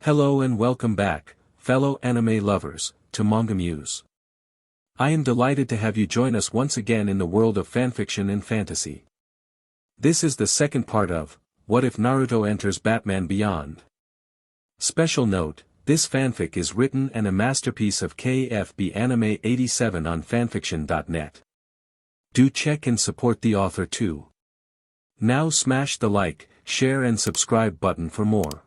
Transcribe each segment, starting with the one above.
Hello and welcome back, fellow anime lovers, to MangaMuse. I am delighted to have you join us once again in the world of fanfiction and fantasy. This is the second part of, What If Naruto Enters Batman Beyond? Special note, this fanfic is written and a masterpiece of KFB Anime 87 on fanfiction.net. Do check and support the author too. Now smash the like, share and subscribe button for more.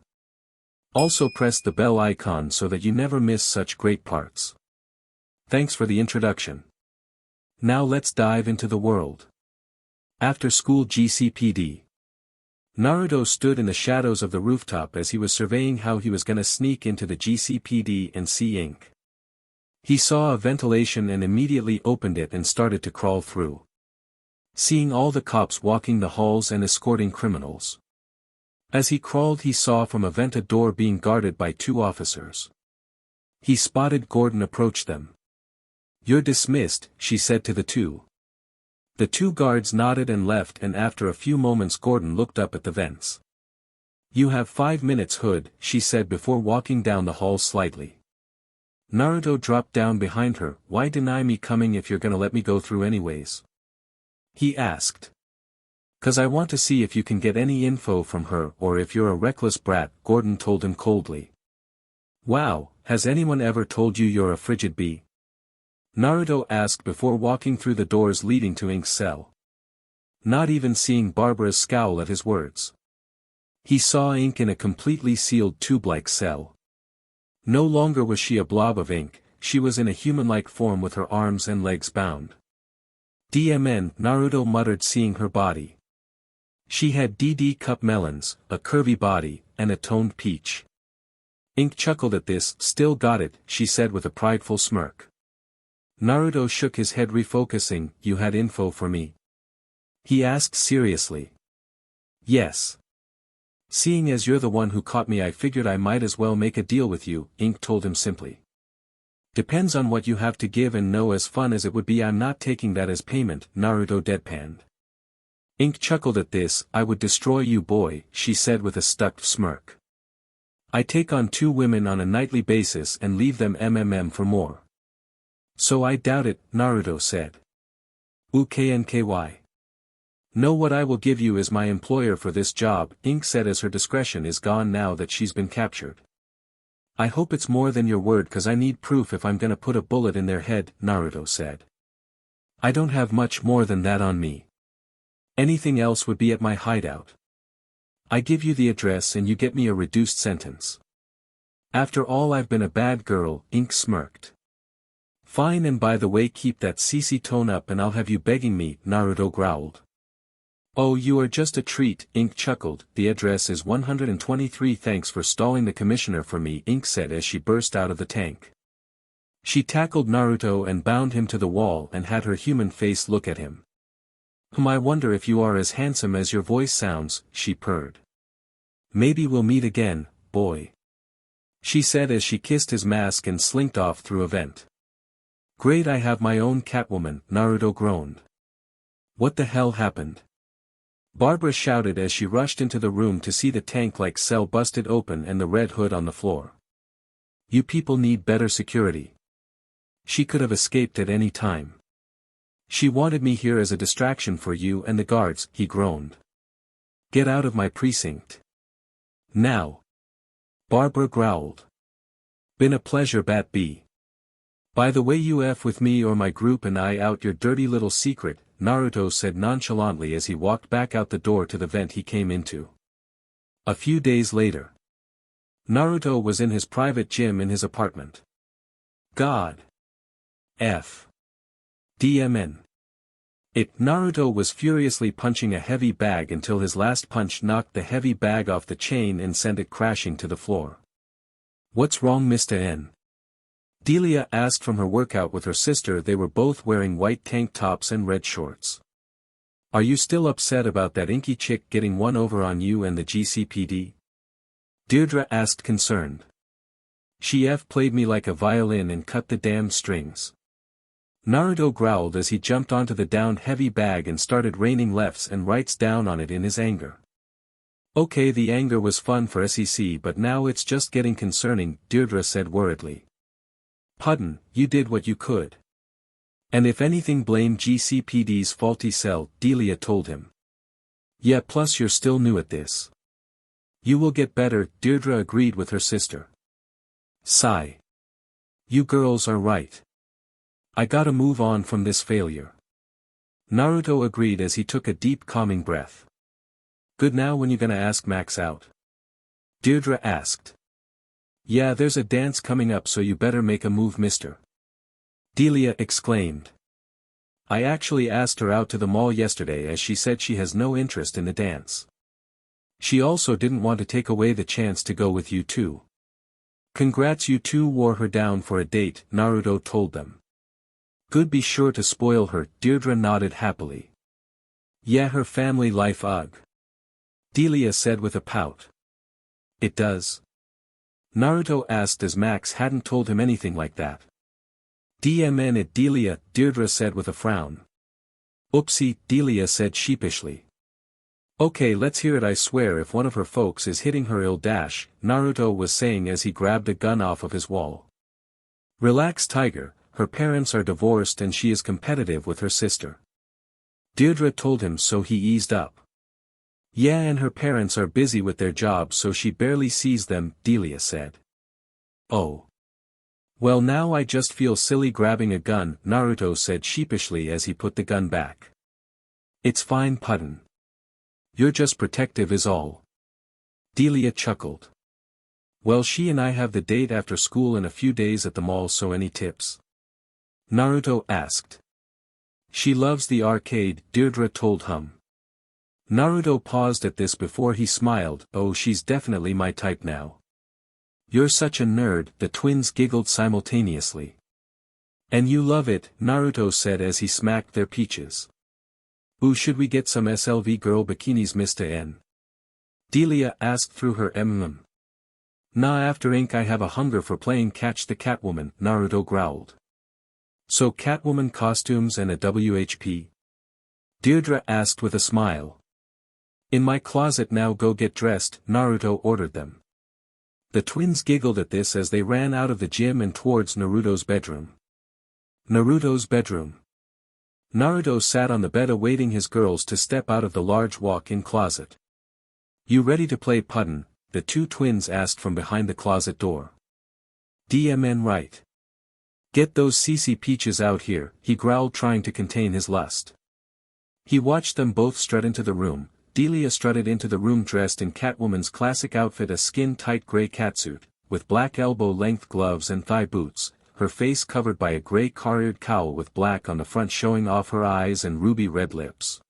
Also press the bell icon so that you never miss such great parts. Thanks for the introduction. Now let's dive into the world. After school GCPD. Naruto stood in the shadows of the rooftop as he was surveying how he was gonna sneak into the GCPD and see ink. He saw a ventilation and immediately opened it and started to crawl through. Seeing all the cops walking the halls and escorting criminals. As he crawled he saw from a vent a door being guarded by two officers. He spotted Gordon approach them. "You're dismissed," she said to the two. The two guards nodded and left, and after a few moments Gordon looked up at the vents. "You have 5 minutes, Hood," she said before walking down the hall slightly. Naruto dropped down behind her. "Why deny me coming if you're gonna let me go through anyways?" he asked. "'Cause I want to see if you can get any info from her or if you're a reckless brat," Gordon told him coldly. "Wow, has anyone ever told you you're a frigid bee?" Naruto asked before walking through the doors leading to Ink's cell. Not even seeing Barbara's scowl at his words. He saw Ink in a completely sealed tube-like cell. No longer was she a blob of ink, she was in a human-like form with her arms and legs bound. "DMN," Naruto muttered seeing her body. She had DD cup melons, a curvy body, and a toned peach. Ink chuckled at this. "Still got it," she said with a prideful smirk. Naruto shook his head refocusing. "You had info for me?" he asked seriously. "Yes. Seeing as you're the one who caught me, I figured I might as well make a deal with you," Ink told him simply. "Depends on what you have to give, and no, as fun as it would be, I'm not taking that as payment," Naruto deadpanned. Ink chuckled at this. "I would destroy you, boy," she said with a stuck smirk. "I take on 2 women on a nightly basis and leave them for more." "So I doubt it," Naruto said. "UKNKY. No, what I will give you is my employer for this job," Ink said, as her discretion is gone now that she's been captured. "I hope it's more than your word, 'cause I need proof if I'm gonna put a bullet in their head," Naruto said. "I don't have much more than that on me. Anything else would be at my hideout. I give you the address and you get me a reduced sentence. After all, I've been a bad girl," Ink smirked. "Fine, and by the way, keep that CC tone up and I'll have you begging me," Naruto growled. "Oh, you are just a treat," Ink chuckled. "The address is 123. Thanks for stalling the commissioner for me," Ink said as she burst out of the tank. She tackled Naruto and bound him to the wall and had her human face look at him. I wonder if you are as handsome as your voice sounds," she purred. "Maybe we'll meet again, boy," she said as she kissed his mask and slinked off through a vent. "Great, I have my own Catwoman," Naruto groaned. "What the hell happened?" Barbara shouted as she rushed into the room to see the tank-like cell busted open and the Red Hood on the floor. "You people need better security. She could have escaped at any time. She wanted me here as a distraction for you and the guards," he groaned. "Get out of my precinct. Now." Barbara growled. "Been a pleasure, Bat B. By the way, you F with me or my group and I out your dirty little secret," Naruto said nonchalantly as he walked back out the door to the vent he came into. A few days later. Naruto was in his private gym in his apartment. God. F. DMN. Naruto was furiously punching a heavy bag until his last punch knocked the heavy bag off the chain and sent it crashing to the floor. "What's wrong, Mr. N?" Delia asked from her workout with her sister. They were both wearing white tank tops and red shorts. "Are you still upset about that inky chick getting one over on you and the GCPD?" Deirdre asked concerned. "She played me like a violin and cut the damn strings." Naruto growled as he jumped onto the downed heavy bag and started raining lefts and rights down on it in his anger. Okay, the anger was fun for SEC, but now it's just getting concerning, Deirdre said worriedly. Pudden, you did what you could. And if anything, blame GCPD's faulty cell, Delia told him. Yeah, plus you're still new at this. You will get better, Deirdre agreed with her sister. Sigh. You girls are right. I gotta move on from this failure. Naruto agreed as he took a deep calming breath. Good, now when you gonna ask Max out? Deirdre asked. Yeah, there's a dance coming up, so you better make a move, mister. Delia exclaimed. I actually asked her out to the mall yesterday as she said she has no interest in the dance. She also didn't want to take away the chance to go with you too. Congrats, you two wore her down for a date, Naruto told them. Good, be sure to spoil her, Deirdre nodded happily. Yeah, her family life ugh. Delia said with a pout. It does? Naruto asked as Max hadn't told him anything like that. DMN it, Delia, Deirdre said with a frown. Oopsie, Delia said sheepishly. Okay, let's hear it. I swear if one of her folks is hitting her, ill dash, Naruto was saying as he grabbed a gun off of his wall. Relax, Tiger, her parents are divorced and she is competitive with her sister. Deirdre told him, so he eased up. Yeah, and her parents are busy with their jobs so she barely sees them, Delia said. Oh. Well, now I just feel silly grabbing a gun, Naruto said sheepishly as he put the gun back. It's fine, Pudden. You're just protective is all. Delia chuckled. Well, she and I have the date after school in a few days at the mall, so any tips? Naruto asked. She loves the arcade, Deirdre told him. Naruto paused at this before he smiled. Oh, she's definitely my type now. You're such a nerd, the twins giggled simultaneously. And you love it, Naruto said as he smacked their peaches. Ooh, should we get some SLV girl bikinis, Mr. N? Delia asked through her Nah, after ink I have a hunger for playing catch the Catwoman, Naruto growled. So Catwoman costumes and a WHP? Deirdre asked with a smile. In my closet now, go get dressed, Naruto ordered them. The twins giggled at this as they ran out of the gym and towards Naruto's bedroom. Naruto's bedroom. Naruto sat on the bed awaiting his girls to step out of the large walk-in closet. You ready to play, Pudden? The two twins asked from behind the closet door. DMN right. Get those CC peaches out here, he growled, trying to contain his lust. He watched them both strut into the room. Delia strutted into the room dressed in Catwoman's classic outfit, a skin-tight gray catsuit, with black elbow-length gloves and thigh boots, her face covered by a gray carried cowl with black on the front showing off her eyes and ruby red lips.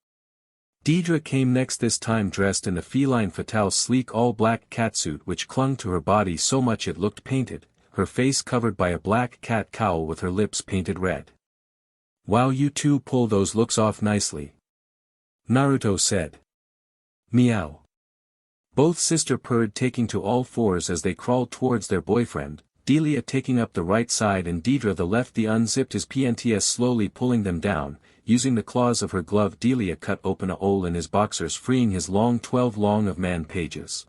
Deirdre came next, this time dressed in a feline fatale sleek all-black catsuit which clung to her body so much it looked painted, her face covered by a black cat cowl with her lips painted red. Wow, you two pull those looks off nicely. Naruto said. Meow. Both sister purred, taking to all fours as they crawled towards their boyfriend, Delia taking up the right side and Deirdre the left. He unzipped his PNTS, slowly pulling them down. Using the claws of her glove, Delia cut open a hole in his boxers, freeing his long 12 long of man pages.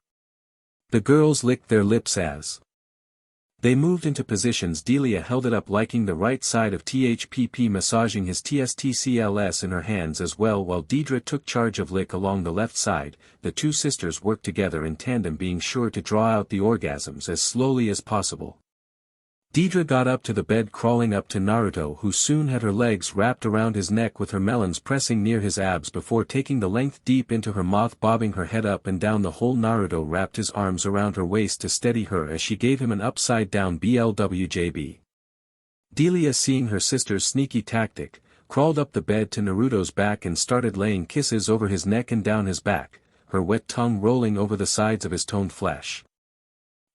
The girls licked their lips as they moved into positions. Delia held it up, liking the right side of THPP, massaging his TSTCLS in her hands as well, while Deirdre took charge of lick along the left side. The two sisters worked together in tandem, being sure to draw out the orgasms as slowly as possible. Deirdre got up to the bed, crawling up to Naruto, who soon had her legs wrapped around his neck with her melons pressing near his abs before taking the length deep into her mouth, bobbing her head up and down the hole. Naruto wrapped his arms around her waist to steady her as she gave him an upside-down BLWJB. Delia, seeing her sister's sneaky tactic, crawled up the bed to Naruto's back and started laying kisses over his neck and down his back, her wet tongue rolling over the sides of his toned flesh.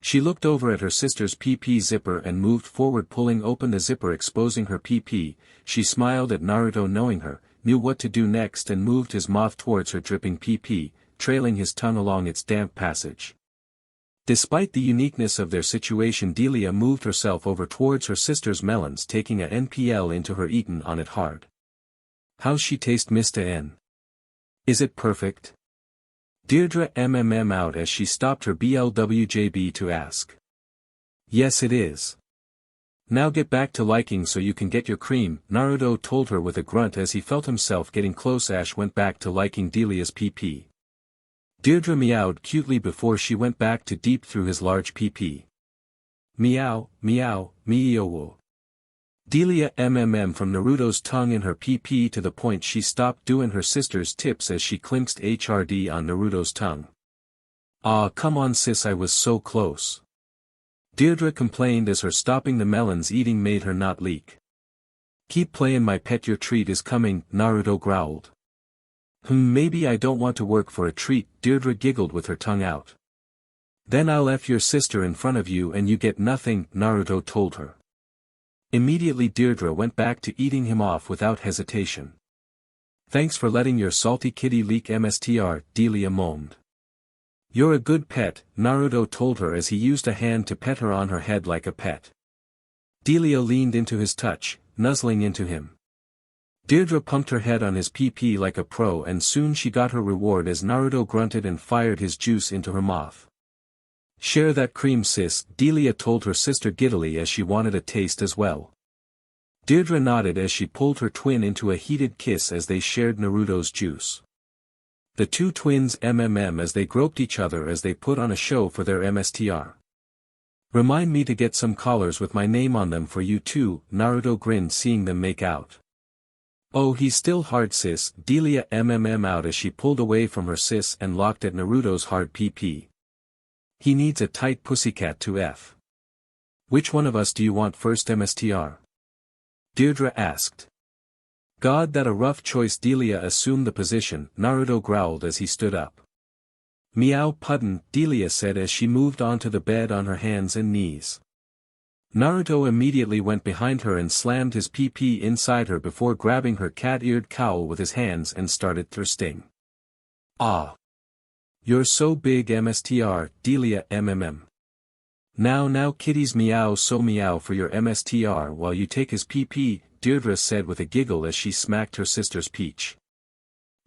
She looked over at her sister's PP zipper and moved forward, pulling open the zipper, exposing her PP. She smiled at Naruto, knowing her, knew what to do next, and moved his mouth towards her dripping PP, trailing his tongue along its damp passage. Despite the uniqueness of their situation, Delia moved herself over towards her sister's melons, taking a NPL into her, eaten on it hard. How's she taste, Mr. N? Is it perfect? Deirdre out as she stopped her BLWJB to ask. Yes it is. Now get back to liking so you can get your cream, Naruto told her with a grunt as he felt himself getting close. Ash went back to liking Delia's PP. Deirdre meowed cutely before she went back to deep through his large PP. Meow, meow, meow. Delia from Naruto's tongue in her PP to the point she stopped doing her sister's tips as she clinksed HRD on Naruto's tongue. Ah come on sis, I was so close. Deirdre complained as her stopping the melons eating made her not leak. Keep playin' my pet, your treat is coming, Naruto growled. Maybe I don't want to work for a treat, Deirdre giggled with her tongue out. Then I'll F your sister in front of you and you get nothing, Naruto told her. Immediately Deirdre went back to eating him off without hesitation. Thanks for letting your salty kitty leak MSTR, Delia moaned. You're a good pet, Naruto told her as he used a hand to pet her on her head like a pet. Delia leaned into his touch, nuzzling into him. Deirdre pumped her head on his PP like a pro and soon she got her reward as Naruto grunted and fired his juice into her mouth. Share that cream sis, Delia told her sister giddily as she wanted a taste as well. Deirdre nodded as she pulled her twin into a heated kiss as they shared Naruto's juice. The two twins as they groped each other as they put on a show for their MSTR. Remind me to get some collars with my name on them for you too, Naruto grinned seeing them make out. Oh he's still hard sis, Delia out as she pulled away from her sis and locked at Naruto's hard PP. He needs a tight pussycat to F. Which one of us do you want first MSTR? Deirdre asked. God that a rough choice, Delia assumed the position, Naruto growled as he stood up. Meow puddin', Delia said as she moved onto the bed on her hands and knees. Naruto immediately went behind her and slammed his PP inside her before grabbing her cat-eared cowl with his hands and started thirsting. Ah! You're so big MSTR, Delia Now kitties meow so meow for your MSTR while you take his PP, Deirdre said with a giggle as she smacked her sister's peach.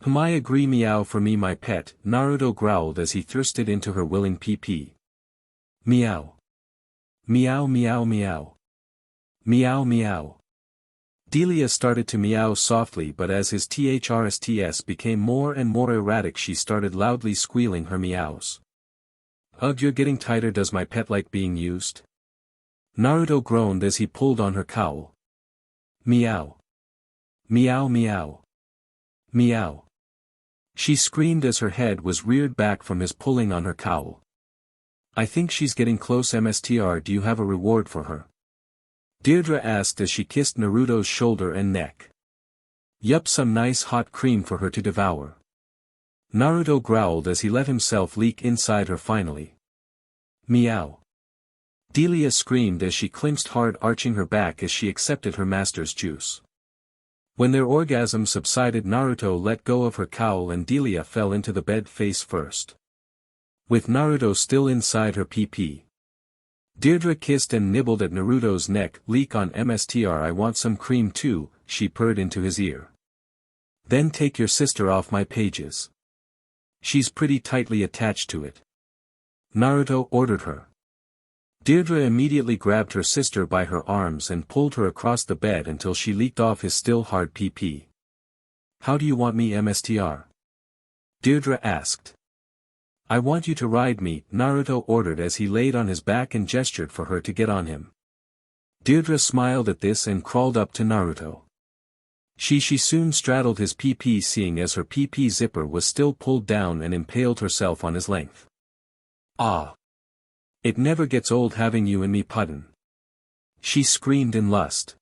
I agree meow for me my pet, Naruto growled as he thirsted into her willing PP. Meow. Meow meow meow. Meow meow. Delia started to meow softly but as his THRSTS became more and more erratic she started loudly squealing her meows. Ugh you're getting tighter, does my pet like being used? Naruto groaned as he pulled on her cowl. Meow. Meow meow. Meow. She screamed as her head was reared back from his pulling on her cowl. I think she's getting close MSTR, do you have a reward for her? Deirdre asked as she kissed Naruto's shoulder and neck. Yup, some nice hot cream for her to devour. Naruto growled as he let himself leak inside her finally. Meow. Delia screamed as she clinched hard, arching her back as she accepted her master's juice. When their orgasm subsided, Naruto let go of her cowl and Delia fell into the bed face first. With Naruto still inside her PP. Deirdre kissed and nibbled at Naruto's neck. Leak on MSTR, I want some cream too, she purred into his ear. Then take your sister off my pages. She's pretty tightly attached to it. Naruto ordered her. Deirdre immediately grabbed her sister by her arms and pulled her across the bed until she leaked off his still hard PP. How do you want me MSTR? Deirdre asked. I want you to ride me, Naruto ordered as he laid on his back and gestured for her to get on him. Deirdre smiled at this and crawled up to Naruto. She soon straddled his PP, seeing as her PP zipper was still pulled down, and impaled herself on his length. Ah! It never gets old having you and me puddin'. She screamed in lust.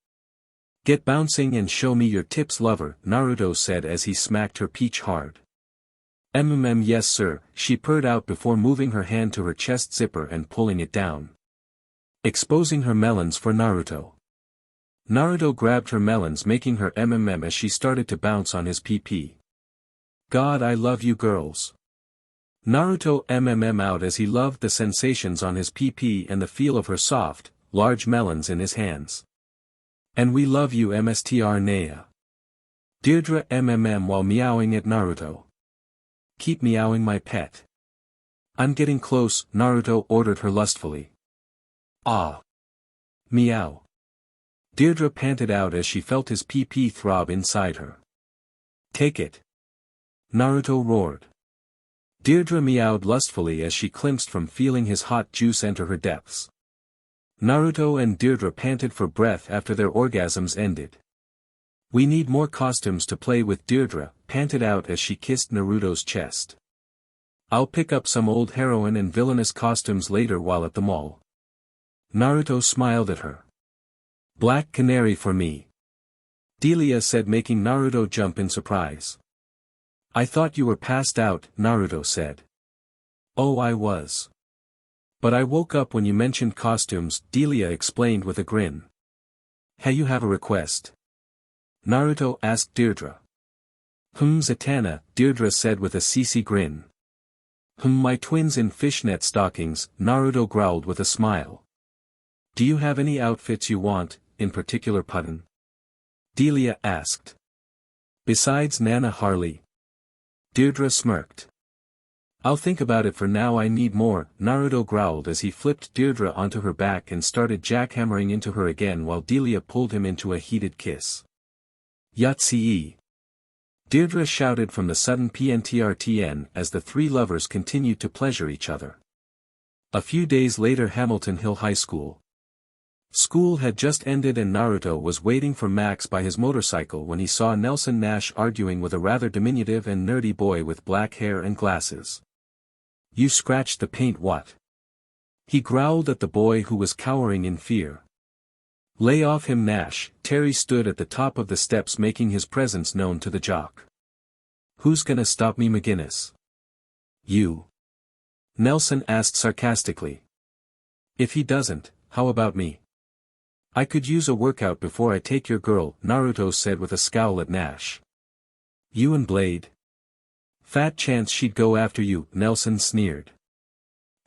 Get bouncing and show me your tips lover, Naruto said as he smacked her peach hard. Yes sir, she purred out before moving her hand to her chest zipper and pulling it down. Exposing her melons for Naruto. Naruto grabbed her melons, making her as she started to bounce on his PP. God, I love you girls. Naruto out as he loved the sensations on his PP and the feel of her soft, large melons in his hands. And we love you MSTR Naya. Deirdre while meowing at Naruto. keep meowing my pet. I'm getting close, Naruto ordered her lustfully. Ah. Meow. Deirdre panted out as she felt his pee-pee throb inside her. Take it. Naruto roared. Deirdre meowed lustfully as she clenched from feeling his hot juice enter her depths. Naruto and Deirdre panted for breath after their orgasms ended. We need more costumes to play with, Deirdre panted out as she kissed Naruto's chest. I'll pick up some old heroine and villainous costumes later while at the mall. Naruto smiled at her. Black Canary for me. Delia said, making Naruto jump in surprise. I thought you were passed out, Naruto said. Oh, I was. But I woke up when you mentioned costumes, Delia explained with a grin. Hey, you have a request? Naruto asked Deirdre. Zatanna, Deirdre said with a CC grin. My twins in fishnet stockings, Naruto growled with a smile. Do you have any outfits you want, in particular, Puden? Delia asked. Besides Nana Harley? Deirdre smirked. I'll think about it for now, I need more, Naruto growled as he flipped Deirdre onto her back and started jackhammering into her again while Delia pulled him into a heated kiss. Yahtzee! Deirdre shouted from the sudden PNTRTN as the three lovers continued to pleasure each other. A few days later, Hamilton Hill High School. School had just ended and Naruto was waiting for Max by his motorcycle when he saw Nelson Nash arguing with a rather diminutive and nerdy boy with black hair and glasses. You scratched the paint, what? He growled at the boy who was cowering in fear. Lay off him, Nash. Terry stood at the top of the steps making his presence known to the jock. Who's gonna stop me, McGinnis? You. Nelson asked sarcastically. If he doesn't, how about me? I could use a workout before I take your girl, Naruto said with a scowl at Nash. You and Blade? Fat chance she'd go after you, Nelson sneered.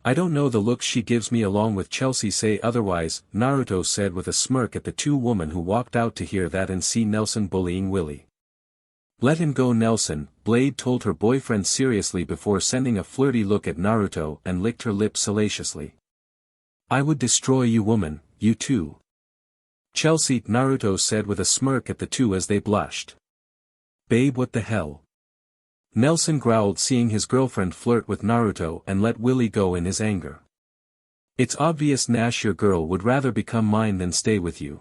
I don't know, the looks she gives me along with Chelsea say otherwise, Naruto said with a smirk at the two women who walked out to hear that and see Nelson bullying Willie. Let him go, Nelson, Blade told her boyfriend seriously before sending a flirty look at Naruto and licked her lips salaciously. I would destroy you, woman, you too. Chelsea, Naruto said with a smirk at the two as they blushed. Babe, what the hell? Nelson growled, seeing his girlfriend flirt with Naruto and let Willie go in his anger. It's obvious, Nash, your girl would rather become mine than stay with you.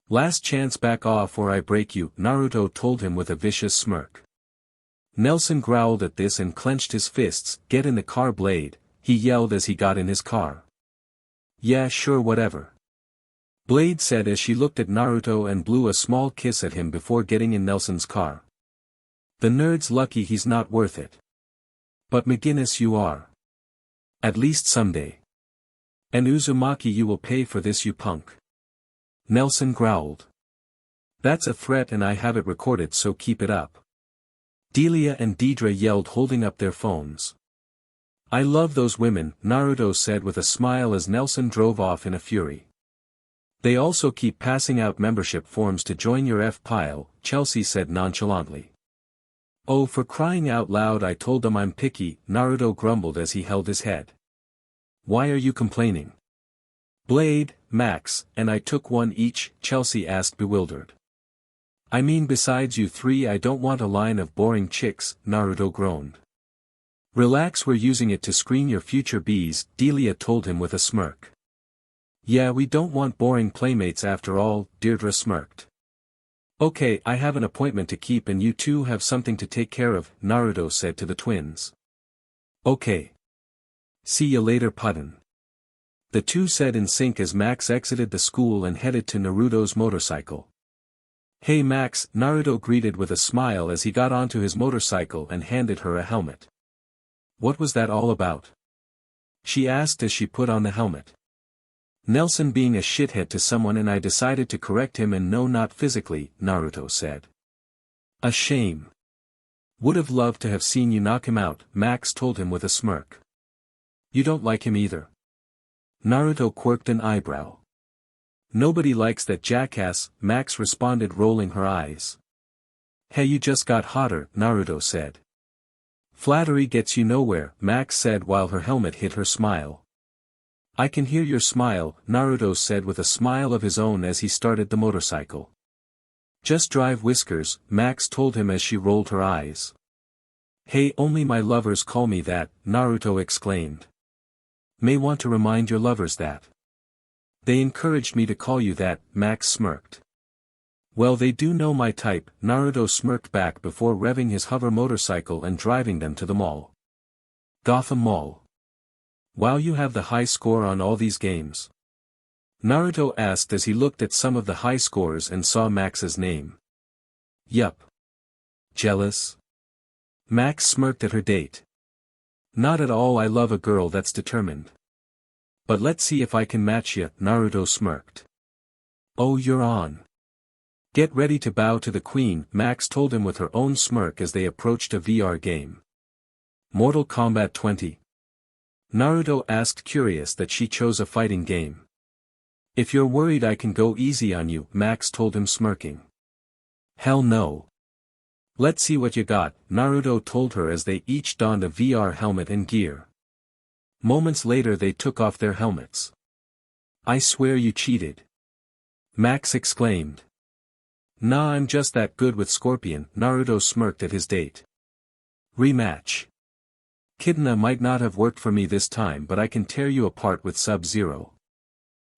Last chance, back off or I break you, Naruto told him with a vicious smirk. Nelson growled at this and clenched his fists. Get in the car, Blade, he yelled as he got in his car. Yeah, sure, whatever. Blade said as she looked at Naruto and blew a small kiss at him before getting in Nelson's car. The nerd's lucky he's not worth it. But McGinnis, you are. At least someday. And Uzumaki, you will pay for this, you punk. Nelson growled. That's a threat and I have it recorded, so keep it up. Delia and Deirdre yelled, holding up their phones. I love those women, Naruto said with a smile as Nelson drove off in a fury. They also keep passing out membership forms to join your F-pile, Chelsea said nonchalantly. Oh, for crying out loud, I told them I'm picky, Naruto grumbled as he held his head. Why are you complaining? Blade, Max, and I took one each, Chelsea asked bewildered. I mean, besides you three I don't want a line of boring chicks, Naruto groaned. Relax, we're using it to screen your future bees, Delia told him with a smirk. Yeah, we don't want boring playmates after all, Deirdre smirked. Okay, I have an appointment to keep and you two have something to take care of, Naruto said to the twins. Okay. See you later, Puden. The two said in sync as Max exited the school and headed to Naruto's motorcycle. Hey Max, Naruto greeted with a smile as he got onto his motorcycle and handed her a helmet. What was that all about? She asked as she put on the helmet. Nelson being a shithead to someone and I decided to correct him, and no, not physically, Naruto said. A shame. Would have loved to have seen you knock him out, Max told him with a smirk. You don't like him either? Naruto quirked an eyebrow. Nobody likes that jackass, Max responded rolling her eyes. Hey, you just got hotter, Naruto said. Flattery gets you nowhere, Max said while her helmet hit her smile. I can hear your smile, Naruto said with a smile of his own as he started the motorcycle. Just drive, Whiskers, Max told him as she rolled her eyes. Hey, only my lovers call me that, Naruto exclaimed. May want to remind your lovers that. They encouraged me to call you that, Max smirked. Well, they do know my type, Naruto smirked back before revving his hover motorcycle and driving them to the mall. Gotham Mall. Wow, you have the high score on all these games? Naruto asked as he looked at some of the high scores and saw Max's name. Yup. Jealous? Max smirked at her date. Not at all, I love a girl that's determined. But let's see if I can match ya, Naruto smirked. Oh, you're on. Get ready to bow to the queen, Max told him with her own smirk as they approached a VR game. Mortal Kombat 20. Naruto asked, curious that she chose a fighting game. If you're worried I can go easy on you, Max told him smirking. Hell no. Let's see what you got, Naruto told her as they each donned a VR helmet and gear. Moments later they took off their helmets. I swear you cheated. Max exclaimed. Nah, I'm just that good with Scorpion, Naruto smirked at his date. Rematch. Kidna might not have worked for me this time, but I can tear you apart with Sub-Zero.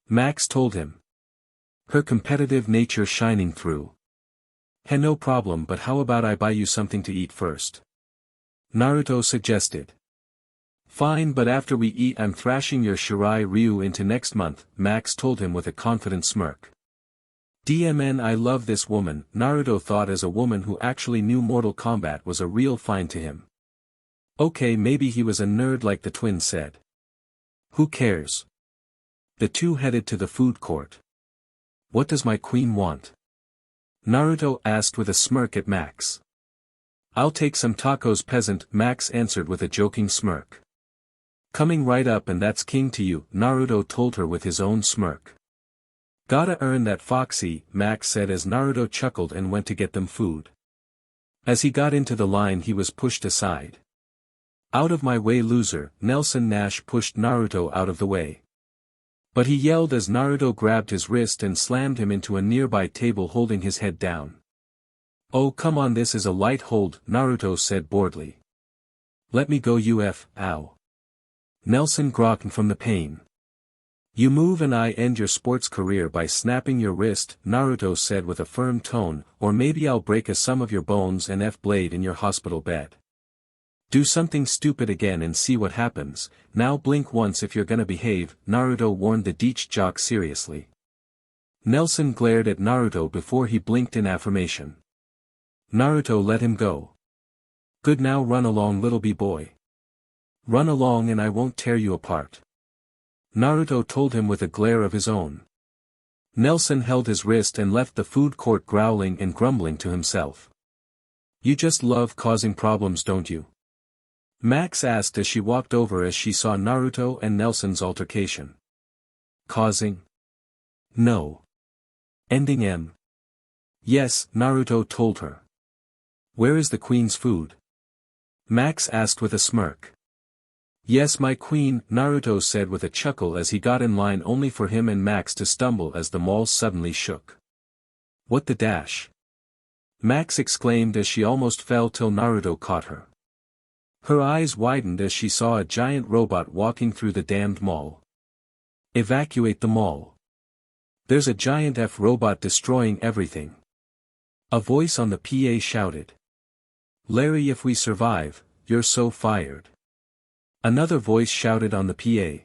Max told him. Her competitive nature shining through. Hey, no problem, but how about I buy you something to eat first? Naruto suggested. Fine, but after we eat I'm thrashing your Shirai Ryu into next month, Max told him with a confident smirk. DMN, I love this woman, Naruto thought as a woman who actually knew Mortal Kombat was a real find to him. Okay, maybe he was a nerd like the twin said. Who cares? The two headed to the food court. What does my queen want? Naruto asked with a smirk at Max. I'll take some tacos, peasant, Max answered with a joking smirk. Coming right up, and that's king to you, Naruto told her with his own smirk. Gotta earn that, Foxy, Max said as Naruto chuckled and went to get them food. As he got into the line he was pushed aside. Out of my way, loser, Nelson Nash pushed Naruto out of the way. But he yelled as Naruto grabbed his wrist and slammed him into a nearby table, holding his head down. Oh come on, this is a light hold, Naruto said boredly. Let me go, ow. Nelson grokked from the pain. You move and I end your sports career by snapping your wrist, Naruto said with a firm tone, or maybe I'll break some of your bones and F-blade in your hospital bed. Do something stupid again and see what happens, now blink once if you're gonna behave, Naruto warned the Deech jock seriously. Nelson glared at Naruto before he blinked in affirmation. Naruto let him go. Good, now run along, little b-boy. Run along and I won't tear you apart. Naruto told him with a glare of his own. Nelson held his wrist and left the food court growling and grumbling to himself. You just love causing problems, don't you? Max asked as she walked over as she saw Naruto and Nelson's altercation. Causing? No. Ending M. Yes, Naruto told her. Where is the queen's food? Max asked with a smirk. Yes, my queen, Naruto said with a chuckle as he got in line only for him and Max to stumble as the mall suddenly shook. What the dash? Max exclaimed as she almost fell till Naruto caught her. Her eyes widened as she saw a giant robot walking through the damned mall. Evacuate the mall. There's a giant F robot destroying everything. A voice on the PA shouted. Larry, if we survive, you're so fired. Another voice shouted on the PA.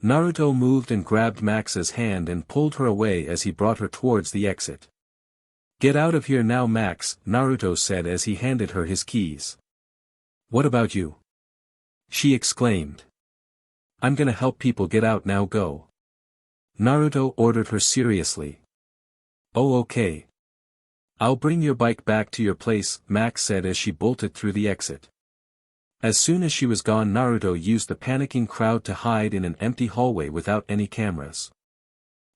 Naruto moved and grabbed Max's hand and pulled her away as he brought her towards the exit. Get out of here now, Max, Naruto said as he handed her his keys. What about you? She exclaimed. I'm gonna help people get out now, go. Naruto ordered her seriously. Oh okay. I'll bring your bike back to your place, Max said as she bolted through the exit. As soon as she was gone, Naruto used the panicking crowd to hide in an empty hallway without any cameras.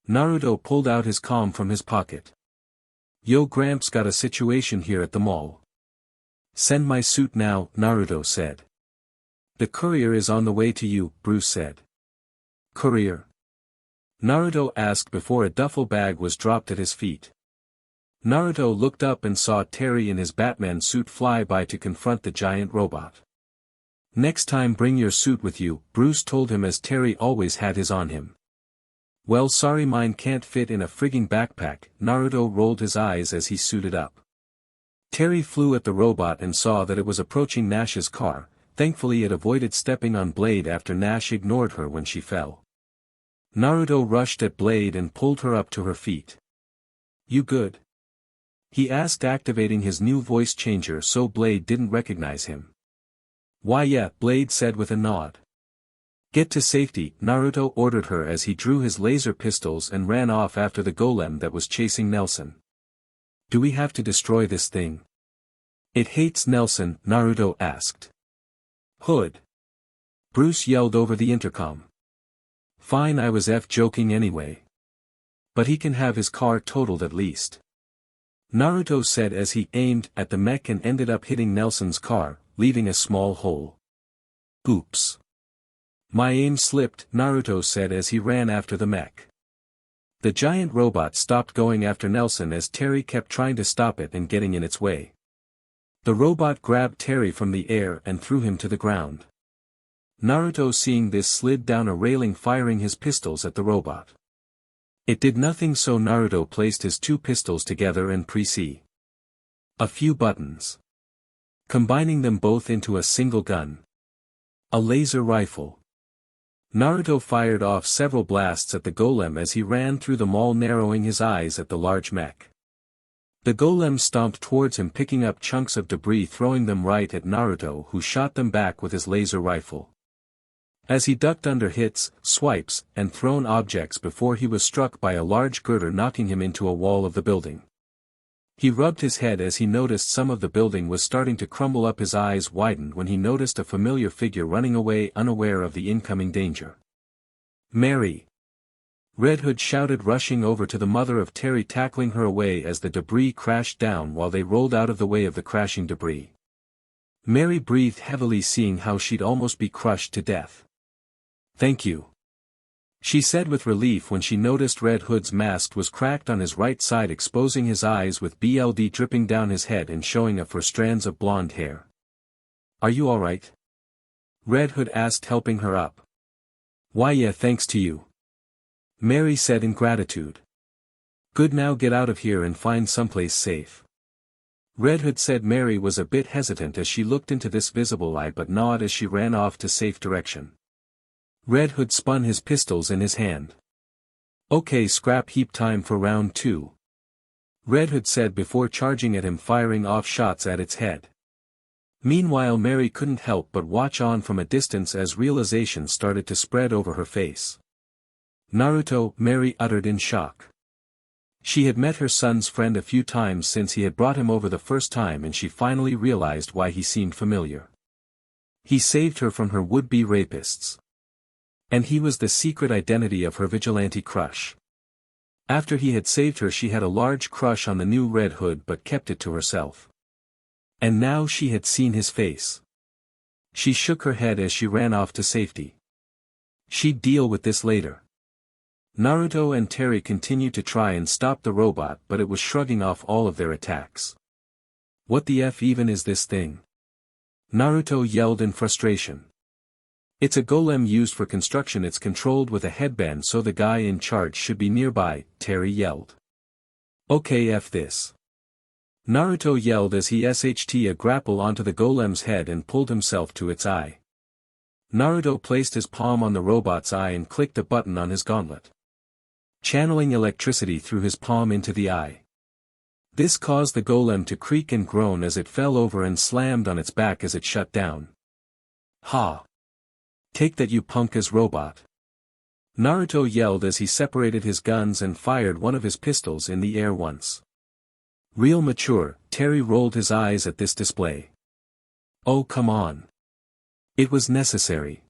Naruto pulled out his comm from his pocket. Yo, Gramps, got a situation here at the mall. Send my suit now, Naruto said. The courier is on the way to you, Bruce said. Courier? Naruto asked before a duffel bag was dropped at his feet. Naruto looked up and saw Terry in his Batman suit fly by to confront the giant robot. Next time bring your suit with you, Bruce told him as Terry always had his on him. Well, sorry, mine can't fit in a frigging backpack, Naruto rolled his eyes as he suited up. Terry flew at the robot and saw that it was approaching Nash's car. Thankfully it avoided stepping on Blade after Nash ignored her when she fell. Naruto rushed at Blade and pulled her up to her feet. You good? He asked, activating his new voice changer so Blade didn't recognize him. Why yeah, Blade said with a nod. Get to safety, Naruto ordered her as he drew his laser pistols and ran off after the golem that was chasing Nelson. Do we have to destroy this thing? It hates Nelson, Naruto asked. Hood. Bruce yelled over the intercom. Fine, I was joking anyway. But he can have his car totaled at least. Naruto said as he aimed at the mech and ended up hitting Nelson's car, leaving a small hole. Oops. My aim slipped, Naruto said as he ran after the mech. The giant robot stopped going after Nelson as Terry kept trying to stop it and getting in its way. The robot grabbed Terry from the air and threw him to the ground. Naruto, seeing this, slid down a railing, firing his pistols at the robot. It did nothing, so Naruto placed his two pistols together and pressed a few buttons, combining them both into a single gun. A laser rifle. Naruto fired off several blasts at the golem as he ran through the mall, narrowing his eyes at the large mech. The golem stomped towards him, picking up chunks of debris, throwing them right at Naruto, who shot them back with his laser rifle. As he ducked under hits, swipes, and thrown objects before he was struck by a large girder, knocking him into a wall of the building. He rubbed his head as he noticed some of the building was starting to crumble up. His eyes widened when he noticed a familiar figure running away, unaware of the incoming danger. Mary! Red Hood shouted, rushing over to the mother of Terry, tackling her away as the debris crashed down while they rolled out of the way of the crashing debris. Mary breathed heavily, seeing how she'd almost be crushed to death. Thank you, she said with relief when she noticed Red Hood's mask was cracked on his right side, exposing his eyes with blood dripping down his head and showing up for strands of blonde hair. Are you alright? Red Hood asked, helping her up. Why yeah, thanks to you, Mary said in gratitude. Good, now get out of here and find someplace safe. Red Hood said. Mary was a bit hesitant as she looked into this visible eye, but nodded as she ran off to safe direction. Red Hood spun his pistols in his hand. Okay, scrap heap, time for round 2. Red Hood said before charging at him, firing off shots at its head. Meanwhile, Mary couldn't help but watch on from a distance as realization started to spread over her face. Naruto, Mary uttered in shock. She had met her son's friend a few times since he had brought him over the first time, and she finally realized why he seemed familiar. He saved her from her would-be rapists. And he was the secret identity of her vigilante crush. After he had saved her, she had a large crush on the new Red Hood but kept it to herself. And now she had seen his face. She shook her head as she ran off to safety. She'd deal with this later. Naruto and Terry continued to try and stop the robot, but it was shrugging off all of their attacks. What the F even is this thing? Naruto yelled in frustration. It's a golem used for construction. It's controlled with a headband, so the guy in charge should be nearby, Terry yelled. Okay, F this. Naruto yelled as he sht a grapple onto the golem's head and pulled himself to its eye. Naruto placed his palm on the robot's eye and clicked a button on his gauntlet, channeling electricity through his palm into the eye. This caused the golem to creak and groan as it fell over and slammed on its back as it shut down. Ha! Take that, you punk-ass robot! Naruto yelled as he separated his guns and fired one of his pistols in the air once. Real mature, Terry rolled his eyes at this display. Oh, come on. It was necessary.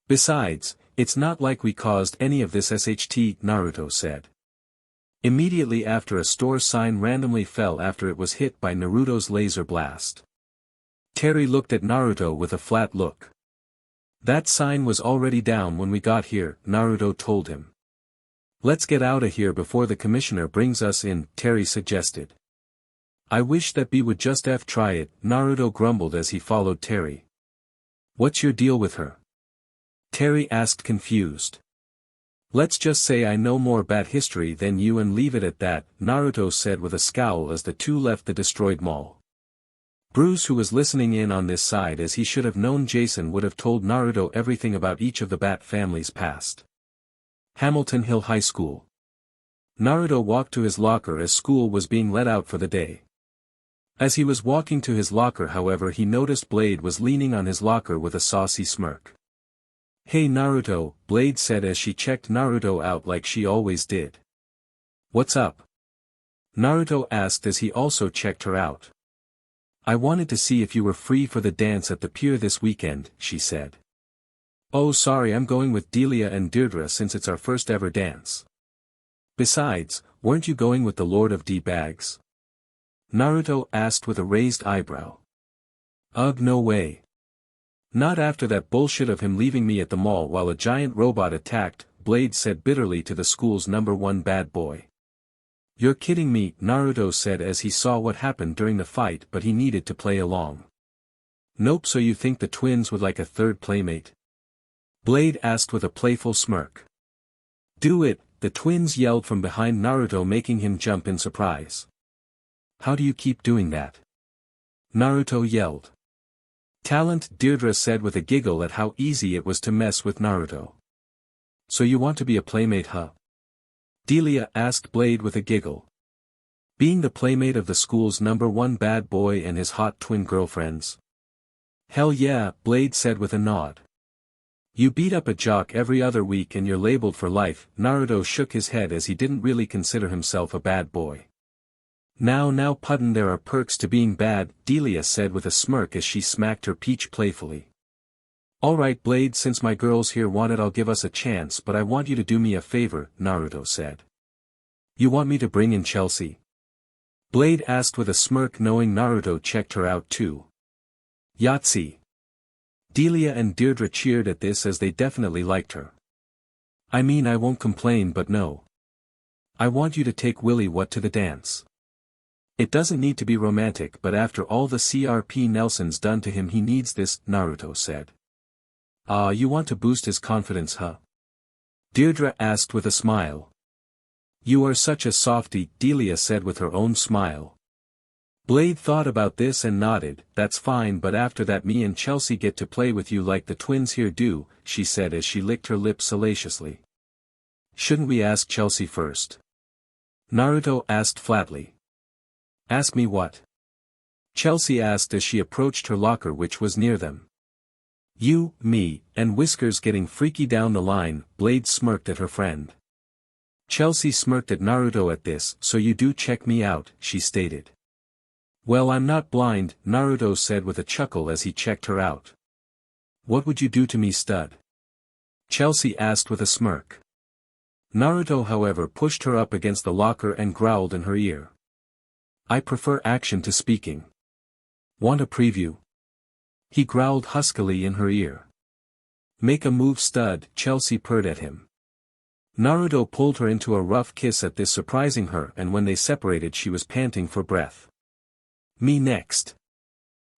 Besides, it's not like we caused any of this sht, Naruto said. Immediately after, a store sign randomly fell after it was hit by Naruto's laser blast. Terry looked at Naruto with a flat look. That sign was already down when we got here, Naruto told him. Let's get out of here before the commissioner brings us in, Terry suggested. I wish that B would just try it, Naruto grumbled as he followed Terry. What's your deal with her? Terry asked confused. Let's just say I know more about history than you and leave it at that, Naruto said with a scowl as the two left the destroyed mall. Bruce, who was listening in on this side as he should have known Jason, would have told Naruto everything about each of the Bat family's past. Hamilton Hill High School. Naruto walked to his locker as school was being let out for the day. As he was walking to his locker, however, he noticed Blade was leaning on his locker with a saucy smirk. Hey Naruto, Blade said as she checked Naruto out like she always did. What's up? Naruto asked as he also checked her out. I wanted to see if you were free for the dance at the pier this weekend, she said. Oh sorry, I'm going with Delia and Deirdre since it's our first ever dance. Besides, weren't you going with the Lord of D-Bags? Naruto asked with a raised eyebrow. Ugh, no way. Not after that bullshit of him leaving me at the mall while a giant robot attacked, Blade said bitterly to the school's #1 bad boy. You're kidding me, Naruto said as he saw what happened during the fight, but he needed to play along. Nope, so you think the twins would like a third playmate? Blade asked with a playful smirk. Do it, the twins yelled from behind Naruto, making him jump in surprise. How do you keep doing that? Naruto yelled. Talent, Deirdre said with a giggle at how easy it was to mess with Naruto. So you want to be a playmate, huh? Delia asked Blade with a giggle. Being the playmate of the school's #1 bad boy and his hot twin girlfriends? Hell yeah, Blade said with a nod. You beat up a jock every other week and you're labeled for life, Naruto shook his head as he didn't really consider himself a bad boy. Now Pudden, there are perks to being bad, Delia said with a smirk as she smacked her peach playfully. Alright Blade, since my girls here want it I'll give us a chance, but I want you to do me a favor, Naruto said. You want me to bring in Chelsea? Blade asked with a smirk, knowing Naruto checked her out too. Yahtzee. Delia and Deirdre cheered at this as they definitely liked her. I mean, I won't complain, but no. I want you to take Willie to the dance. It doesn't need to be romantic, but after all the CRP Nelson's done to him he needs this, Naruto said. You want to boost his confidence, huh? Deirdre asked with a smile. You are such a softie, Delia said with her own smile. Blade thought about this and nodded. That's fine, but after that me and Chelsea get to play with you like the twins here do, she said as she licked her lips salaciously. Shouldn't we ask Chelsea first? Naruto asked flatly. Ask me what? Chelsea asked as she approached her locker, which was near them. You, me, and Whiskers getting freaky down the line, Blade smirked at her friend. Chelsea smirked at Naruto at this. So you do check me out, she stated. Well, I'm not blind, Naruto said with a chuckle as he checked her out. What would you do to me, stud? Chelsea asked with a smirk. Naruto, however, pushed her up against the locker and growled in her ear. I prefer action to speaking. Want a preview? He growled huskily in her ear. Make a move, stud, Chelsea purred at him. Naruto pulled her into a rough kiss at this, surprising her, and when they separated she was panting for breath. Me next.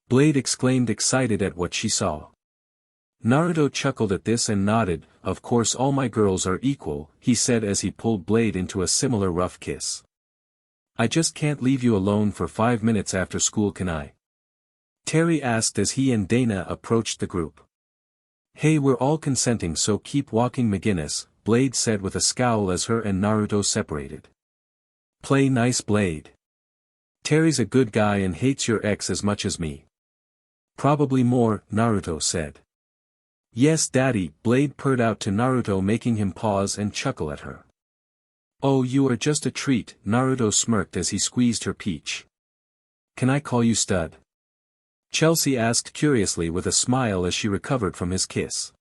Blade exclaimed, excited at what she saw. Naruto chuckled at this and nodded. Of course all my girls are equal, he said as he pulled Blade into a similar rough kiss. I just can't leave you alone for 5 minutes after school, can I? Terry asked as he and Dana approached the group. Hey, we're all consenting, so keep walking, McGinnis, Blade said with a scowl as her and Naruto separated. Play nice, Blade. Terry's a good guy and hates your ex as much as me. Probably more, Naruto said. Yes, Daddy, Blade purred out to Naruto, making him pause and chuckle at her. Oh, you are just a treat, Naruto smirked as he squeezed her peach. Can I call you stud? Chelsea asked curiously with a smile as she recovered from his kiss.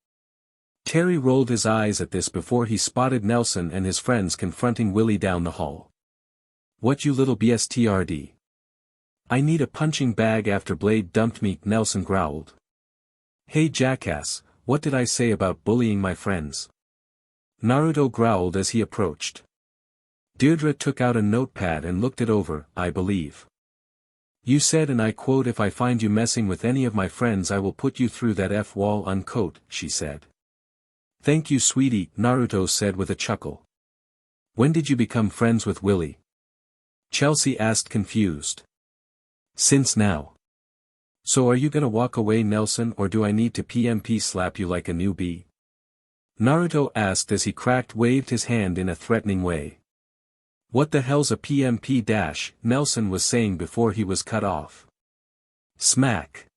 Terry rolled his eyes at this before he spotted Nelson and his friends confronting Willie down the hall. What, you little bstrd? I need a punching bag after Blade dumped me, Nelson growled. Hey jackass, what did I say about bullying my friends? Naruto growled as he approached. Deirdre took out a notepad and looked it over, I believe. You said, and I quote, if I find you messing with any of my friends I will put you through that F-wall, unquote, she said. Thank you sweetie, Naruto said with a chuckle. When did you become friends with Willie? Chelsea asked confused. Since now. So are you gonna walk away Nelson, or do I need to PMP slap you like a newbie? Naruto asked as he waved his hand in a threatening way. What the hell's a PMP dash, Nelson was saying before he was cut off. Smack.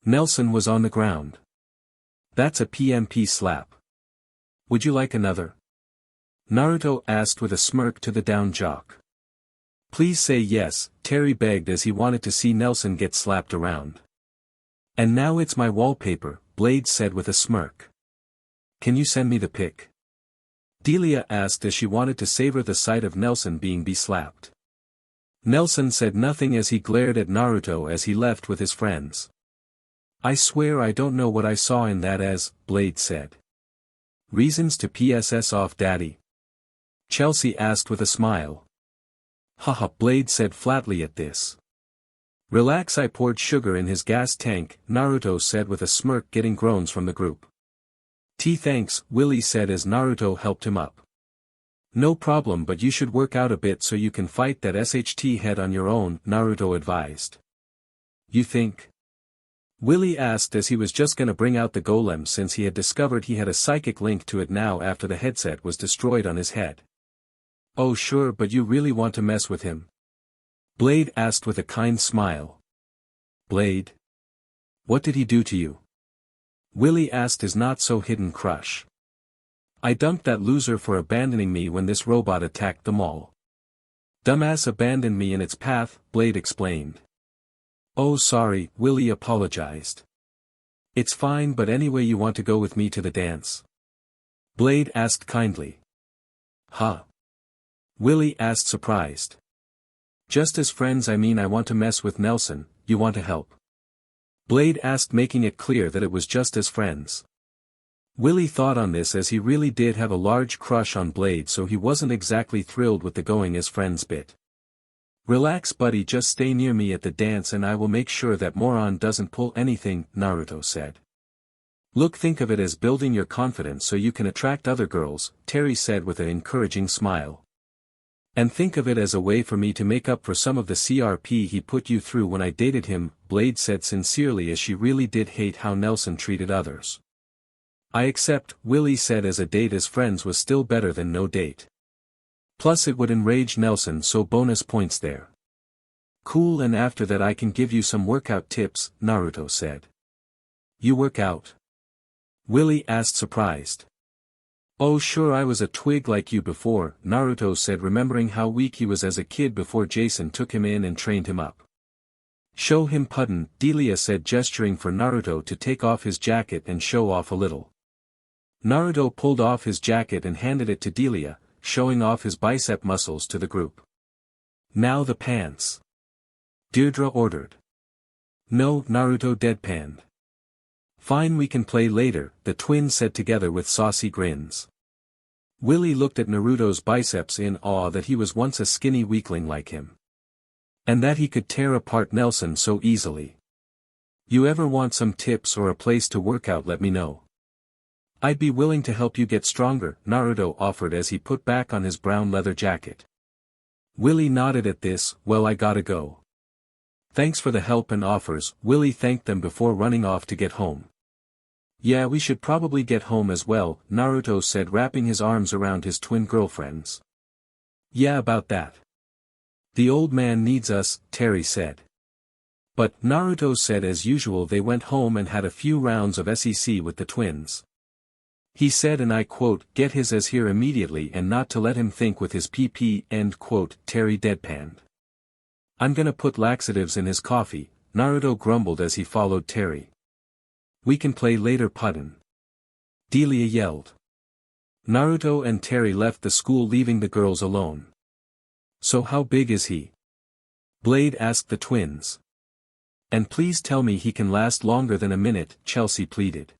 Nelson was on the ground. That's a PMP slap. Would you like another? Naruto asked with a smirk to the down jock. Please say yes, Terry begged as he wanted to see Nelson get slapped around. And now it's my wallpaper, Blade said with a smirk. Can you send me the pic? Delia asked as she wanted to savor the sight of Nelson being slapped. Nelson said nothing as he glared at Naruto as he left with his friends. I swear I don't know what I saw in that as, Blade said. Reasons to PSS off daddy? Chelsea asked with a smile. Haha, Blade said flatly at this. Relax, I poured sugar in his gas tank, Naruto said with a smirk, getting groans from the group. Thanks, Willie said as Naruto helped him up. No problem, but you should work out a bit so you can fight that SHT head on your own, Naruto advised. You think? Willie asked as he was just gonna bring out the golem since he had discovered he had a psychic link to it now after the headset was destroyed on his head. Oh sure, but you really want to mess with him? Blade asked with a kind smile. Blade? What did he do to you? Willie asked his not-so-hidden crush. I dumped that loser for abandoning me when this robot attacked the mall. Dumbass abandoned me in its path, Blade explained. Oh sorry, Willie apologized. It's fine, but anyway, you want to go with me to the dance? Blade asked kindly. Huh? Willie asked surprised. Just as friends, I mean I want to mess with Nelson, you want to help? Blade asked, making it clear that it was just as friends. Willie thought on this as he really did have a large crush on Blade, so he wasn't exactly thrilled with the going as friends bit. Relax buddy, just stay near me at the dance and I will make sure that moron doesn't pull anything, Naruto said. Look, think of it as building your confidence so you can attract other girls, Terry said with an encouraging smile. And think of it as a way for me to make up for some of the CRP he put you through when I dated him, Blade said sincerely as she really did hate how Nelson treated others. I accept, Willie said as a date as friends was still better than no date. Plus it would enrage Nelson, so bonus points there. Cool, and after that I can give you some workout tips, Naruto said. You work out? Willie asked surprised. Oh sure, I was a twig like you before, Naruto said, remembering how weak he was as a kid before Jason took him in and trained him up. Show him Pudden, Delia said, gesturing for Naruto to take off his jacket and show off a little. Naruto pulled off his jacket and handed it to Delia, showing off his bicep muscles to the group. Now the pants. Deirdre ordered. No, Naruto deadpanned. Fine, we can play later, the twins said together with saucy grins. Willie looked at Naruto's biceps in awe that he was once a skinny weakling like him. And that he could tear apart Nelson so easily. You ever want some tips or a place to work out, let me know. I'd be willing to help you get stronger, Naruto offered as he put back on his brown leather jacket. Willie nodded at this. Well, I gotta go. Thanks for the help and offers, Willie thanked them before running off to get home. Yeah, we should probably get home as well, Naruto said, wrapping his arms around his twin girlfriends. Yeah, about that. The old man needs us, Terry said. But, Naruto said, as usual they went home and had a few rounds of SEC with the twins. He said, and I quote, get his ass here immediately and not to let him think with his PP, end quote, Terry deadpanned. I'm gonna put laxatives in his coffee, Naruto grumbled as he followed Terry. We can play later, Pudden. Delia yelled. Naruto and Terry left the school, leaving the girls alone. So how big is he? Blade asked the twins. And please tell me he can last longer than a minute, Chelsea pleaded.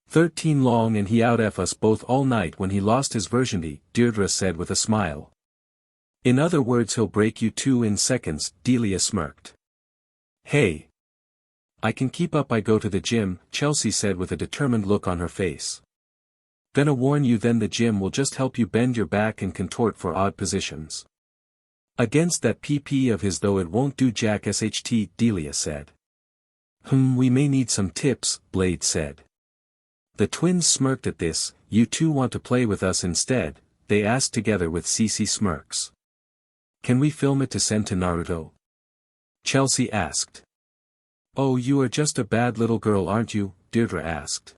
13 long and he out-F us both all night when he lost his virginity, Deirdre said with a smile. In other words he'll break you two in seconds, Delia smirked. Hey. I can keep up. I go to the gym, Chelsea said with a determined look on her face. Gonna warn you then the gym will just help you bend your back and contort for odd positions. Against that PP of his though it won't do jack sht, Delia said. We may need some tips, Blade said. The twins smirked at this. You two want to play with us instead, they asked together with CC smirks. Can we film it to send to Naruto? Chelsea asked. Oh, you are just a bad little girl aren't you? Deirdre asked.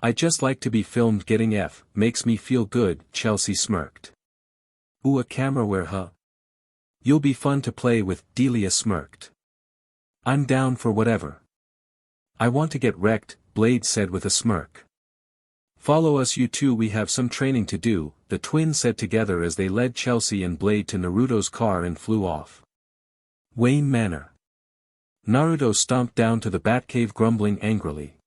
I just like to be filmed getting F, makes me feel good, Chelsea smirked. Ooh, a camera where huh? You'll be fun to play with, Delia smirked. I'm down for whatever. I want to get wrecked, Blade said with a smirk. Follow us you two, we have some training to do, the twins said together as they led Chelsea and Blade to Naruto's car and flew off. Wayne Manor. Naruto stomped down to the Batcave grumbling angrily.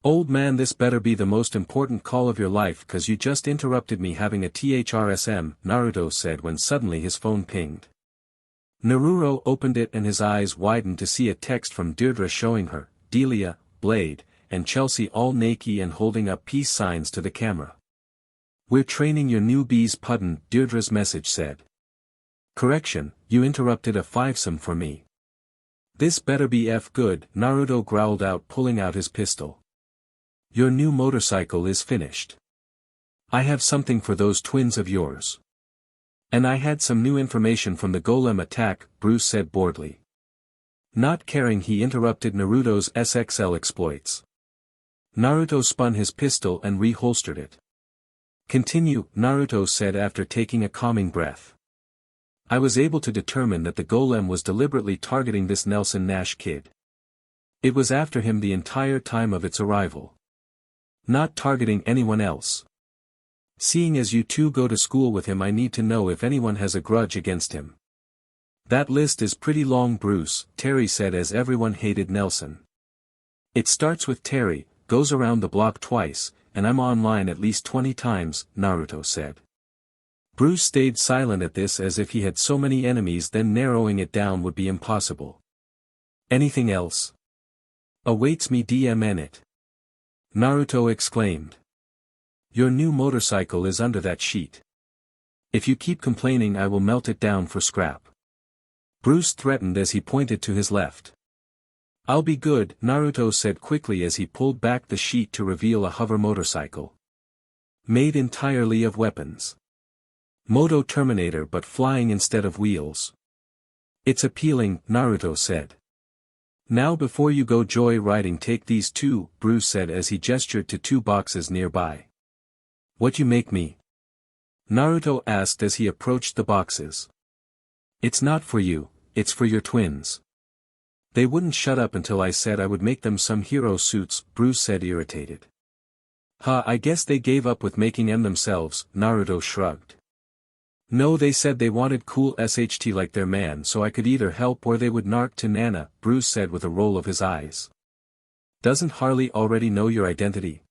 Old man, this better be the most important call of your life cause you just interrupted me having a THRSM, Naruto said when suddenly his phone pinged. Naruto opened it and his eyes widened to see a text from Deirdre showing her, Delia, Blade, and Chelsea all naked and holding up peace signs to the camera. We're training your new bees puddin', Deirdre's message said. Correction, you interrupted a fivesome for me. This better be F good, Naruto growled out pulling out his pistol. Your new motorcycle is finished. I have something for those twins of yours. And I had some new information from the Golem attack, Bruce said boredly. Not caring he interrupted Naruto's SXL exploits. Naruto spun his pistol and reholstered it. Continue, Naruto said after taking a calming breath. I was able to determine that the Golem was deliberately targeting this Nelson Nash kid. It was after him the entire time of its arrival. Not targeting anyone else. Seeing as you two go to school with him I need to know if anyone has a grudge against him. That list is pretty long Bruce, Terry said as everyone hated Nelson. It starts with Terry, goes around the block twice, and I'm online at least 20 times, Naruto said. Bruce stayed silent at this as if he had so many enemies then narrowing it down would be impossible. Anything else? Awaits me DMN it. Naruto exclaimed. Your new motorcycle is under that sheet. If you keep complaining I will melt it down for scrap. Bruce threatened as he pointed to his left. I'll be good, Naruto said quickly as he pulled back the sheet to reveal a hover motorcycle. Made entirely of weapons. Moto Terminator but flying instead of wheels. It's appealing, Naruto said. Now before you go joy riding take these two, Bruce said as he gestured to two boxes nearby. What you make me? Naruto asked as he approached the boxes. It's not for you, it's for your twins. They wouldn't shut up until I said I would make them some hero suits, Bruce said irritated. I guess they gave up with making them themselves, Naruto shrugged. No, they said they wanted cool SHT like their man so I could either help or they would narc to Nana, Bruce said with a roll of his eyes. Doesn't Harley already know your identity?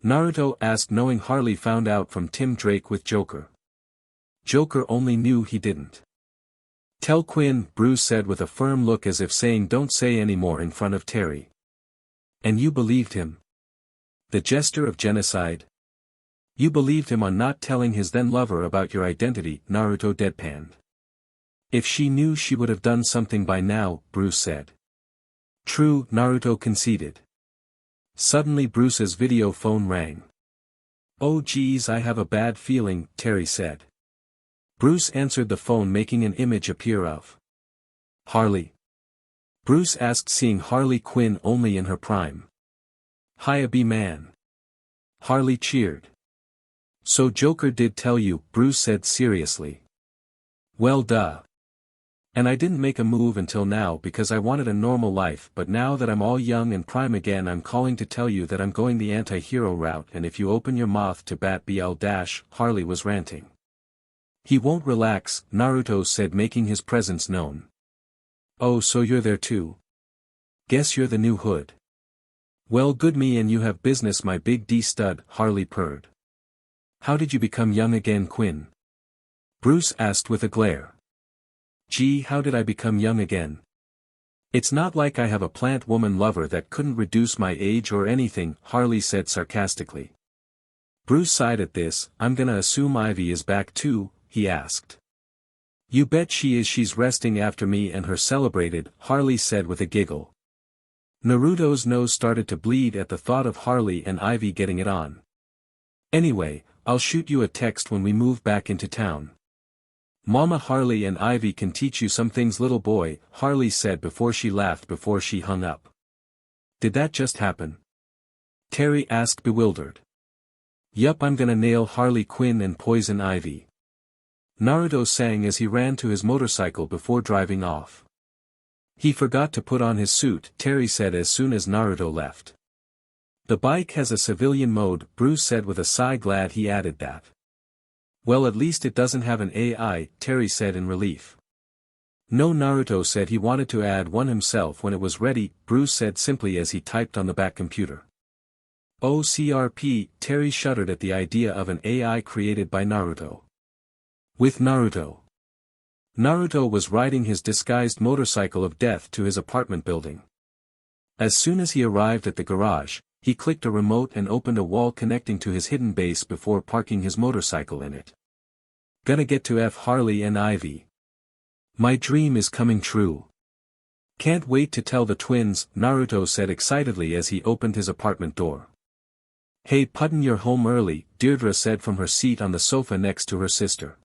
Naruto asked knowing Harley found out from Tim Drake with Joker. Joker only knew he didn't. Tell Quinn, Bruce said with a firm look as if saying don't say any more in front of Terry. And you believed him? The jester of genocide? You believed him on not telling his then-lover about your identity, Naruto deadpanned. If she knew she would have done something by now, Bruce said. True, Naruto conceded. Suddenly Bruce's video phone rang. Oh geez, I have a bad feeling, Terry said. Bruce answered the phone making an image appear of Harley. Bruce asked seeing Harley Quinn only in her prime. Hiya B-man. Harley cheered. So Joker did tell you, Bruce said seriously. Well duh. And I didn't make a move until now because I wanted a normal life but now that I'm all young and prime again I'm calling to tell you that I'm going the anti-hero route and if you open your mouth to bat BL dash, Harley was ranting. He won't relax, Naruto said, making his presence known. Oh, so you're there too? Guess you're the new hood. Well, good me and you have business, my big D stud, Harley purred. How did you become young again, Quinn? Bruce asked with a glare. Gee, how did I become young again? It's not like I have a plant woman lover that couldn't reduce my age or anything, Harley said sarcastically. Bruce sighed at this. I'm gonna assume Ivy is back too, he asked. You bet she is, she's resting after me and her celebrated, Harley said with a giggle. Naruto's nose started to bleed at the thought of Harley and Ivy getting it on. Anyway, I'll shoot you a text when we move back into town. Mama, Harley and Ivy can teach you some things, little boy, Harley said before she laughed before she hung up. Did that just happen? Terry asked, bewildered. Yup, I'm gonna nail Harley Quinn and poison Ivy. Naruto sang as he ran to his motorcycle before driving off. He forgot to put on his suit, Terry said as soon as Naruto left. The bike has a civilian mode, Bruce said with a sigh, glad he added that. Well, at least it doesn't have an AI, Terry said in relief. No, Naruto said he wanted to add one himself when it was ready, Bruce said simply as he typed on the back computer. Oh, CRP, Terry shuddered at the idea of an AI created by Naruto. With Naruto. Naruto was riding his disguised motorcycle of death to his apartment building. As soon as he arrived at the garage, he clicked a remote and opened a wall connecting to his hidden base before parking his motorcycle in it. Gonna get to F Harley and Ivy. My dream is coming true. Can't wait to tell the twins, Naruto said excitedly as he opened his apartment door. Hey Pudden, you're home early, Deirdre said from her seat on the sofa next to her sister.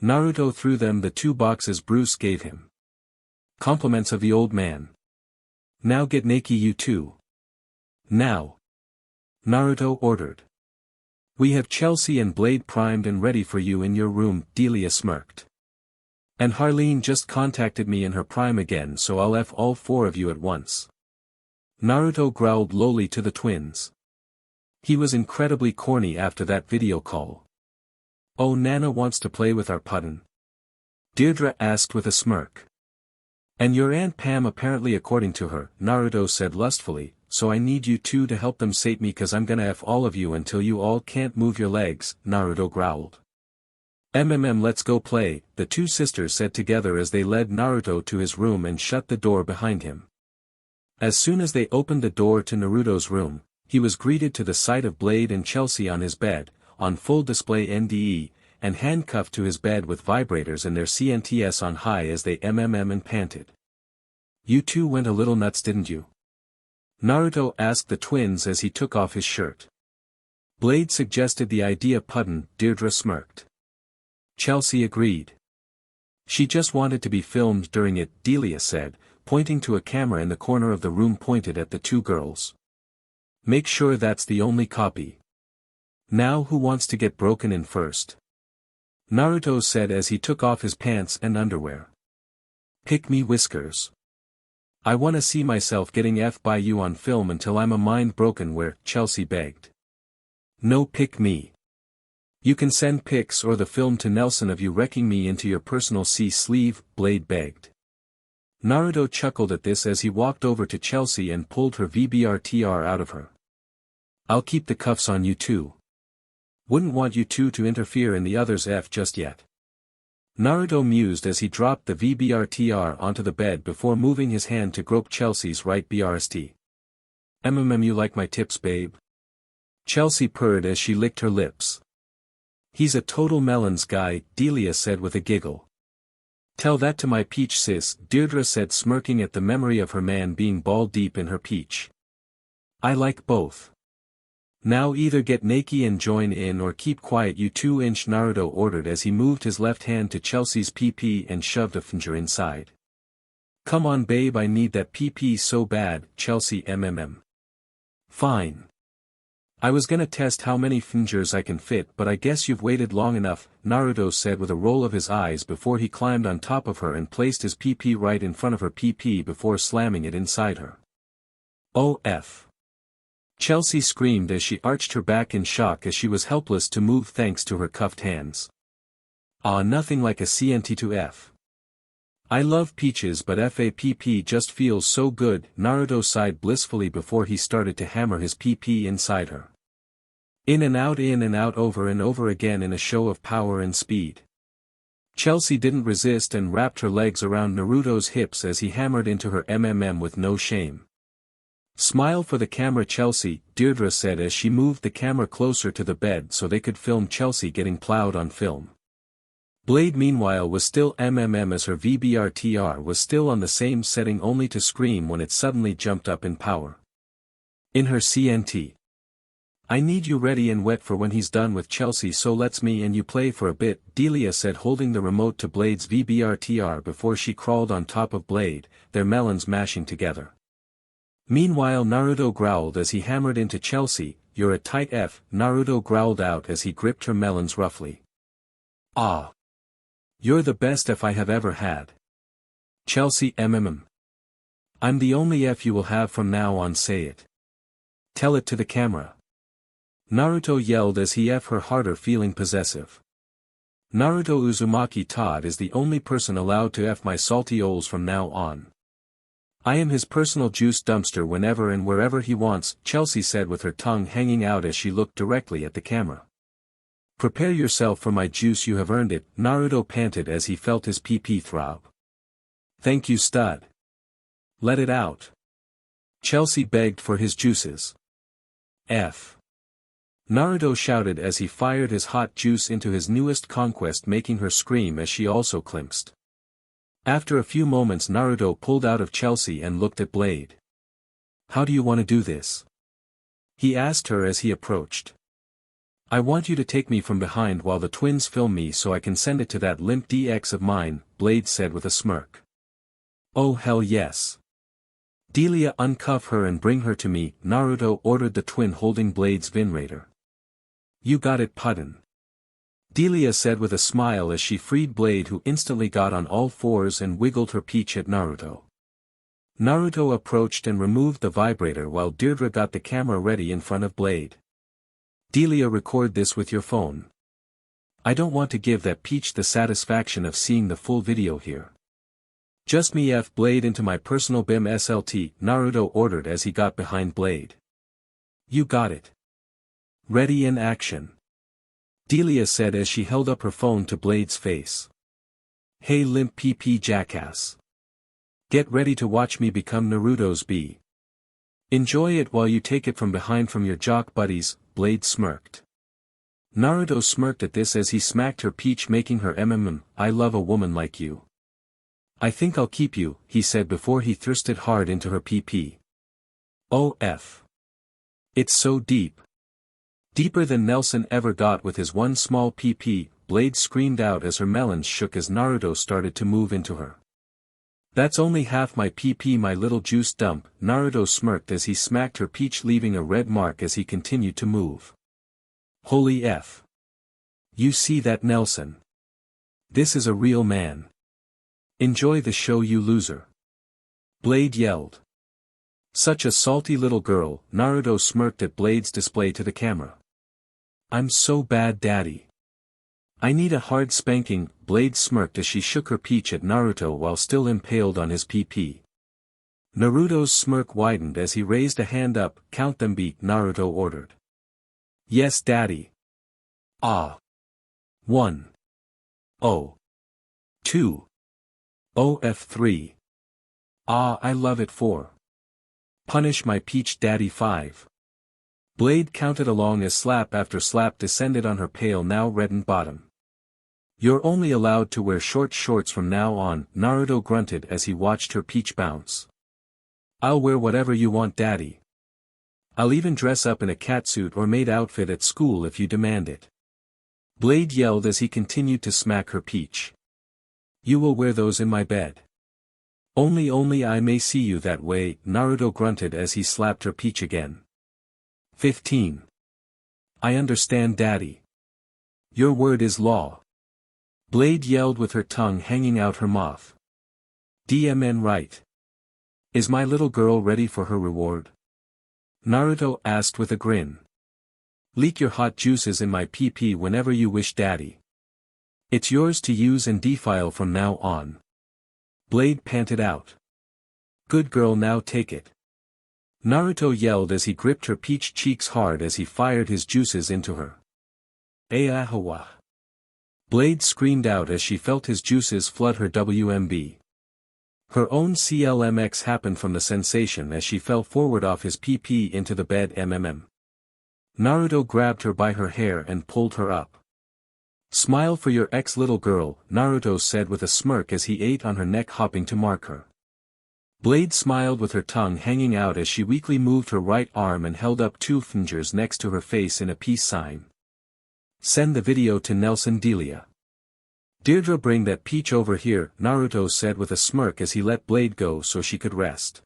Naruto threw them the 2 boxes Bruce gave him. Compliments of the old man. Now get naked, you two. Now. Naruto ordered. We have Chelsea and Blade primed and ready for you in your room, Delia smirked. And Harleen just contacted me in her prime again, so I'll F all 4 of you at once. Naruto growled lowly to the twins. He was incredibly corny after that video call. Oh, Nana wants to play with our Pudden? Deirdre asked with a smirk. And your Aunt Pam apparently, according to her, Naruto said lustfully, so I need you two to help them sate me cause I'm gonna F all of you until you all can't move your legs, Naruto growled. Let's go play, the 2 sisters said together as they led Naruto to his room and shut the door behind him. As soon as they opened the door to Naruto's room, he was greeted to the sight of Blade and Chelsea on his bed, on full display NDE, and handcuffed to his bed with vibrators and their CNTS on high as they and panted. You two went a little nuts, didn't you? Naruto asked the twins as he took off his shirt. Blade suggested the idea, Pudden, Deirdre smirked. Chelsea agreed. She just wanted to be filmed during it, Delia said, pointing to a camera in the corner of the room pointed at the 2 girls. Make sure that's the only copy. Now who wants to get broken in first? Naruto said as he took off his pants and underwear. Pick me, Whiskers. I wanna see myself getting F by you on film until I'm a mind broken where, Chelsea begged. No, pick me. You can send pics or the film to Nelson of you wrecking me into your personal C-sleeve, Blade begged. Naruto chuckled at this as he walked over to Chelsea and pulled her VBRTR out of her. I'll keep the cuffs on you too. Wouldn't want you two to interfere in the other's F just yet. Naruto mused as he dropped the VBRTR onto the bed before moving his hand to grope Chelsea's right BRST. You like my tips, babe? Chelsea purred as she licked her lips. He's a total melons guy, Delia said with a giggle. Tell that to my peach sis, Deirdre said, smirking at the memory of her man being ball deep in her peach. I like both. Now either get naked and join in or keep quiet, you 2-inch, Naruto ordered as he moved his left hand to Chelsea's PP and shoved a finger inside. Come on babe, I need that PP so bad, Chelsea Fine. I was gonna test how many fingers I can fit, but I guess you've waited long enough, Naruto said with a roll of his eyes before he climbed on top of her and placed his PP right in front of her PP before slamming it inside her. Oh F. Chelsea screamed as she arched her back in shock as she was helpless to move thanks to her cuffed hands. Ah, nothing like a CNT2F. I love peaches, but FAPP just feels so good, Naruto sighed blissfully before he started to hammer his PP inside her. In and out over and over again in a show of power and speed. Chelsea didn't resist and wrapped her legs around Naruto's hips as he hammered into her with no shame. Smile for the camera, Chelsea, Deirdre said as she moved the camera closer to the bed so they could film Chelsea getting plowed on film. Blade meanwhile was still as her VBRTR was still on the same setting, only to scream when it suddenly jumped up in power. In her CNT. I need you ready and wet for when he's done with Chelsea, so let's me and you play for a bit, Delia said, holding the remote to Blade's VBRTR before she crawled on top of Blade, their melons mashing together. Meanwhile Naruto growled as he hammered into Chelsea. You're a tight F, Naruto growled out as he gripped her melons roughly. Ah. You're the best F I have ever had. Chelsea I'm the only F you will have from now on, say it. Tell it to the camera. Naruto yelled as he F her harder, feeling possessive. Naruto Uzumaki Todd is the only person allowed to F my salty oles from now on. I am his personal juice dumpster whenever and wherever he wants, Chelsea said with her tongue hanging out as she looked directly at the camera. Prepare yourself for my juice, you have earned it, Naruto panted as he felt his PP throb. Thank you, stud. Let it out. Chelsea begged for his juices. F. Naruto shouted as he fired his hot juice into his newest conquest, making her scream as she also clenched. After a few moments Naruto pulled out of Chelsea and looked at Blade. How do you want to do this? He asked her as he approached. I want you to take me from behind while the twins film me so I can send it to that limp DX of mine, Blade said with a smirk. Oh hell yes. Delia, uncuff her and bring her to me, Naruto ordered the twin holding Blade's Vinrator. You got it, Puden. Delia said with a smile as she freed Blade, who instantly got on all fours and wiggled her peach at Naruto. Naruto approached and removed the vibrator while Deirdre got the camera ready in front of Blade. Delia, record this with your phone. I don't want to give that peach the satisfaction of seeing the full video here. Just me F Blade into my personal BIM SLT, Naruto ordered as he got behind Blade. You got it. Ready in action. Delia said as she held up her phone to Blade's face. Hey limp PP jackass. Get ready to watch me become Naruto's B. Enjoy it while you take it from behind from your jock buddies, Blade smirked. Naruto smirked at this as he smacked her peach, making her I love a woman like you. I think I'll keep you, he said before he thirsted hard into her PP. Oh F. It's so deep. Deeper than Nelson ever got with his one small PP, Blade screamed out as her melons shook as Naruto started to move into her. That's only half my PP, my little juice dump, Naruto smirked as he smacked her peach, leaving a red mark as he continued to move. Holy F. You see that, Nelson? This is a real man. Enjoy the show, you loser. Blade yelled. Such a salty little girl, Naruto smirked at Blade's display to the camera. I'm so bad, daddy. I need a hard spanking, Blade smirked as she shook her peach at Naruto while still impaled on his PP. Naruto's smirk widened as he raised a hand up. Count them, beat, Naruto ordered. Yes, daddy. Ah. 1. Oh. 2. Oh F3. Ah, I love it. 4. Punish my peach, daddy. 5. Blade counted along as slap after slap descended on her pale, now reddened bottom. You're only allowed to wear short shorts from now on, Naruto grunted as he watched her peach bounce. I'll wear whatever you want, daddy. I'll even dress up in a catsuit or maid outfit at school if you demand it. Blade yelled as he continued to smack her peach. You will wear those in my bed. Only I may see you that way, Naruto grunted as he slapped her peach again. 15. I understand, daddy. Your word is law. Blade yelled with her tongue hanging out her mouth. DMN right. Is my little girl ready for her reward? Naruto asked with a grin. Leak your hot juices in my PP whenever you wish, daddy. It's yours to use and defile from now on. Blade panted out. Good girl, now take it. Naruto yelled as he gripped her peach cheeks hard as he fired his juices into her. Ayahawa. Blade screamed out as she felt his juices flood her WMB. Her own CLMX happened from the sensation as she fell forward off his PP into the bed. Naruto grabbed her by her hair and pulled her up. Smile for your ex, little girl, Naruto said with a smirk as he ate on her neck, hopping to mark her. Blade smiled with her tongue hanging out as she weakly moved her right arm and held up two fingers next to her face in a peace sign. Send the video to Nelson Delia. Deirdre, bring that peach over here, Naruto said with a smirk as he let Blade go so she could rest.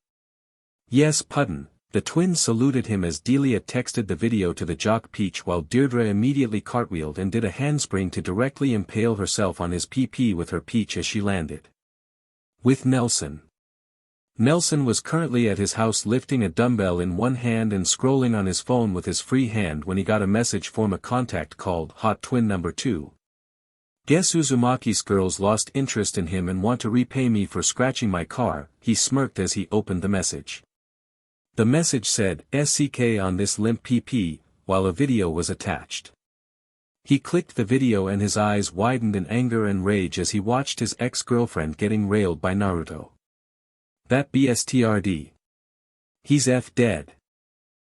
Yes, Pudden. The twins saluted him as Delia texted the video to the jock Peach while Deirdre immediately cartwheeled and did a handspring to directly impale herself on his PP with her peach as she landed. With Nelson. Nelson was currently at his house lifting a dumbbell in one hand and scrolling on his phone with his free hand when he got a message from a contact called Hot Twin Number 2. Guess Uzumaki's girls lost interest in him and want to repay me for scratching my car, he smirked as he opened the message. The message said, SCK on this limp PP, while a video was attached. He clicked the video and his eyes widened in anger and rage as he watched his ex-girlfriend getting railed by Naruto. That BSTRD. He's F dead.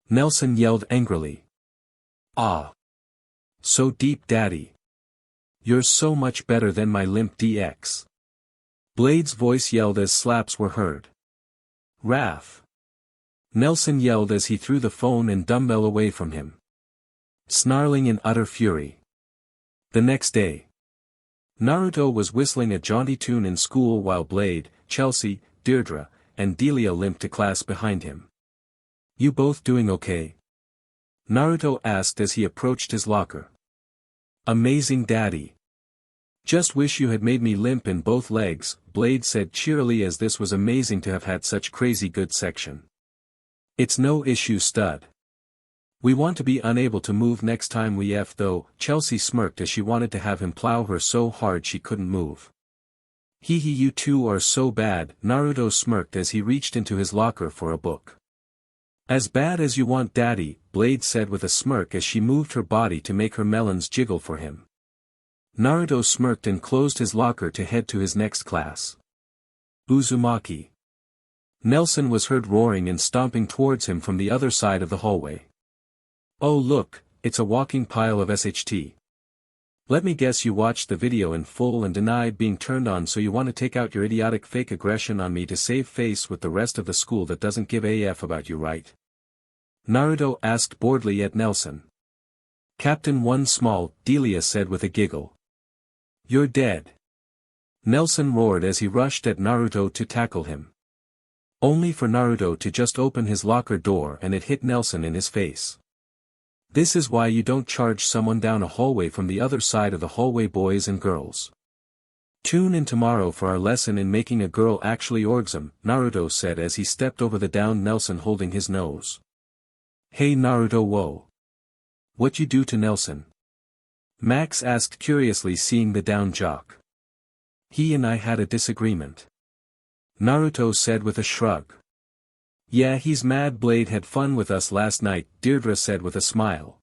Nelson yelled angrily. Ah. So deep, daddy. You're so much better than my limp DX. Blade's voice yelled as slaps were heard. Raph. Nelson yelled as he threw the phone and dumbbell away from him. Snarling in utter fury. The next day. Naruto was whistling a jaunty tune in school while Blade, Chelsea, Deirdre, and Delia limped to class behind him. You both doing okay? Naruto asked as he approached his locker. Amazing, daddy. Just wish you had made me limp in both legs, Blade said cheerily as this was amazing to have had such crazy good section. It's no issue, stud. We want to be unable to move next time we F though, Chelsea smirked as she wanted to have him plow her so hard she couldn't move. Hee hee, you two are so bad, Naruto smirked as he reached into his locker for a book. As bad as you want, daddy, Blade said with a smirk as she moved her body to make her melons jiggle for him. Naruto smirked and closed his locker to head to his next class. Uzumaki. Nelson was heard roaring and stomping towards him from the other side of the hallway. Oh look, it's a walking pile of SHT. Let me guess you watched the video in full and denied being turned on, so you want to take out your idiotic fake aggression on me to save face with the rest of the school that doesn't give a F about you, right? Naruto asked boredly at Nelson. Captain One Small, Delia said with a giggle. You're dead. Nelson roared as he rushed at Naruto to tackle him. Only for Naruto to just open his locker door and it hit Nelson in his face. This is why you don't charge someone down a hallway from the other side of the hallway, boys and girls. Tune in tomorrow for our lesson in making a girl actually orgasm, Naruto said as he stepped over the downed Nelson holding his nose. Hey Naruto, whoa. What you do to Nelson? Max asked curiously, seeing the down jock. He and I had a disagreement. Naruto said with a shrug. Yeah, he's mad. Blade had fun with us last night, Deirdre said with a smile.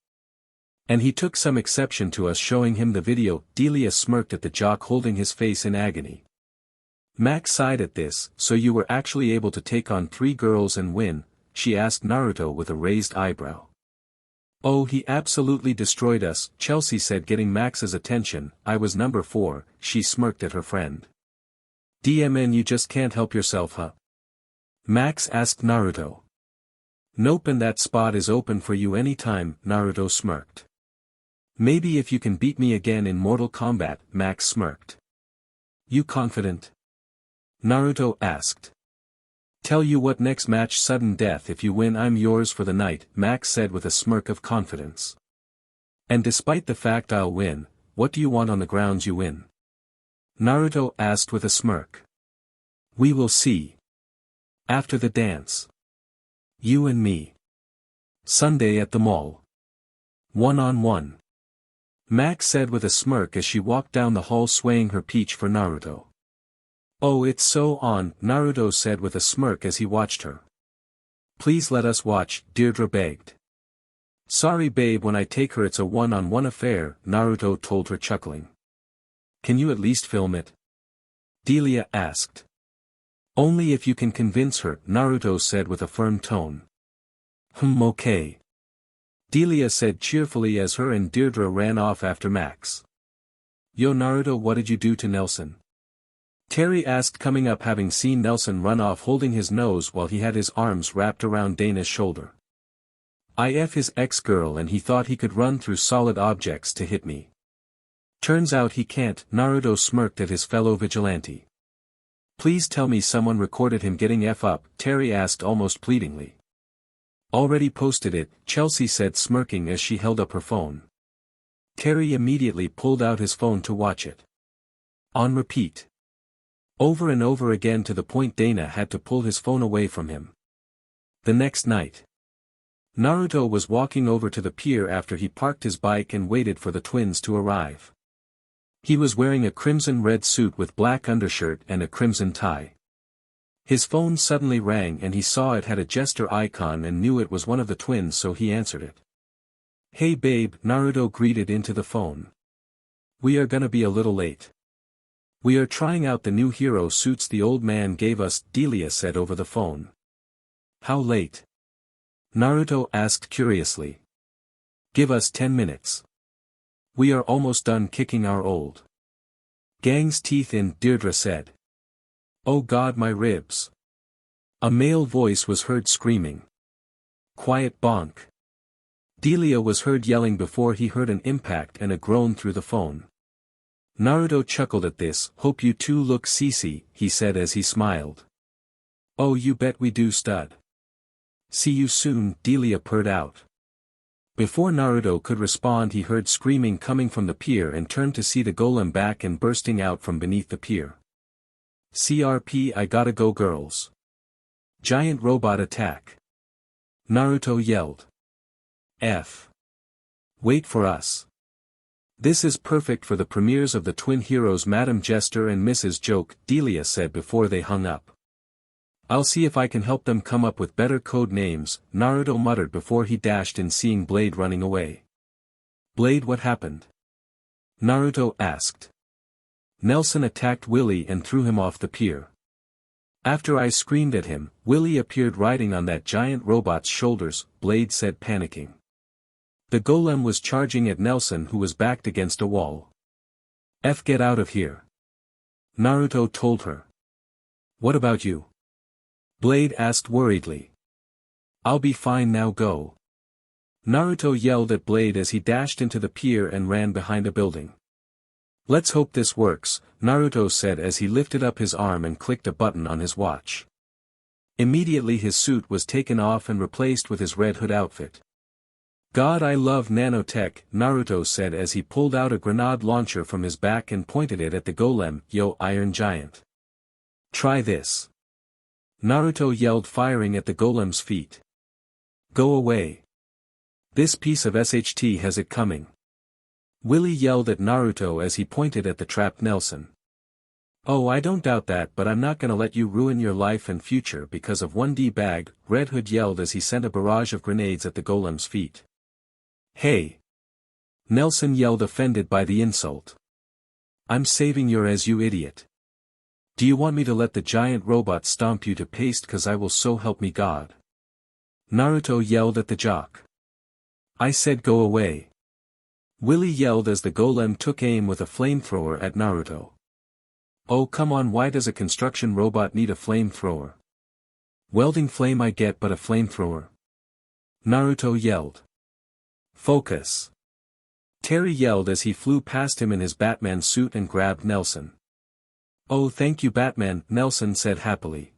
And he took some exception to us showing him the video, Delia smirked at the jock holding his face in agony. Max sighed at this. So you were actually able to take on 3 girls and win? She asked Naruto with a raised eyebrow. Oh, he absolutely destroyed us, Chelsea said, getting Max's attention. I was number 4, she smirked at her friend. DMN, you just can't help yourself, huh? Max asked Naruto. Nope, and that spot is open for you anytime, Naruto smirked. Maybe if you can beat me again in Mortal Kombat, Max smirked. You confident? Naruto asked. Tell you what, next match sudden death, if you win I'm yours for the night, Max said with a smirk of confidence. And despite the fact I'll win, what do you want on the grounds you win? Naruto asked with a smirk. We will see. After the dance. You and me. Sunday at the mall. 1-on-1. Max said with a smirk as she walked down the hall swaying her peach for Naruto. Oh, it's so on, Naruto said with a smirk as he watched her. Please let us watch, Deirdre begged. Sorry babe, when I take her it's a one-on-one affair, Naruto told her chuckling. Can you at least film it? Delia asked. Only if you can convince her, Naruto said with a firm tone. Okay. Delia said cheerfully as her and Deirdre ran off after Max. Yo Naruto, what did you do to Nelson? Terry asked, coming up having seen Nelson run off holding his nose while he had his arms wrapped around Dana's shoulder. I F his ex-girl and he thought he could run through solid objects to hit me. Turns out he can't, Naruto smirked at his fellow vigilante. Please tell me someone recorded him getting F up, Terry asked almost pleadingly. Already posted it, Chelsea said smirking as she held up her phone. Terry immediately pulled out his phone to watch it. On repeat. Over and over again to the point Dana had to pull his phone away from him. The next night. Naruto was walking over to the pier after he parked his bike and waited for the twins to arrive. He was wearing a crimson-red suit with black undershirt and a crimson tie. His phone suddenly rang and he saw it had a gesture icon and knew it was one of the twins, so he answered it. Hey babe, Naruto greeted into the phone. We are gonna be a little late. We are trying out the new hero suits the old man gave us, Delia said over the phone. How late? Naruto asked curiously. Give us 10 minutes. We are almost done kicking our old gang's teeth in, Deirdre said. Oh God, my ribs. A male voice was heard screaming. Quiet, bonk. Delia was heard yelling before he heard an impact and a groan through the phone. Naruto chuckled at this. Hope you two look CC, he said as he smiled. Oh, you bet we do, stud. See you soon, Delia purred out. Before Naruto could respond, he heard screaming coming from the pier and turned to see the golem back and bursting out from beneath the pier. CRP, I gotta go girls. Giant robot attack. Naruto yelled. F. Wait for us. This is perfect for the premieres of the twin heroes Madam Jester and Mrs. Joke, Delia said before they hung up. I'll see if I can help them come up with better code names, Naruto muttered before he dashed in seeing Blade running away. Blade, what happened? Naruto asked. Nelson attacked Willie and threw him off the pier. After I screamed at him, Willie appeared riding on that giant robot's shoulders, Blade said panicking. The golem was charging at Nelson who was backed against a wall. F, get out of here. Naruto told her. What about you? Blade asked worriedly. I'll be fine now, go. Naruto yelled at Blade as he dashed into the pier and ran behind a building. Let's hope this works, Naruto said as he lifted up his arm and clicked a button on his watch. Immediately his suit was taken off and replaced with his Red Hood outfit. God, I love nanotech, Naruto said as he pulled out a grenade launcher from his back and pointed it at the golem. Yo, Iron Giant. Try this. Naruto yelled, firing at the golem's feet. Go away. This piece of SHT has it coming. Willie yelled at Naruto as he pointed at the trapped Nelson. Oh, I don't doubt that, but I'm not gonna let you ruin your life and future because of 1D bag, Red Hood yelled as he sent a barrage of grenades at the golem's feet. Hey! Nelson yelled, offended by the insult. I'm saving your ass, you idiot. Do you want me to let the giant robot stomp you to paste, cause I will, so help me God? Naruto yelled at the jock. I said go away. Willie yelled as the golem took aim with a flamethrower at Naruto. Oh come on, why does a construction robot need a flamethrower? Welding flame I get, but a flamethrower? Naruto yelled. Focus. Terry yelled as he flew past him in his Batman suit and grabbed Nelson. Oh thank you Batman, Nelson said happily.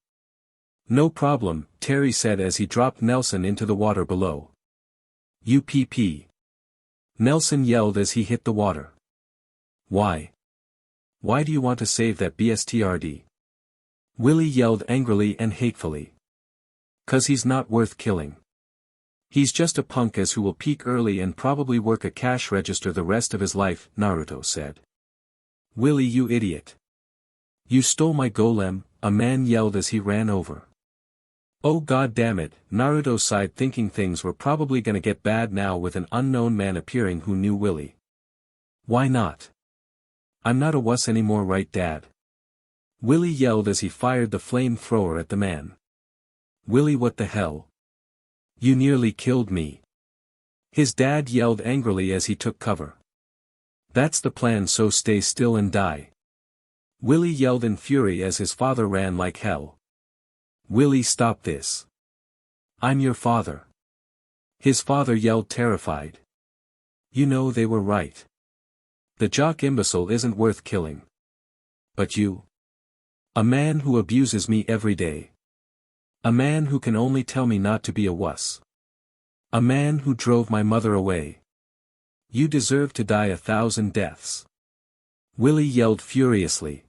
No problem, Terry said as he dropped Nelson into the water below. UPP. Nelson yelled as he hit the water. Why? Why do you want to save that BSTRD? Willie yelled angrily and hatefully. 'Cause he's not worth killing. He's just a punk who will peak early and probably work a cash register the rest of his life, Naruto said. Willie, you idiot. You stole my golem, a man yelled as he ran over. Oh god damn it, Naruto sighed, thinking things were probably gonna get bad now with an unknown man appearing who knew Willie. Why not? I'm not a wuss anymore, right dad? Willie yelled as he fired the flamethrower at the man. Willie, what the hell? You nearly killed me. His dad yelled angrily as he took cover. That's the plan, so stay still and die. Willie yelled in fury as his father ran like hell. Willie, stop this. I'm your father. His father yelled, terrified. You know they were right. The jock imbecile isn't worth killing. But you? A man who abuses me every day. A man who can only tell me not to be a wuss. A man who drove my mother away. You deserve to die 1,000 deaths. Willie yelled furiously.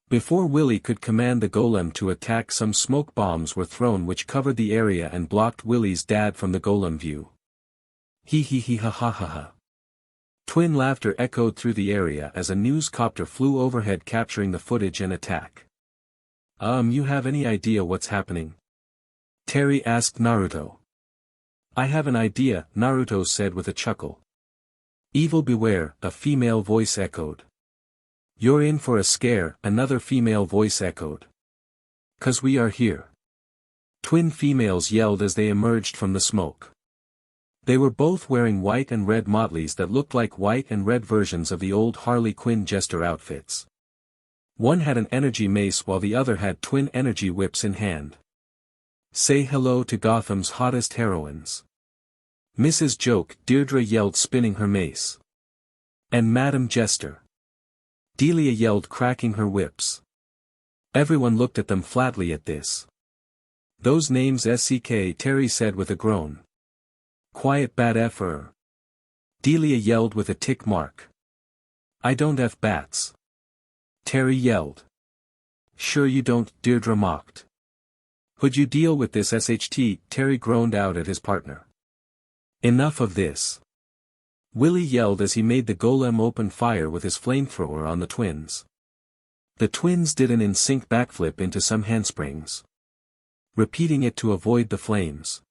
Before Willie could command the golem to attack, some smoke bombs were thrown which covered the area and blocked Willie's dad from the golem view. Hee hee hee ha ha ha ha. Twin laughter echoed through the area as a news copter flew overhead capturing the footage and attack. You have any idea what's happening? Terry asked Naruto. I have an idea, Naruto said with a chuckle. Evil beware, a female voice echoed. You're in for a scare, another female voice echoed. 'Cause we are here. Twin females yelled as they emerged from the smoke. They were both wearing white and red motleys that looked like white and red versions of the old Harley Quinn jester outfits. One had an energy mace while the other had twin energy whips in hand. Say hello to Gotham's hottest heroines. Mrs. Joke, Deirdre yelled, spinning her mace. And Madam Jester. Delia yelled, cracking her whips. Everyone looked at them flatly at this. Those names SCK, Terry said with a groan. Quiet bad F-er. Delia yelled with a tick mark. I don't F bats. Terry yelled. Sure you don't, Deirdre mocked. Would you deal with this SHT, Terry groaned out at his partner. Enough of this. Willie yelled as he made the golem open fire with his flamethrower on the twins. The twins did an in-sync backflip into some handsprings. Repeating it to avoid the flames.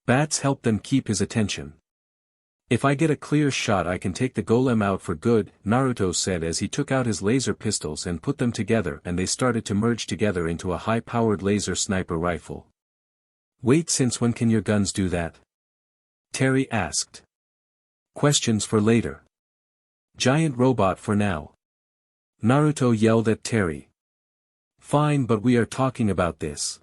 Bats helped them keep his attention. If I get a clear shot I can take the golem out for good, Naruto said as he took out his laser pistols and put them together, and they started to merge together into a high-powered laser sniper rifle. Wait, since when can your guns do that? Terry asked. Questions for later. Giant robot for now. Naruto yelled at Terry. Fine, but we are talking about this.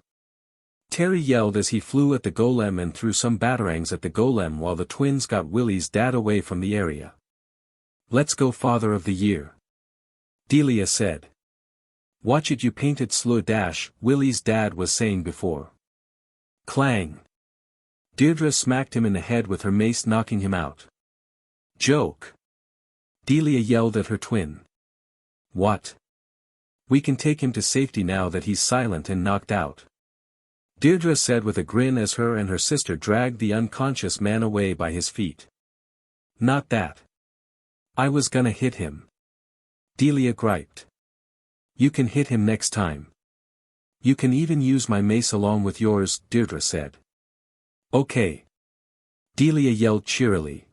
Terry yelled as he flew at the golem and threw some batarangs at the golem while the twins got Willie's dad away from the area. Let's go, Father of the Year. Delia said. Watch it, you painted slow dash, Willie's dad was saying before. Clang. Deirdre smacked him in the head with her mace, knocking him out. Joke. Delia yelled at her twin. What? We can take him to safety now that he's silent and knocked out. Deirdre said with a grin as her and her sister dragged the unconscious man away by his feet. Not that. I was gonna hit him. Delia griped. You can hit him next time. You can even use my mace along with yours, Deirdre said. Okay. Delia yelled cheerily.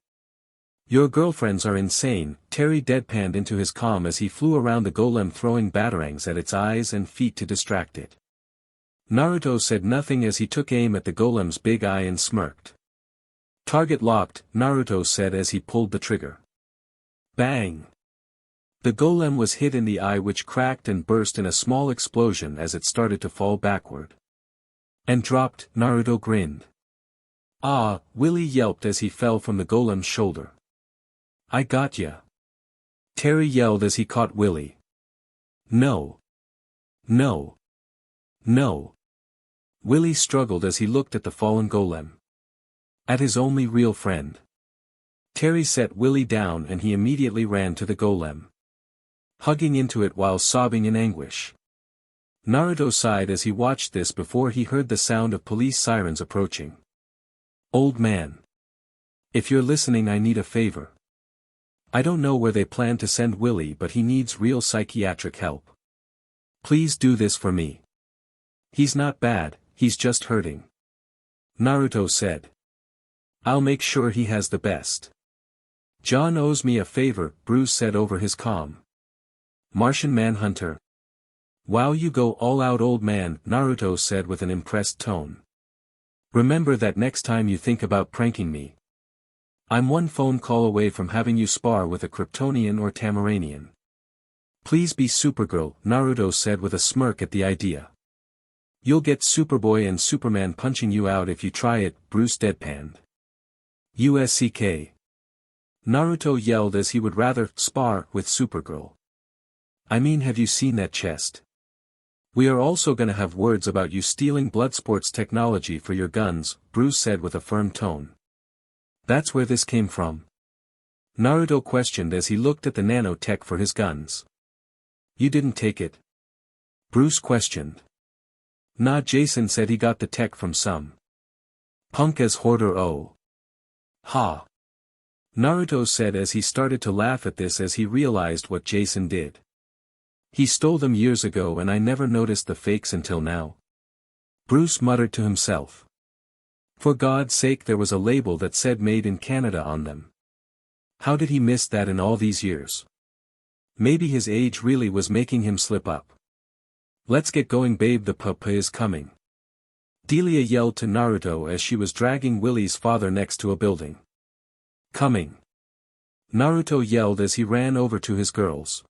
Your girlfriends are insane, Terry deadpanned into his comm as he flew around the golem throwing batarangs at its eyes and feet to distract it. Naruto said nothing as he took aim at the golem's big eye and smirked. Target locked, Naruto said as he pulled the trigger. Bang! The golem was hit in the eye, which cracked and burst in a small explosion as it started to fall backward. And dropped, Naruto grinned. Ah, Willie yelped as he fell from the golem's shoulder. I got ya. Terry yelled as he caught Willie. No. No. No. Willie struggled as he looked at the fallen golem. At his only real friend. Terry set Willie down and he immediately ran to the golem. Hugging into it while sobbing in anguish. Naruto sighed as he watched this before he heard the sound of police sirens approaching. Old man. If you're listening, I need a favor. I don't know where they plan to send Willie, but he needs real psychiatric help. Please do this for me. He's not bad, he's just hurting. Naruto said. I'll make sure he has the best. John owes me a favor, Bruce said over his comm. Martian Manhunter. Wow, you go all out, old man, Naruto said with an impressed tone. Remember that next time you think about pranking me. I'm one phone call away from having you spar with a Kryptonian or Tamaranian. Please be Supergirl, Naruto said with a smirk at the idea. You'll get Superboy and Superman punching you out if you try it, Bruce deadpanned. USCK. Naruto yelled as he would rather spar with Supergirl. I mean, have you seen that chest? We are also gonna have words about you stealing Bloodsport's technology for your guns, Bruce said with a firm tone. That's where this came from? Naruto questioned as he looked at the nanotech for his guns. You didn't take it? Bruce questioned. Nah, Jason said he got the tech from some punk as hoarder. Oh. Ha. Naruto said as he started to laugh at this as he realized what Jason did. He stole them years ago and I never noticed the fakes until now. Bruce muttered to himself. For God's sake, there was a label that said Made in Canada on them. How did he miss that in all these years? Maybe his age really was making him slip up. Let's get going, babe, the papa is coming. Delia yelled to Naruto as she was dragging Willie's father next to a building. Coming. Naruto yelled as he ran over to his girls.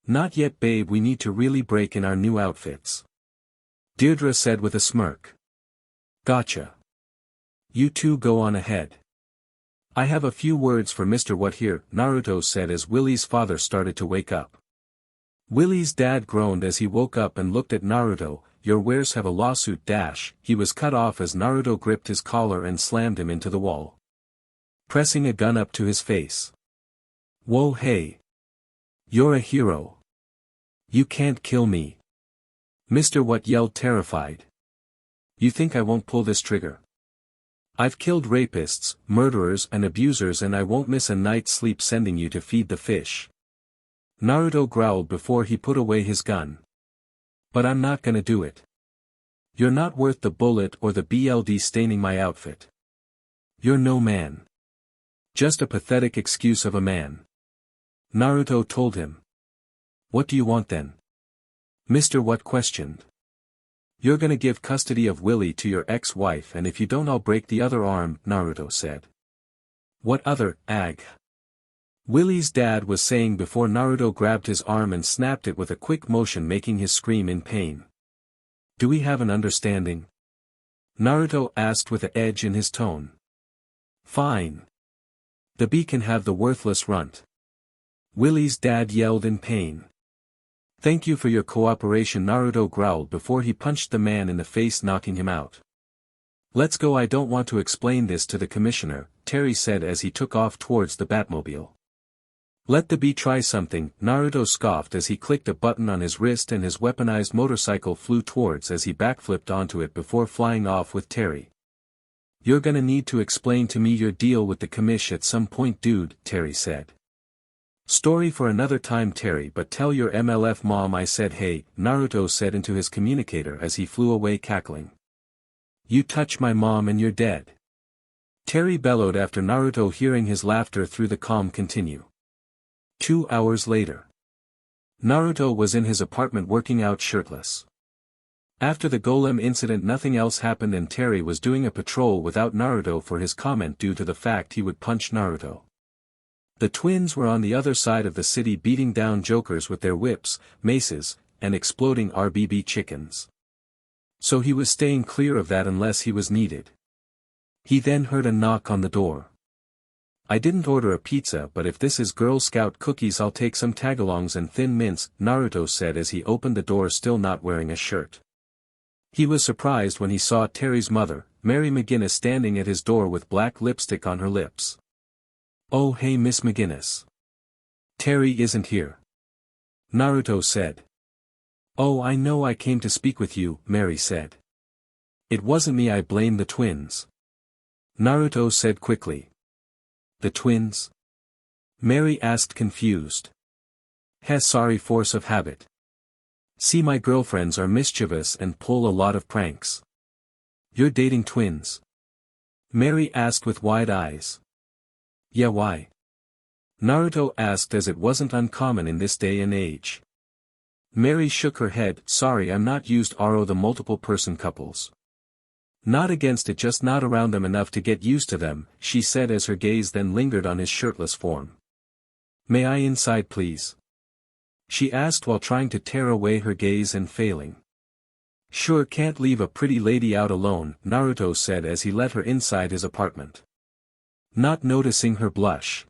Not yet, babe, we need to really break in our new outfits. Deirdre said with a smirk. Gotcha. You two go on ahead. I have a few words for Mr. What here, Naruto said as Willie's father started to wake up. Willie's dad groaned as he woke up and looked at Naruto. Your wares have a lawsuit dash. He was cut off as Naruto gripped his collar and slammed him into the wall, pressing a gun up to his face. Whoa, hey. You're a hero. You can't kill me. Mr. What yelled terrified. You think I won't pull this trigger? I've killed rapists, murderers and abusers and I won't miss a night's sleep sending you to feed the fish. Naruto growled before he put away his gun. But I'm not gonna do it. You're not worth the bullet or the BLD staining my outfit. You're no man. Just a pathetic excuse of a man. Naruto told him. What do you want then? Mr. What questioned. You're gonna give custody of Willie to your ex-wife and if you don't I'll break the other arm, Naruto said. What other, ag? Willie's dad was saying before Naruto grabbed his arm and snapped it with a quick motion making his scream in pain. Do we have an understanding? Naruto asked with an edge in his tone. Fine. The bee can have the worthless runt. Willie's dad yelled in pain. Thank you for your cooperation, Naruto growled before he punched the man in the face, knocking him out. Let's go, I don't want to explain this to the commissioner, Terry said as he took off towards the Batmobile. Let the bee try something, Naruto scoffed as he clicked a button on his wrist and his weaponized motorcycle flew towards as he backflipped onto it before flying off with Terry. You're gonna need to explain to me your deal with the commish at some point, dude, Terry said. Story for another time, Terry, but tell your MLF mom I said hey, Naruto said into his communicator as he flew away cackling. You touch my mom and you're dead. Terry bellowed after Naruto hearing his laughter through the comm continue. 2 hours later. Naruto was in his apartment working out shirtless. After the Golem incident nothing else happened and Terry was doing a patrol without Naruto for his comment due to the fact he would punch Naruto. The twins were on the other side of the city beating down jokers with their whips, maces, and exploding RBB chickens. So he was staying clear of that unless he was needed. He then heard a knock on the door. I didn't order a pizza, but if this is Girl Scout cookies I'll take some tagalongs and thin mints, Naruto said as he opened the door still not wearing a shirt. He was surprised when he saw Terry's mother, Mary McGinnis, standing at his door with black lipstick on her lips. Oh hey Miss McGinnis. Terry isn't here. Naruto said. Oh I know, I came to speak with you, Mary said. It wasn't me, I blame the twins. Naruto said quickly. The twins? Mary asked confused. Sorry, force of habit. See, my girlfriends are mischievous and pull a lot of pranks. You're dating twins? Mary asked with wide eyes. Yeah, why? Naruto asked, as it wasn't uncommon in this day and age. Mary shook her head. Sorry, I'm not used to the multiple person couples. Not against it, just not around them enough to get used to them, she said as her gaze then lingered on his shirtless form. May I inside please? She asked while trying to tear away her gaze and failing. Sure, can't leave a pretty lady out alone, Naruto said as he let her inside his apartment. Not noticing her blush.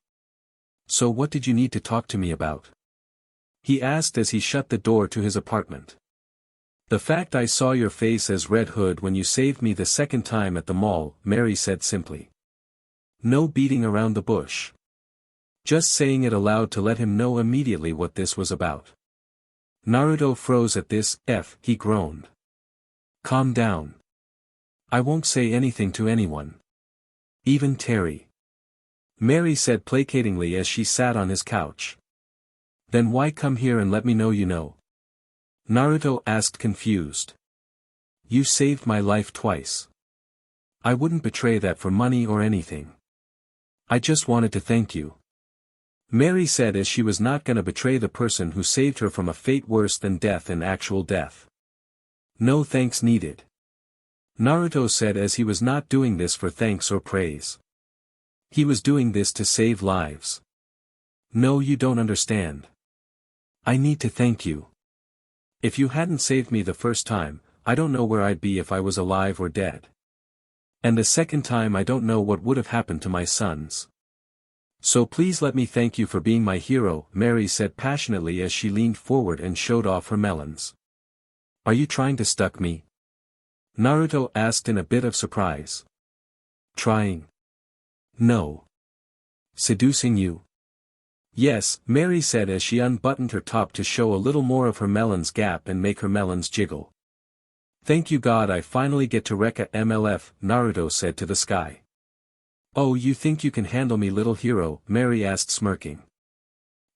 So what did you need to talk to me about? He asked as he shut the door to his apartment. The fact I saw your face as Red Hood when you saved me the second time at the mall, Mary said simply. No beating around the bush. Just saying it aloud to let him know immediately what this was about. Naruto froze at this. He groaned. Calm down. I won't say anything to anyone. Even Terry. Mary said placatingly as she sat on his couch. Then why come here and let me know you know? Naruto asked confused. You saved my life twice. I wouldn't betray that for money or anything. I just wanted to thank you. Mary said as she was not gonna betray the person who saved her from a fate worse than death and actual death. No thanks needed. Naruto said as he was not doing this for thanks or praise. He was doing this to save lives. No, you don't understand. I need to thank you. If you hadn't saved me the first time, I don't know where I'd be if I was alive or dead. And the second time I don't know what would have happened to my sons. So please let me thank you for being my hero, Mary said passionately as she leaned forward and showed off her melons. Are you trying to stuck me? Naruto asked in a bit of surprise. Trying? No. Seducing you? Yes, Mary said as she unbuttoned her top to show a little more of her melons gap and make her melons jiggle. Thank you God, I finally get to wreck a MLF, Naruto said to the sky. Oh, you think you can handle me, little hero? Mary asked smirking.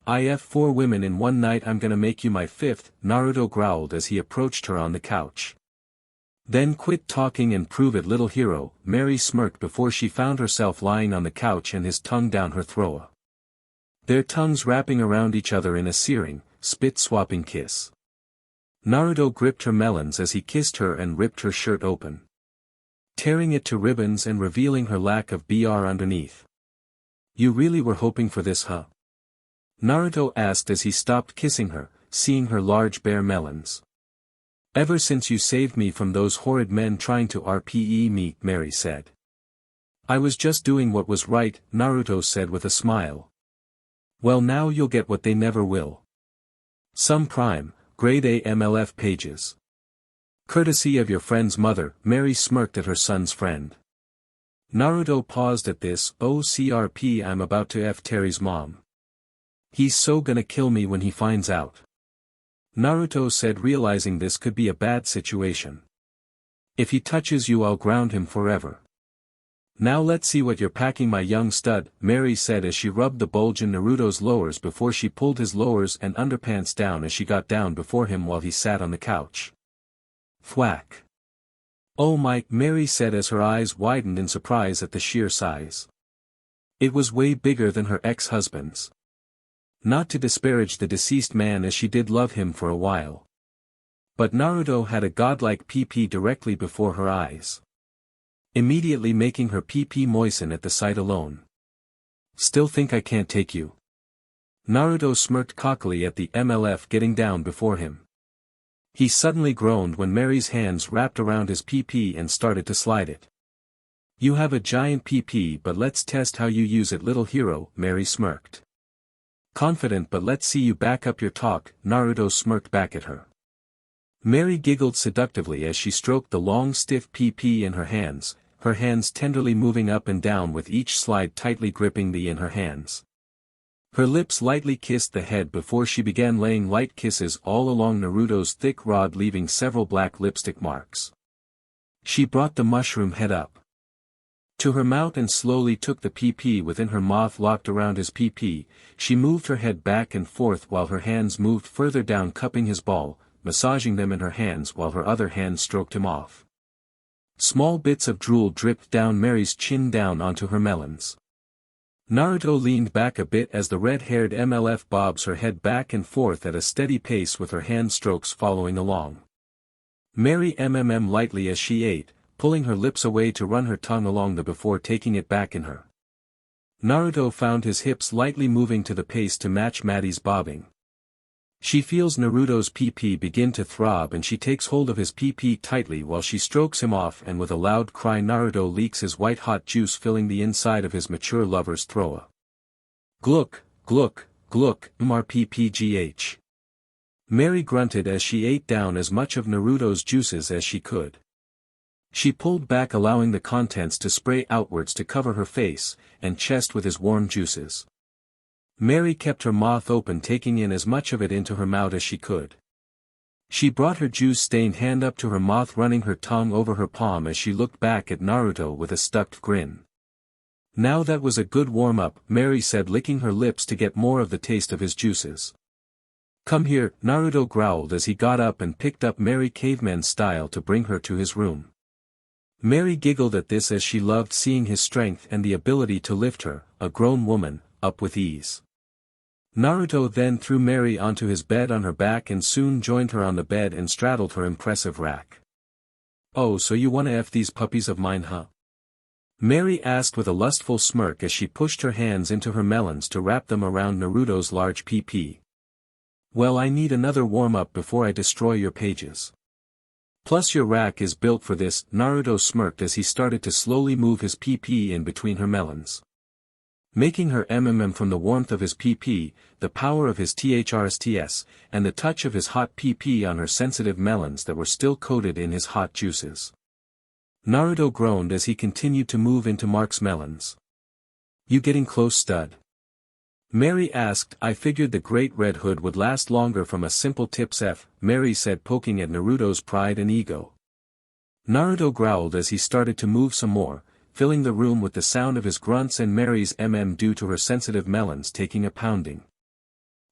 If 4 women in one night, I'm gonna make you my 5th, Naruto growled as he approached her on the couch. Then quit talking and prove it, little hero, Mary smirked before she found herself lying on the couch and his tongue down her throat. Their tongues wrapping around each other in a searing, spit-swapping kiss. Naruto gripped her melons as he kissed her and ripped her shirt open, tearing it to ribbons and revealing her lack of BR underneath. You really were hoping for this, huh? Naruto asked as he stopped kissing her, seeing her large bare melons. Ever since you saved me from those horrid men trying to RPE me, Mary said. I was just doing what was right, Naruto said with a smile. Well, now you'll get what they never will. Some prime, grade A MLF pages. Courtesy of your friend's mother, Mary smirked at her son's friend. Naruto paused at this. Oh CRP, I'm about to F Terry's mom. He's so gonna kill me when he finds out. Naruto said, realizing this could be a bad situation. If he touches you, I'll ground him forever. Now let's see what you're packing, my young stud, Mary said as she rubbed the bulge in Naruto's lowers before she pulled his lowers and underpants down as she got down before him while he sat on the couch. Thwack. Oh my, Mary said as her eyes widened in surprise at the sheer size. It was way bigger than her ex-husband's. Not to disparage the deceased man, as she did love him for a while. But Naruto had a godlike PP directly before her eyes, immediately making her PP moisten at the sight alone. Still think I can't take you? Naruto smirked cockily at the MLF getting down before him. He suddenly groaned when Mary's hands wrapped around his PP and started to slide it. You have a giant PP, but let's test how you use it, little hero, Mary smirked. Confident, but let's see you back up your talk, Naruto smirked back at her. Mary giggled seductively as she stroked the long stiff PP in her hands tenderly moving up and down with each slide tightly gripping the in her hands. Her lips lightly kissed the head before she began laying light kisses all along Naruto's thick rod, leaving several black lipstick marks. She brought the mushroom head up. To her mouth and slowly took the PP within her mouth locked around his PP. She moved her head back and forth while her hands moved further down cupping his ball, massaging them in her hands while her other hand stroked him off. Small bits of drool dripped down Mary's chin down onto her melons. Naruto leaned back a bit as the red-haired MLF bobs her head back and forth at a steady pace with her hand strokes following along. Mary lightly as she ate, pulling her lips away to run her tongue along the before taking it back in her. Naruto found his hips lightly moving to the pace to match Maddie's bobbing. She feels Naruto's PP begin to throb and she takes hold of his PP tightly while she strokes him off and with a loud cry Naruto leaks his white-hot juice filling the inside of his mature lover's throat. Gluck, gluck, gluck, mrppgh. Mary grunted as she ate down as much of Naruto's juices as she could. She pulled back allowing the contents to spray outwards to cover her face and chest with his warm juices. Mary kept her mouth open taking in as much of it into her mouth as she could. She brought her juice-stained hand up to her mouth running her tongue over her palm as she looked back at Naruto with a stuck grin. Now that was a good warm-up, Mary said licking her lips to get more of the taste of his juices. Come here, Naruto growled as he got up and picked up Mary caveman style to bring her to his room. Mary giggled at this as she loved seeing his strength and the ability to lift her, a grown woman, up with ease. Naruto then threw Mary onto his bed on her back and soon joined her on the bed and straddled her impressive rack. Oh, so you wanna F these puppies of mine, huh? Mary asked with a lustful smirk as she pushed her hands into her melons to wrap them around Naruto's large PP. Well, I need another warm-up before I destroy your pages. Plus your rack is built for this, Naruto smirked as he started to slowly move his PP in between her melons. Making her from the warmth of his PP, the power of his THRSTS, and the touch of his hot PP on her sensitive melons that were still coated in his hot juices. Naruto groaned as he continued to move into Mark's melons. You getting close, stud? Mary asked. I figured the great red hood would last longer from a simple tips F, Mary said poking at Naruto's pride and ego. Naruto growled as he started to move some more, filling the room with the sound of his grunts and Mary's due to her sensitive melons taking a pounding.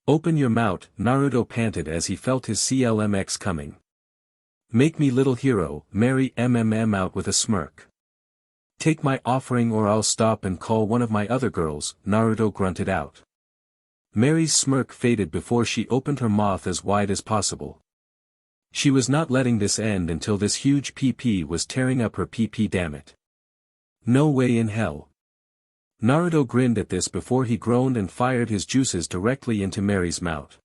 Open your mouth, Naruto panted as he felt his CLMX coming. Make me little hero, Mary out with a smirk. Take my offering or I'll stop and call one of my other girls, Naruto grunted out. Mary's smirk faded before she opened her mouth as wide as possible. She was not letting this end until this huge PP was tearing up her PP, damn it. No way in hell. Naruto grinned at this before he groaned and fired his juices directly into Mary's mouth.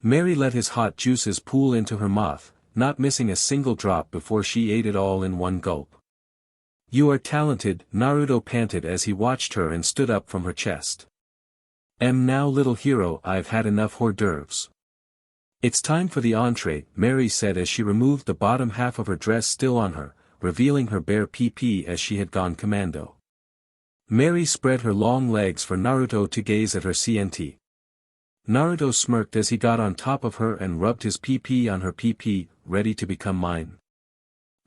Mary let his hot juices pool into her mouth, not missing a single drop before she ate it all in one gulp. You are talented, Naruto panted as he watched her and stood up from her chest. Now little hero, I've had enough hors d'oeuvres. It's time for the entree, Mary said as she removed the bottom half of her dress still on her, revealing her bare PP as she had gone commando. Mary spread her long legs for Naruto to gaze at her CNT. Naruto smirked as he got on top of her and rubbed his PP on her PP, ready to become mine.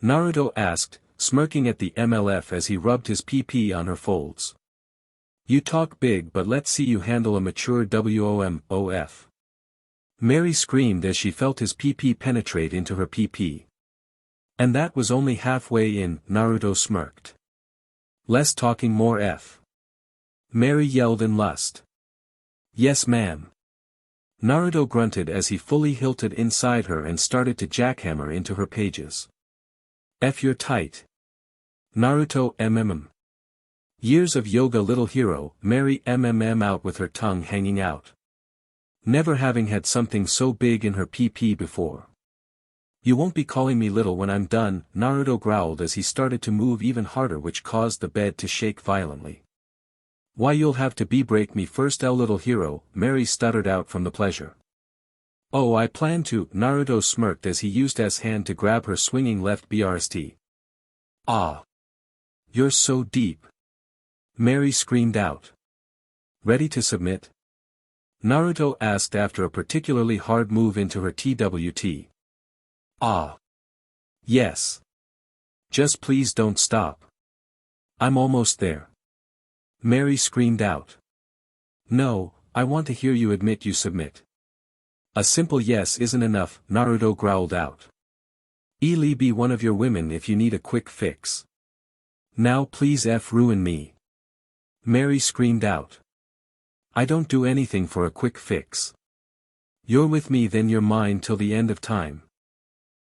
Naruto asked, smirking at the MLF as he rubbed his PP on her folds. You talk big but let's see you handle a mature WOMOF. Mary screamed as she felt his PP penetrate into her PP. And that was only halfway in, Naruto smirked. Less talking, more F. Mary yelled in lust. Yes ma'am. Naruto grunted as he fully hilted inside her and started to jackhammer into her pages. F you're tight. Naruto Years of yoga little hero, Mary out with her tongue hanging out. Never having had something so big in her PP before. You won't be calling me little when I'm done, Naruto growled as he started to move even harder, which caused the bed to shake violently. Why you'll have to break me first, little hero, Mary stuttered out from the pleasure. Oh, I plan to, Naruto smirked as he used his hand to grab her swinging left BRST. Ah. You're so deep. Mary screamed out. Ready to submit? Naruto asked after a particularly hard move into her TWT. Ah. Yes. Just please don't stop. I'm almost there. Mary screamed out. No, I want to hear you admit you submit. A simple yes isn't enough, Naruto growled out. I'll be one of your women if you need a quick fix. Now please ruin me. Mary screamed out. I don't do anything for a quick fix. You're with me then you're mine till the end of time.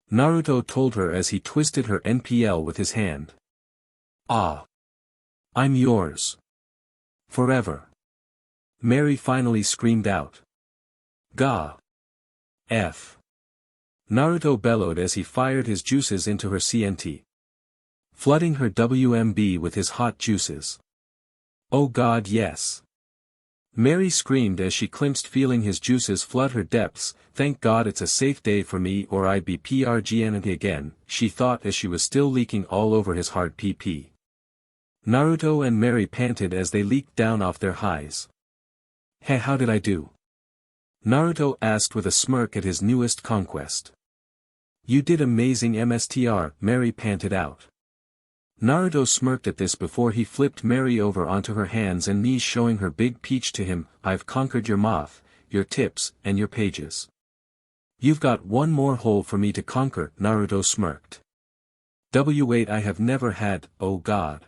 Naruto told her as he twisted her NPL with his hand. Ah. I'm yours. Forever. Mary finally screamed out. Gah. F. Naruto bellowed as he fired his juices into her CNT. Flooding her WMB with his hot juices. Oh God yes. Mary screamed as she clenched feeling his juices flood her depths. Thank God it's a safe day for me or I'd be PRGN again, she thought as she was still leaking all over his hard PP. Naruto and Mary panted as they leaked down off their highs. Hey, how did I do? Naruto asked with a smirk at his newest conquest. You did amazing MSTR, Mary panted out. Naruto smirked at this before he flipped Mary over onto her hands and knees showing her big peach to him. I've conquered your moth, your tips, and your pages. You've got one more hole for me to conquer, Naruto smirked. W8 I have never had, oh God.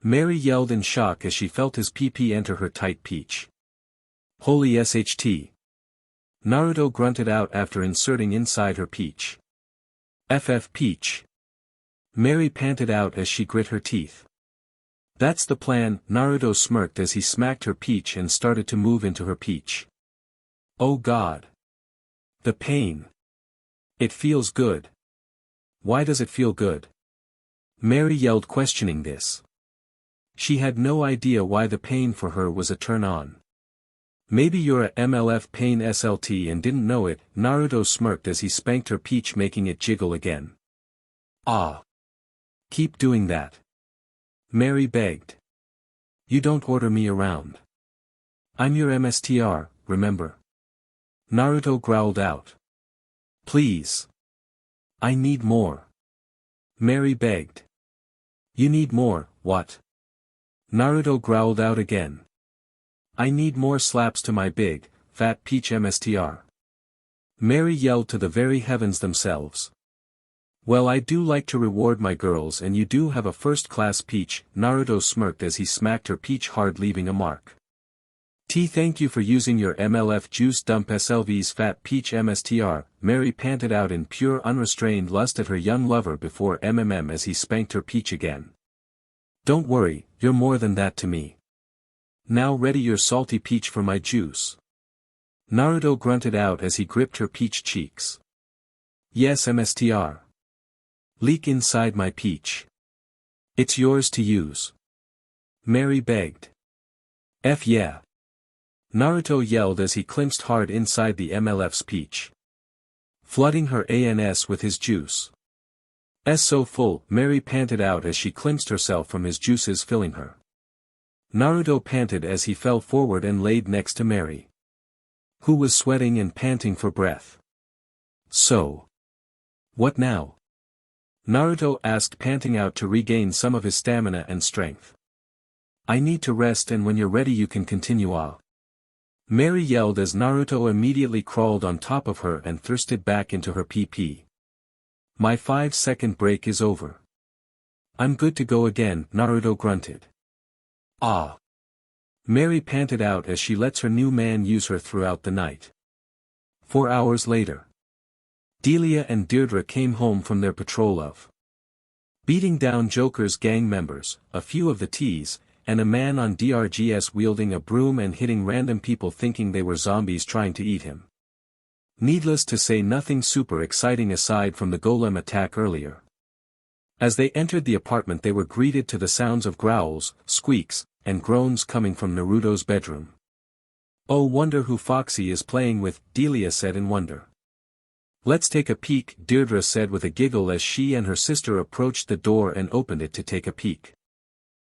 Mary yelled in shock as she felt his PP enter her tight peach. Holy SHT. Naruto grunted out after inserting inside her peach. FF peach. Mary panted out as she grit her teeth. That's the plan, Naruto smirked as he smacked her peach and started to move into her peach. Oh God. The pain. It feels good. Why does it feel good? Mary yelled questioning this. She had no idea why the pain for her was a turn on. Maybe you're a MLF pain SLT and didn't know it, Naruto smirked as he spanked her peach making it jiggle again. Ah. Keep doing that. Mary begged. You don't order me around. I'm your MSTR, remember? Naruto growled out. Please. I need more. Mary begged. You need more, what? Naruto growled out again. I need more slaps to my big, fat peach MSTR. Mary yelled to the very heavens themselves. Well, I do like to reward my girls and you do have a first-class peach, Naruto smirked as he smacked her peach hard leaving a mark. Thank you for using your MLF juice dump SLV's fat peach MSTR, Mary panted out in pure unrestrained lust at her young lover before MMM as he spanked her peach again. Don't worry, you're more than that to me. Now ready your salty peach for my juice. Naruto grunted out as he gripped her peach cheeks. Yes MSTR. Leak inside my peach. It's yours to use. Mary begged. F yeah. Naruto yelled as he clenched hard inside the MLF's peach. Flooding her ANS with his juice. S so full, Mary panted out as she clenched herself from his juices filling her. Naruto panted as he fell forward and laid next to Mary, who was sweating and panting for breath. So. What now? Naruto asked panting out to regain some of his stamina and strength. I need to rest and when you're ready you can continue ah. Mary yelled as Naruto immediately crawled on top of her and thirsted back into her PP. My 5-second break is over. I'm good to go again, Naruto grunted. Ah. Mary panted out as she lets her new man use her throughout the night. 4 hours later. Delia and Deirdre came home from their patrol of beating down Joker's gang members, a few of the T's, and a man on DRGS wielding a broom and hitting random people thinking they were zombies trying to eat him. Needless to say nothing super exciting aside from the Golem attack earlier. As they entered the apartment they were greeted to the sounds of growls, squeaks, and groans coming from Naruto's bedroom. Oh wonder who Foxy is playing with, Delia said in wonder. Let's take a peek, Deirdre said with a giggle as she and her sister approached the door and opened it to take a peek.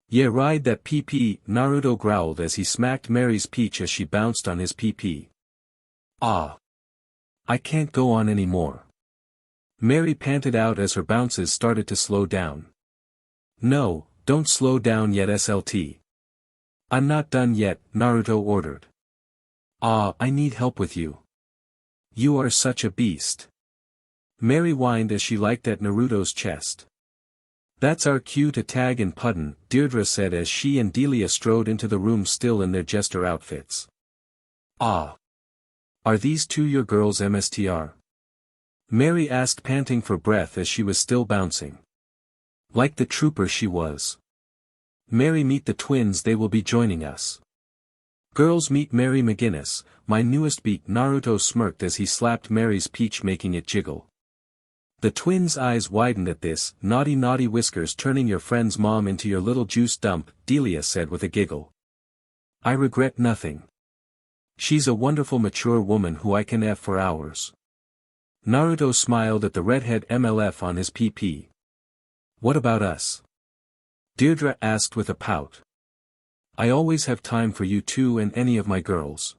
Yeah ride that PP, Naruto growled as he smacked Mary's peach as she bounced on his PP. Ah. I can't go on anymore. Mary panted out as her bounces started to slow down. No, don't slow down yet SLT. I'm not done yet, Naruto ordered. Ah, I need help with you. You are such a beast. Mary whined as she liked at Naruto's chest. That's our cue to tag and puddin, Deirdre said as she and Delia strode into the room still in their jester outfits. Ah. Are these two your girls MSTR? Mary asked panting for breath as she was still bouncing. Like the trooper she was. Mary meet the twins, they will be joining us. Girls meet Mary McGinnis, my newest beat, Naruto smirked as he slapped Mary's peach making it jiggle. The twins' eyes widened at this, naughty whiskers turning your friend's mom into your little juice dump, Delia said with a giggle. I regret nothing. She's a wonderful mature woman who I can F for hours. Naruto smiled at the redhead MLF on his PP. What about us? Deirdre asked with a pout. I always have time for you two and any of my girls.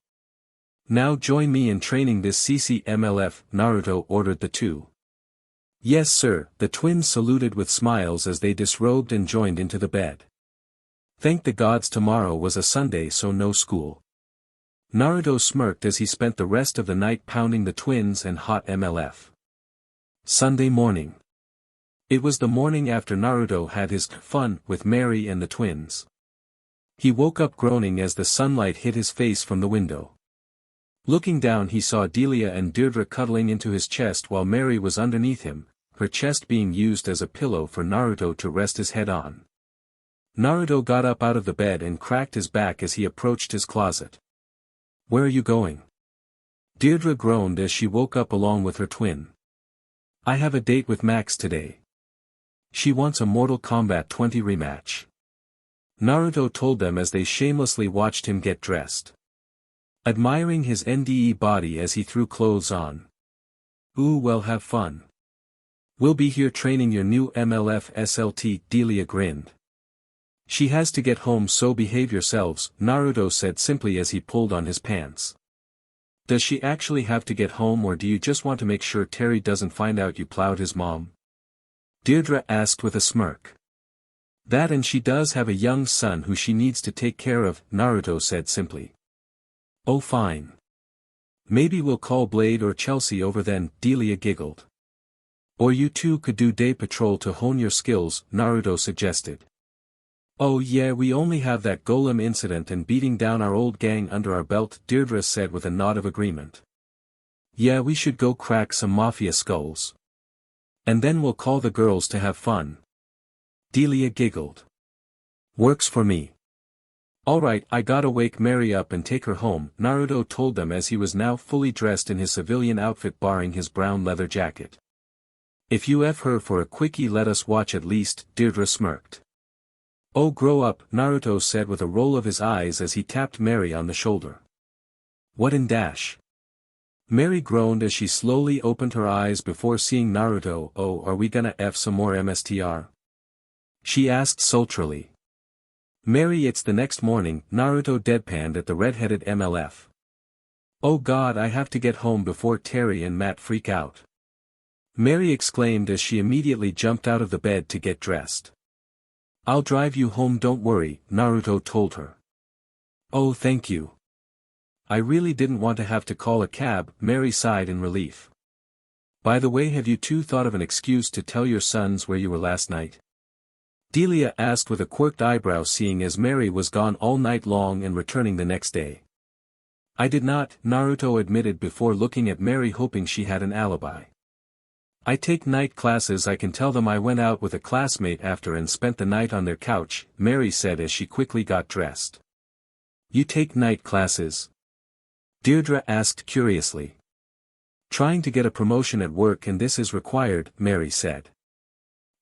Now join me in training this CCMLF, Naruto ordered the two. Yes sir, the twins saluted with smiles as they disrobed and joined into the bed. Thank the gods tomorrow was a Sunday so no school. Naruto smirked as he spent the rest of the night pounding the twins and hot MLF. Sunday morning. It was the morning after Naruto had his fun with Mary and the twins. He woke up groaning as the sunlight hit his face from the window. Looking down he saw Delia and Deirdre cuddling into his chest while Mary was underneath him, her chest being used as a pillow for Naruto to rest his head on. Naruto got up out of the bed and cracked his back as he approached his closet. Where are you going? Deirdre groaned as she woke up along with her twin. I have a date with Max today. She wants a Mortal Kombat 20 rematch. Naruto told them as they shamelessly watched him get dressed. Admiring his NDE body as he threw clothes on. Ooh, well, have fun. We'll be here training your new MLF SLT, Delia grinned. She has to get home, so behave yourselves, Naruto said simply as he pulled on his pants. Does she actually have to get home, or do you just want to make sure Terry doesn't find out you plowed his mom? Deirdre asked with a smirk. That, and she does have a young son who she needs to take care of, Naruto said simply. Oh fine. Maybe we'll call Blade or Chelsea over then, Delia giggled. Or you two could do day patrol to hone your skills, Naruto suggested. Oh yeah, we only have that Golem incident and beating down our old gang under our belt, Deirdre said with a nod of agreement. Yeah, we should go crack some mafia skulls. And then we'll call the girls to have fun. Delia giggled. Works for me. Alright, I gotta wake Mary up and take her home, Naruto told them as he was now fully dressed in his civilian outfit barring his brown leather jacket. If you F her for a quickie let us watch at least, Deirdre smirked. Oh grow up, Naruto said with a roll of his eyes as he tapped Mary on the shoulder. What in dash? Mary groaned as she slowly opened her eyes before seeing Naruto. Oh, are we gonna F some more MSTR? She asked sultrily. Mary, it's the next morning, Naruto deadpanned at the red-headed MLF. Oh god, I have to get home before Terry and Matt freak out. Mary exclaimed as she immediately jumped out of the bed to get dressed. I'll drive you home, don't worry, Naruto told her. Oh thank you. I really didn't want to have to call a cab, Mary sighed in relief. By the way, have you two thought of an excuse to tell your sons where you were last night? Delia asked with a quirked eyebrow, seeing as Mary was gone all night long and returning the next day. I did not, Naruto admitted before looking at Mary hoping she had an alibi. I take night classes, I can tell them I went out with a classmate after and spent the night on their couch, Mary said as she quickly got dressed. You take night classes? Deirdre asked curiously. Trying to get a promotion at work and this is required, Mary said.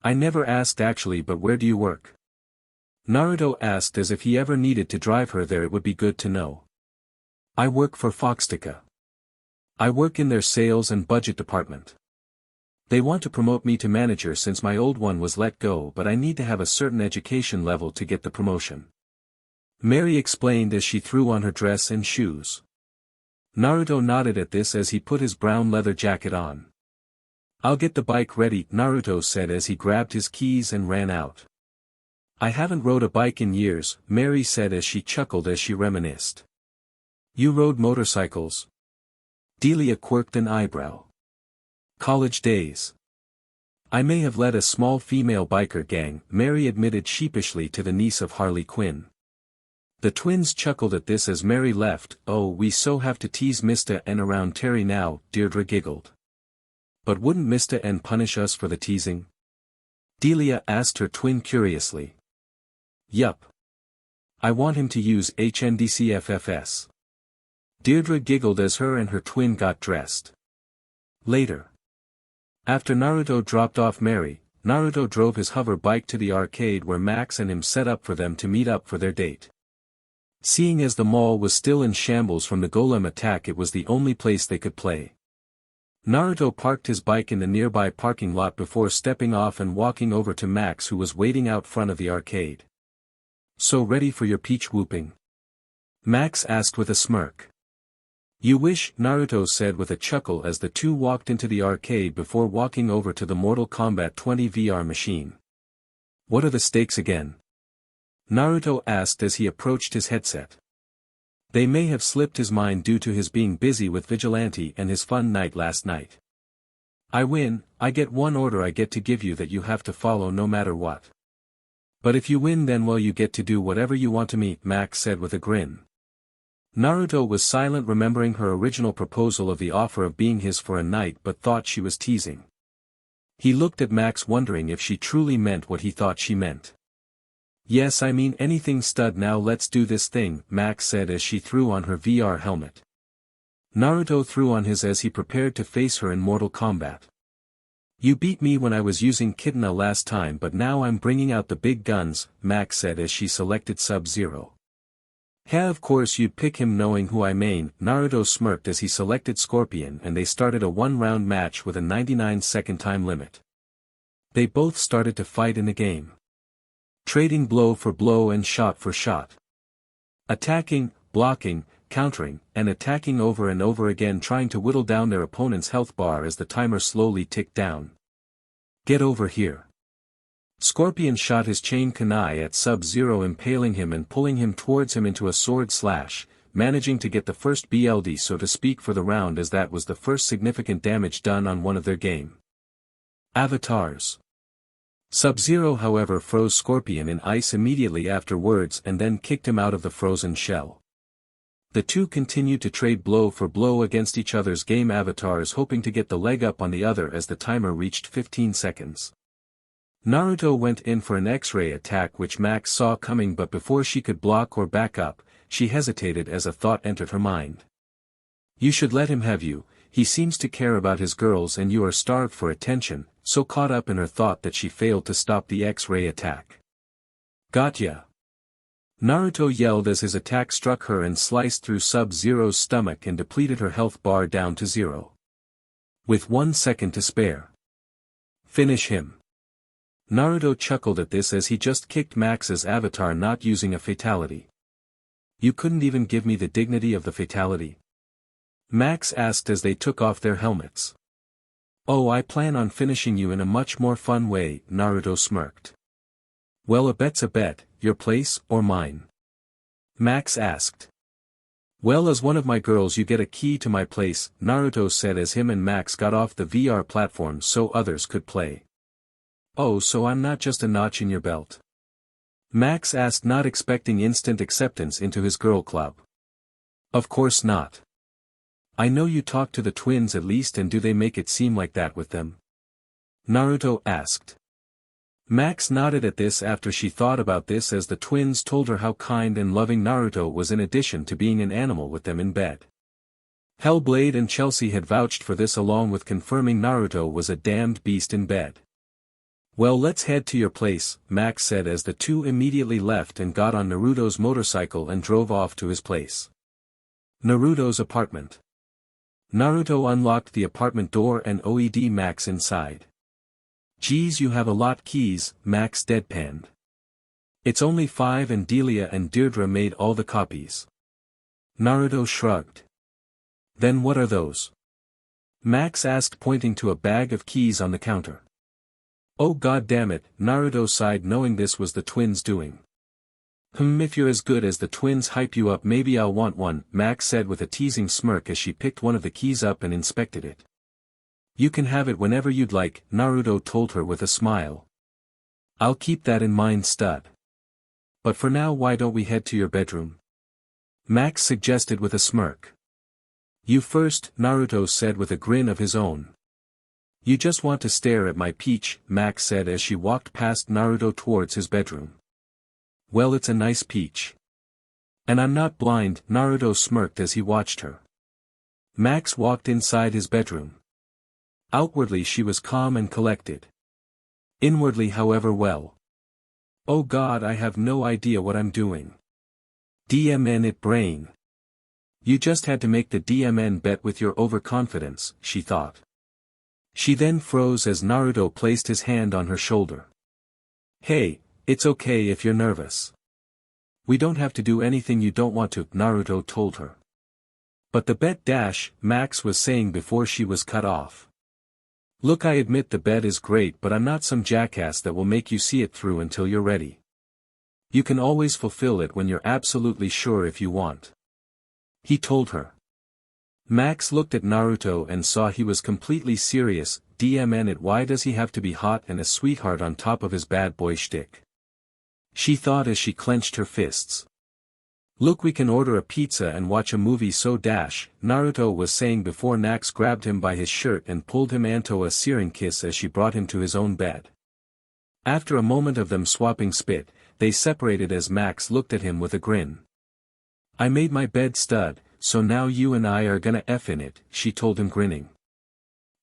I never asked actually, but where do you work? Naruto asked as if he ever needed to drive her there, it would be good to know. I work for Foxtica. I work in their sales and budget department. They want to promote me to manager since my old one was let go, but I need to have a certain education level to get the promotion. Mary explained as she threw on her dress and shoes. Naruto nodded at this as he put his brown leather jacket on. I'll get the bike ready, Naruto said as he grabbed his keys and ran out. I haven't rode a bike in years, Mary said as she chuckled as she reminisced. You rode motorcycles? Delia quirked an eyebrow. College days. I may have led a small female biker gang, Mary admitted sheepishly to the niece of Harley Quinn. The twins chuckled at this as Mary left. Oh, we so have to tease Mr. N around Terry now, Deirdre giggled. But wouldn't Mr. N punish us for the teasing? Delia asked her twin curiously. Yup. I want him to use HNDCFFS. Deirdre giggled as her and her twin got dressed. Later. After Naruto dropped off Mary, Naruto drove his hover bike to the arcade where Max and him set up for them to meet up for their date. Seeing as the mall was still in shambles from the Golem attack, it was the only place they could play. Naruto parked his bike in the nearby parking lot before stepping off and walking over to Max, who was waiting out front of the arcade. So ready for your peach whooping? Max asked with a smirk. You wish, Naruto said with a chuckle as the two walked into the arcade before walking over to the Mortal Kombat 20 VR machine. What are the stakes again? Naruto asked as he approached his headset. They may have slipped his mind due to his being busy with Vigilante and his fun night last night. I win, I get one order I get to give you that you have to follow no matter what. But if you win, then well, you get to do whatever you want to me, Max said with a grin. Naruto was silent, remembering her original proposal of the offer of being his for a night, but thought she was teasing. He looked at Max, wondering if she truly meant what he thought she meant. Yes, I mean anything, stud. Now let's do this thing, Max said as she threw on her VR helmet. Naruto threw on his as he prepared to face her in Mortal Kombat. You beat me when I was using Kitana last time, but now I'm bringing out the big guns, Max said as she selected Sub-Zero. Yeah, of course you'd pick him knowing who I mean, Naruto smirked as he selected Scorpion, and they started a one-round match with a 99-second time limit. They both started to fight in the game. Trading blow for blow and shot for shot. Attacking, blocking, countering, and attacking over and over again, trying to whittle down their opponent's health bar as the timer slowly ticked down. Get over here. Scorpion shot his chain kunai at Sub-Zero, impaling him and pulling him towards him into a sword slash, managing to get the first BLD, so to speak, for the round, as that was the first significant damage done on one of their game. Avatars. Sub-Zero however froze Scorpion in ice immediately afterwards and then kicked him out of the frozen shell. The two continued to trade blow for blow against each other's game avatars, hoping to get the leg up on the other as the timer reached 15 seconds. Naruto went in for an X-ray attack which Max saw coming, but before she could block or back up, she hesitated as a thought entered her mind. You should let him have you, he seems to care about his girls and you are starved for attention, so caught up in her thought that she failed to stop the X-ray attack. Gotcha! Naruto yelled as his attack struck her and sliced through Sub-Zero's stomach and depleted her health bar down to 0. With 1 second to spare. Finish him. Naruto chuckled at this as he just kicked Max's avatar, not using a fatality. You couldn't even give me the dignity of the fatality? Max asked as they took off their helmets. Oh, I plan on finishing you in a much more fun way, Naruto smirked. Well, a bet's a bet, your place or mine? Max asked. Well, as one of my girls you get a key to my place, Naruto said as him and Max got off the VR platform so others could play. Oh, so I'm not just a notch in your belt? Max asked, not expecting instant acceptance into his girl club. Of course not. I know you talk to the twins at least, and do they make it seem like that with them? Naruto asked. Max nodded at this after she thought about this, as the twins told her how kind and loving Naruto was in addition to being an animal with them in bed. Hellblade and Chelsea had vouched for this, along with confirming Naruto was a damned beast in bed. Well, let's head to your place, Max said as the two immediately left and got on Naruto's motorcycle and drove off to his place. Naruto's apartment. Naruto unlocked the apartment door and OED Max inside. Geez, you have a lot keys, Max deadpanned. It's only 5 and Delia and Deirdre made all the copies. Naruto shrugged. Then what are those? Max asked, pointing to a bag of keys on the counter. Oh god damn it, Naruto sighed knowing this was the twins' doing. If you're as good as the twins hype you up maybe I'll want one, Max said with a teasing smirk as she picked one of the keys up and inspected it. You can have it whenever you'd like, Naruto told her with a smile. I'll keep that in mind stud. But for now why don't we head to your bedroom? Max suggested with a smirk. You first, Naruto said with a grin of his own. You just want to stare at my peach, Max said as she walked past Naruto towards his bedroom. Well it's a nice peach. And I'm not blind, Naruto smirked as he watched her. Max walked inside his bedroom. Outwardly she was calm and collected. Inwardly however well. Oh god I have no idea what I'm doing. DMN it brain. You just had to make the DMN bet with your overconfidence, she thought. She then froze as Naruto placed his hand on her shoulder. Hey, it's okay if you're nervous. We don't have to do anything you don't want to, Naruto told her. But the bet dash, Max was saying before she was cut off. Look I admit the bet is great but I'm not some jackass that will make you see it through until you're ready. You can always fulfill it when you're absolutely sure if you want. He told her. Max looked at Naruto and saw he was completely serious, DMN it why does he have to be hot and a sweetheart on top of his bad boy shtick? She thought as she clenched her fists. Look we can order a pizza and watch a movie so dash, Naruto was saying before Nax grabbed him by his shirt and pulled him into a searing kiss as she brought him to his own bed. After a moment of them swapping spit, they separated as Max looked at him with a grin. I made my bed stud, so now you and I are gonna F in it, she told him grinning.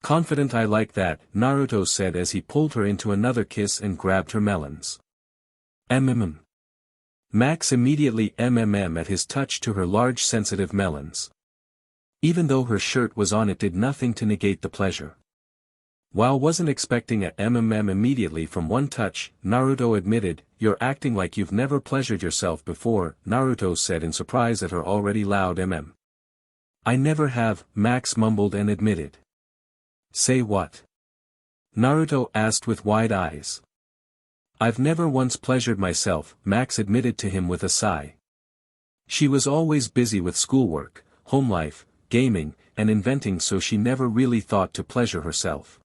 Confident I like that, Naruto said as he pulled her into another kiss and grabbed her melons. Max immediately at his touch to her large sensitive melons. Even though her shirt was on it did nothing to negate the pleasure. While wasn't expecting a immediately from one touch, Naruto admitted, you're acting like you've never pleasured yourself before, Naruto said in surprise at her already loud I never have, Max mumbled and admitted. Say what? Naruto asked with wide eyes. I've never once pleasured myself, Max admitted to him with a sigh. She was always busy with schoolwork, home life, gaming, and inventing so she never really thought to pleasure herself.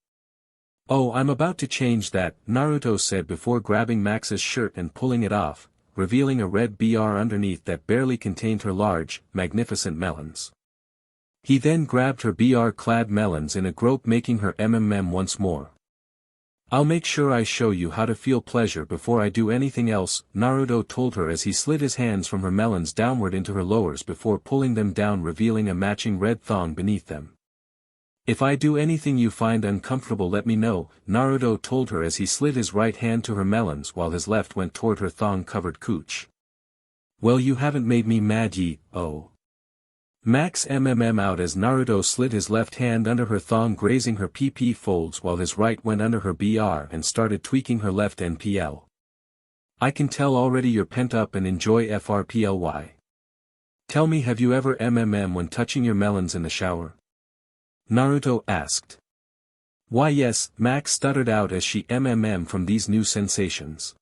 Oh I'm about to change that, Naruto said before grabbing Max's shirt and pulling it off, revealing a red BR underneath that barely contained her large, magnificent melons. He then grabbed her BR-clad melons in a grope making her once more. I'll make sure I show you how to feel pleasure before I do anything else, Naruto told her as he slid his hands from her melons downward into her lowers before pulling them down revealing a matching red thong beneath them. If I do anything you find uncomfortable let me know, Naruto told her as he slid his right hand to her melons while his left went toward her thong-covered cooch. Well you haven't made me mad oh. Max out as Naruto slid his left hand under her thong grazing her PP folds while his right went under her BR and started tweaking her left NPL. I can tell already you're pent up and enjoy FRPLY. Tell me have you ever when touching your melons in the shower? Naruto asked. Why yes, Max stuttered out as she from these new sensations.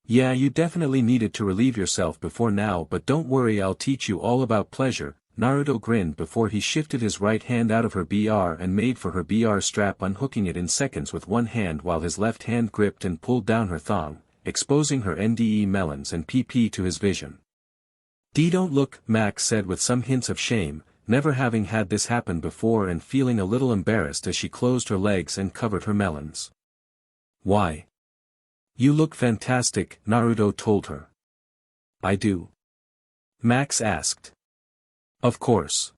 Yeah you definitely needed to relieve yourself before now but don't worry I'll teach you all about pleasure, Naruto grinned before he shifted his right hand out of her BR and made for her BR strap unhooking it in seconds with one hand while his left hand gripped and pulled down her thong, exposing her NDE melons and PP to his vision. Don't look, Max said with some hints of shame, never having had this happen before and feeling a little embarrassed as she closed her legs and covered her melons. Why? You look fantastic, Naruto told her. I do? Max asked. Of course.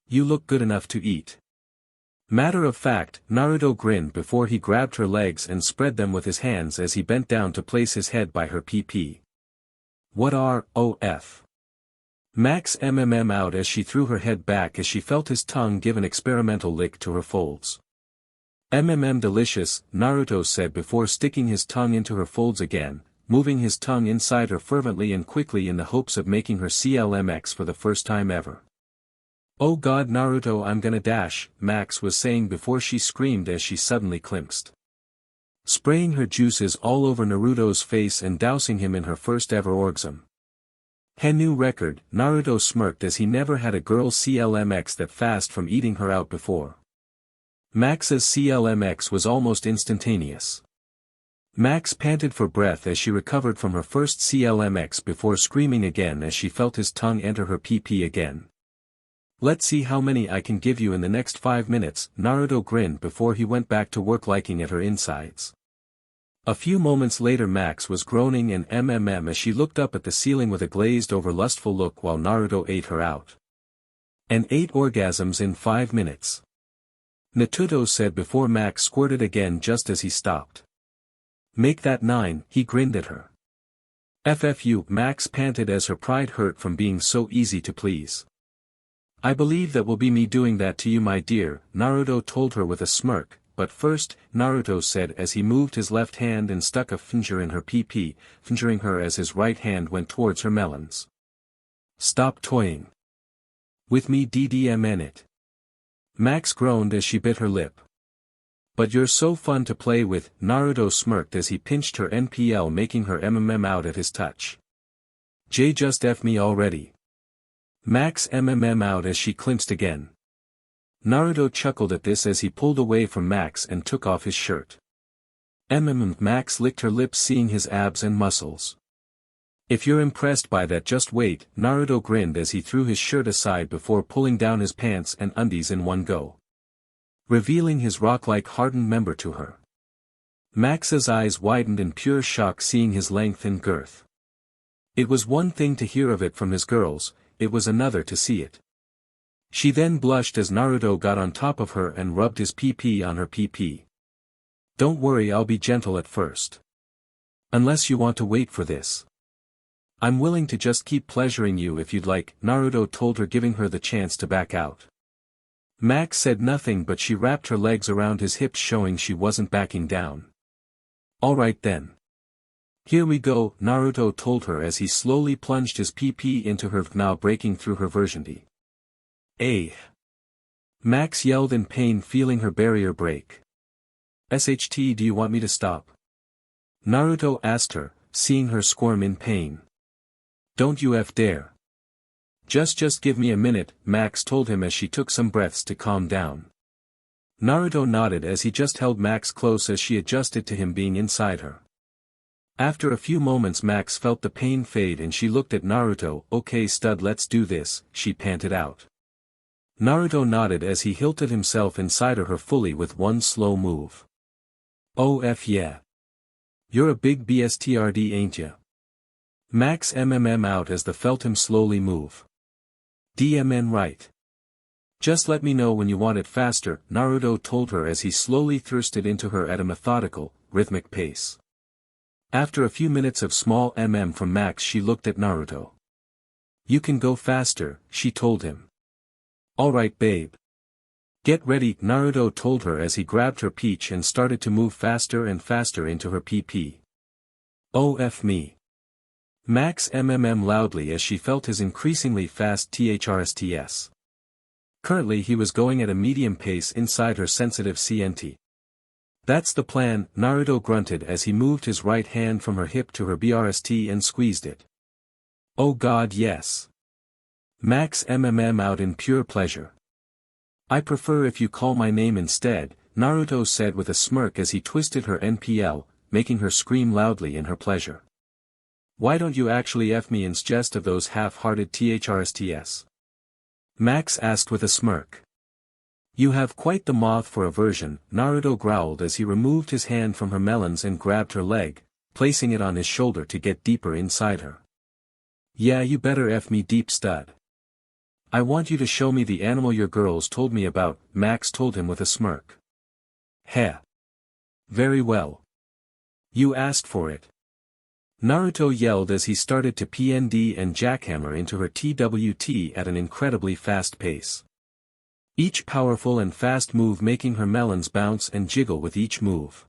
You look good enough to eat. Matter of fact, Naruto grinned before he grabbed her legs and spread them with his hands as he bent down to place his head by her PP. What are, OF? Max out as she threw her head back as she felt his tongue give an experimental lick to her folds. Delicious, Naruto said before sticking his tongue into her folds again, moving his tongue inside her fervently and quickly in the hopes of making her CLMX for the first time ever. Oh god Naruto I'm gonna dash, Max was saying before she screamed as she suddenly klimpsed. spraying her juices all over Naruto's face and dousing him in her first ever orgasm. New record, Naruto smirked as he never had a girl's CLMX that fast from eating her out before. Max's CLMX was almost instantaneous. Max panted for breath as she recovered from her first CLMX before screaming again as she felt his tongue enter her PP again. Let's see how many I can give you in the next 5 minutes, Naruto grinned before he went back to work liking at her insides. A few moments later Max was groaning and as she looked up at the ceiling with a glazed-over lustful look while Naruto ate her out. And 8 orgasms in 5 minutes. Naruto said before Max squirted again just as he stopped. Make that 9, he grinned at her. FFU, Max panted as her pride hurt from being so easy to please. I believe that will be me doing that to you my dear, Naruto told her with a smirk, but first, Naruto said as he moved his left hand and stuck a finger in her PP, fingering her as his right hand went towards her melons. Stop toying with me DDMN it. Max groaned as she bit her lip. But you're so fun to play with, Naruto smirked as he pinched her NPL making her out at his touch. J just F me already. Max out as she clinched again. Naruto chuckled at this as he pulled away from Max and took off his shirt. Max licked her lips seeing his abs and muscles. If you're impressed by that just wait, Naruto grinned as he threw his shirt aside before pulling down his pants and undies in one go, revealing his rock-like hardened member to her. Max's eyes widened in pure shock seeing his length and girth. It was one thing to hear of it from his girls, it was another to see it. She then blushed as Naruto got on top of her and rubbed his PP on her PP. Don't worry, I'll be gentle at first. Unless you want to wait for this. I'm willing to just keep pleasuring you if you'd like, Naruto told her giving her the chance to back out. Max said nothing but she wrapped her legs around his hips showing she wasn't backing down. Alright then. Here we go, Naruto told her as he slowly plunged his PP into her now breaking through her virginity. Max yelled in pain feeling her barrier break. SHT, do you want me to stop? Naruto asked her, seeing her squirm in pain. Don't you dare. Just give me a minute, Max told him as she took some breaths to calm down. Naruto nodded as he just held Max close as she adjusted to him being inside her. After a few moments Max felt the pain fade and she looked at Naruto. Okay stud, let's do this, she panted out. Naruto nodded as he hilted himself inside her fully with one slow move. Yeah. You're a big BSTRD ain't ya? Max out as the felt him slowly move. DMN right. Just let me know when you want it faster, Naruto told her as he slowly thirsted into her at a methodical, rhythmic pace. After a few minutes of small from Max she looked at Naruto. You can go faster, she told him. Alright babe. Get ready, Naruto told her as he grabbed her peach and started to move faster and faster into her PP. F me. Max loudly as she felt his increasingly fast THRSTS. Currently he was going at a medium pace inside her sensitive CNT. That's the plan, Naruto grunted as he moved his right hand from her hip to her BRST and squeezed it. Oh god yes. Max out in pure pleasure. I prefer if you call my name instead, Naruto said with a smirk as he twisted her NPL, making her scream loudly in her pleasure. Why don't you actually F me instead of those half-hearted THRSTS? Max asked with a smirk. You have quite the mouth for a version, Naruto growled as he removed his hand from her melons and grabbed her leg, placing it on his shoulder to get deeper inside her. Yeah, you better F me deep stud. I want you to show me the animal your girls told me about, Max told him with a smirk. Heh. Very well. You asked for it. Naruto yelled as he started to PND and jackhammer into her TWT at an incredibly fast pace. Each powerful and fast move making her melons bounce and jiggle with each move.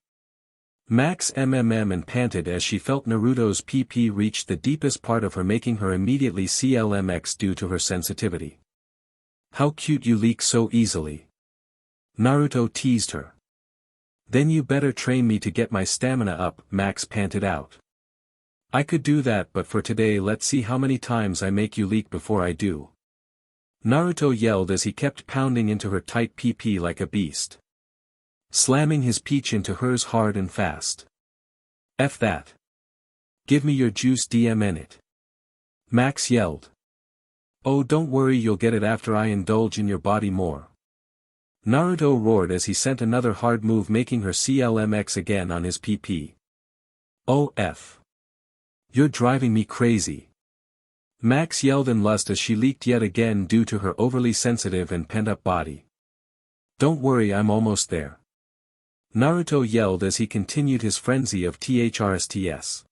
Max and panted as she felt Naruto's PP reach the deepest part of her making her immediately CLMX due to her sensitivity. How cute you leak so easily. Naruto teased her. Then you better train me to get my stamina up, Max panted out. I could do that, but for today let's see how many times I make you leak before I do. Naruto yelled as he kept pounding into her tight PP like a beast, slamming his peach into hers hard and fast. F that. Give me your juice DMN it. Max yelled. Oh, don't worry, you'll get it after I indulge in your body more. Naruto roared as he sent another hard move, making her CLMX again on his PP. Oh F. You're driving me crazy. Max yelled in lust as she leaked yet again due to her overly sensitive and pent-up body. Don't worry, I'm almost there. Naruto yelled as he continued his frenzy of THRSTS.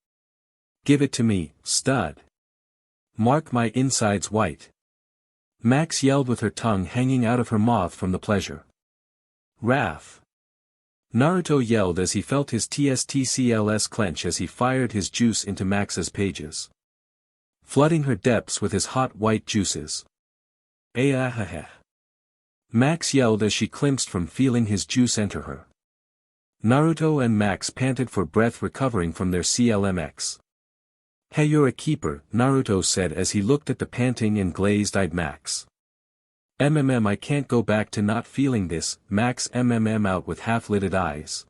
Give it to me, stud. Mark my insides white. Max yelled with her tongue hanging out of her mouth from the pleasure. Wrath. Naruto yelled as he felt his TSTCLS clench as he fired his juice into Max's pages, flooding her depths with his hot white juices. Ayahaha. Max yelled as she clenched from feeling his juice enter her. Naruto and Max panted for breath, recovering from their CLMX. Hey, you're a keeper, Naruto said as he looked at the panting and glazed-eyed Max. I can't go back to not feeling this, Max out with half-lidded eyes.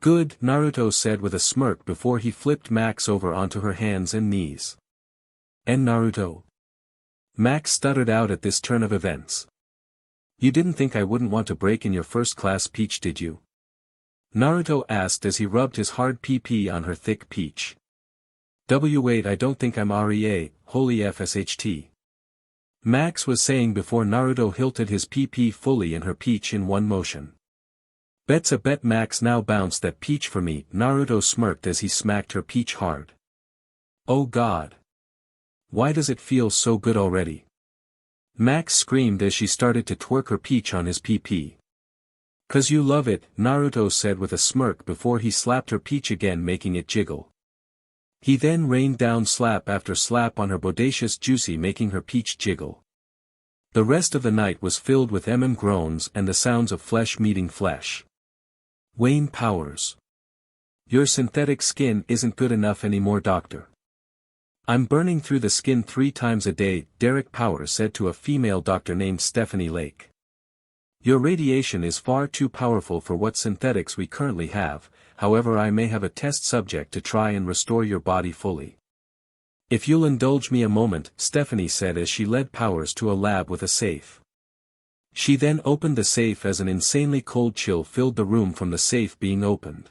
Good, Naruto said with a smirk before he flipped Max over onto her hands and knees. And Naruto? Max stuttered out at this turn of events. You didn't think I wouldn't want to break in your first-class peach, did you? Naruto asked as he rubbed his hard PP on her thick peach. Wait, I don't think I'm REA, holy FSHT. Max was saying before Naruto hilted his PP fully in her peach in one motion. Bet's a bet. Max now bounced that peach for me, Naruto smirked as he smacked her peach hard. Oh God. Why does it feel so good already? Max screamed as she started to twerk her peach on his PP. 'Cause you love it, Naruto said with a smirk before he slapped her peach again, making it jiggle. He then rained down slap after slap on her bodacious juicy, making her peach jiggle. The rest of the night was filled with groans and the sounds of flesh meeting flesh. Wayne Powers. Your synthetic skin isn't good enough anymore, doctor. I'm burning through the skin 3 times a day, Derek Powers said to a female doctor named Stephanie Lake. Your radiation is far too powerful for what synthetics we currently have, however I may have a test subject to try and restore your body fully. If you'll indulge me a moment, Stephanie said as she led Powers to a lab with a safe. She then opened the safe as an insanely cold chill filled the room from the safe being opened.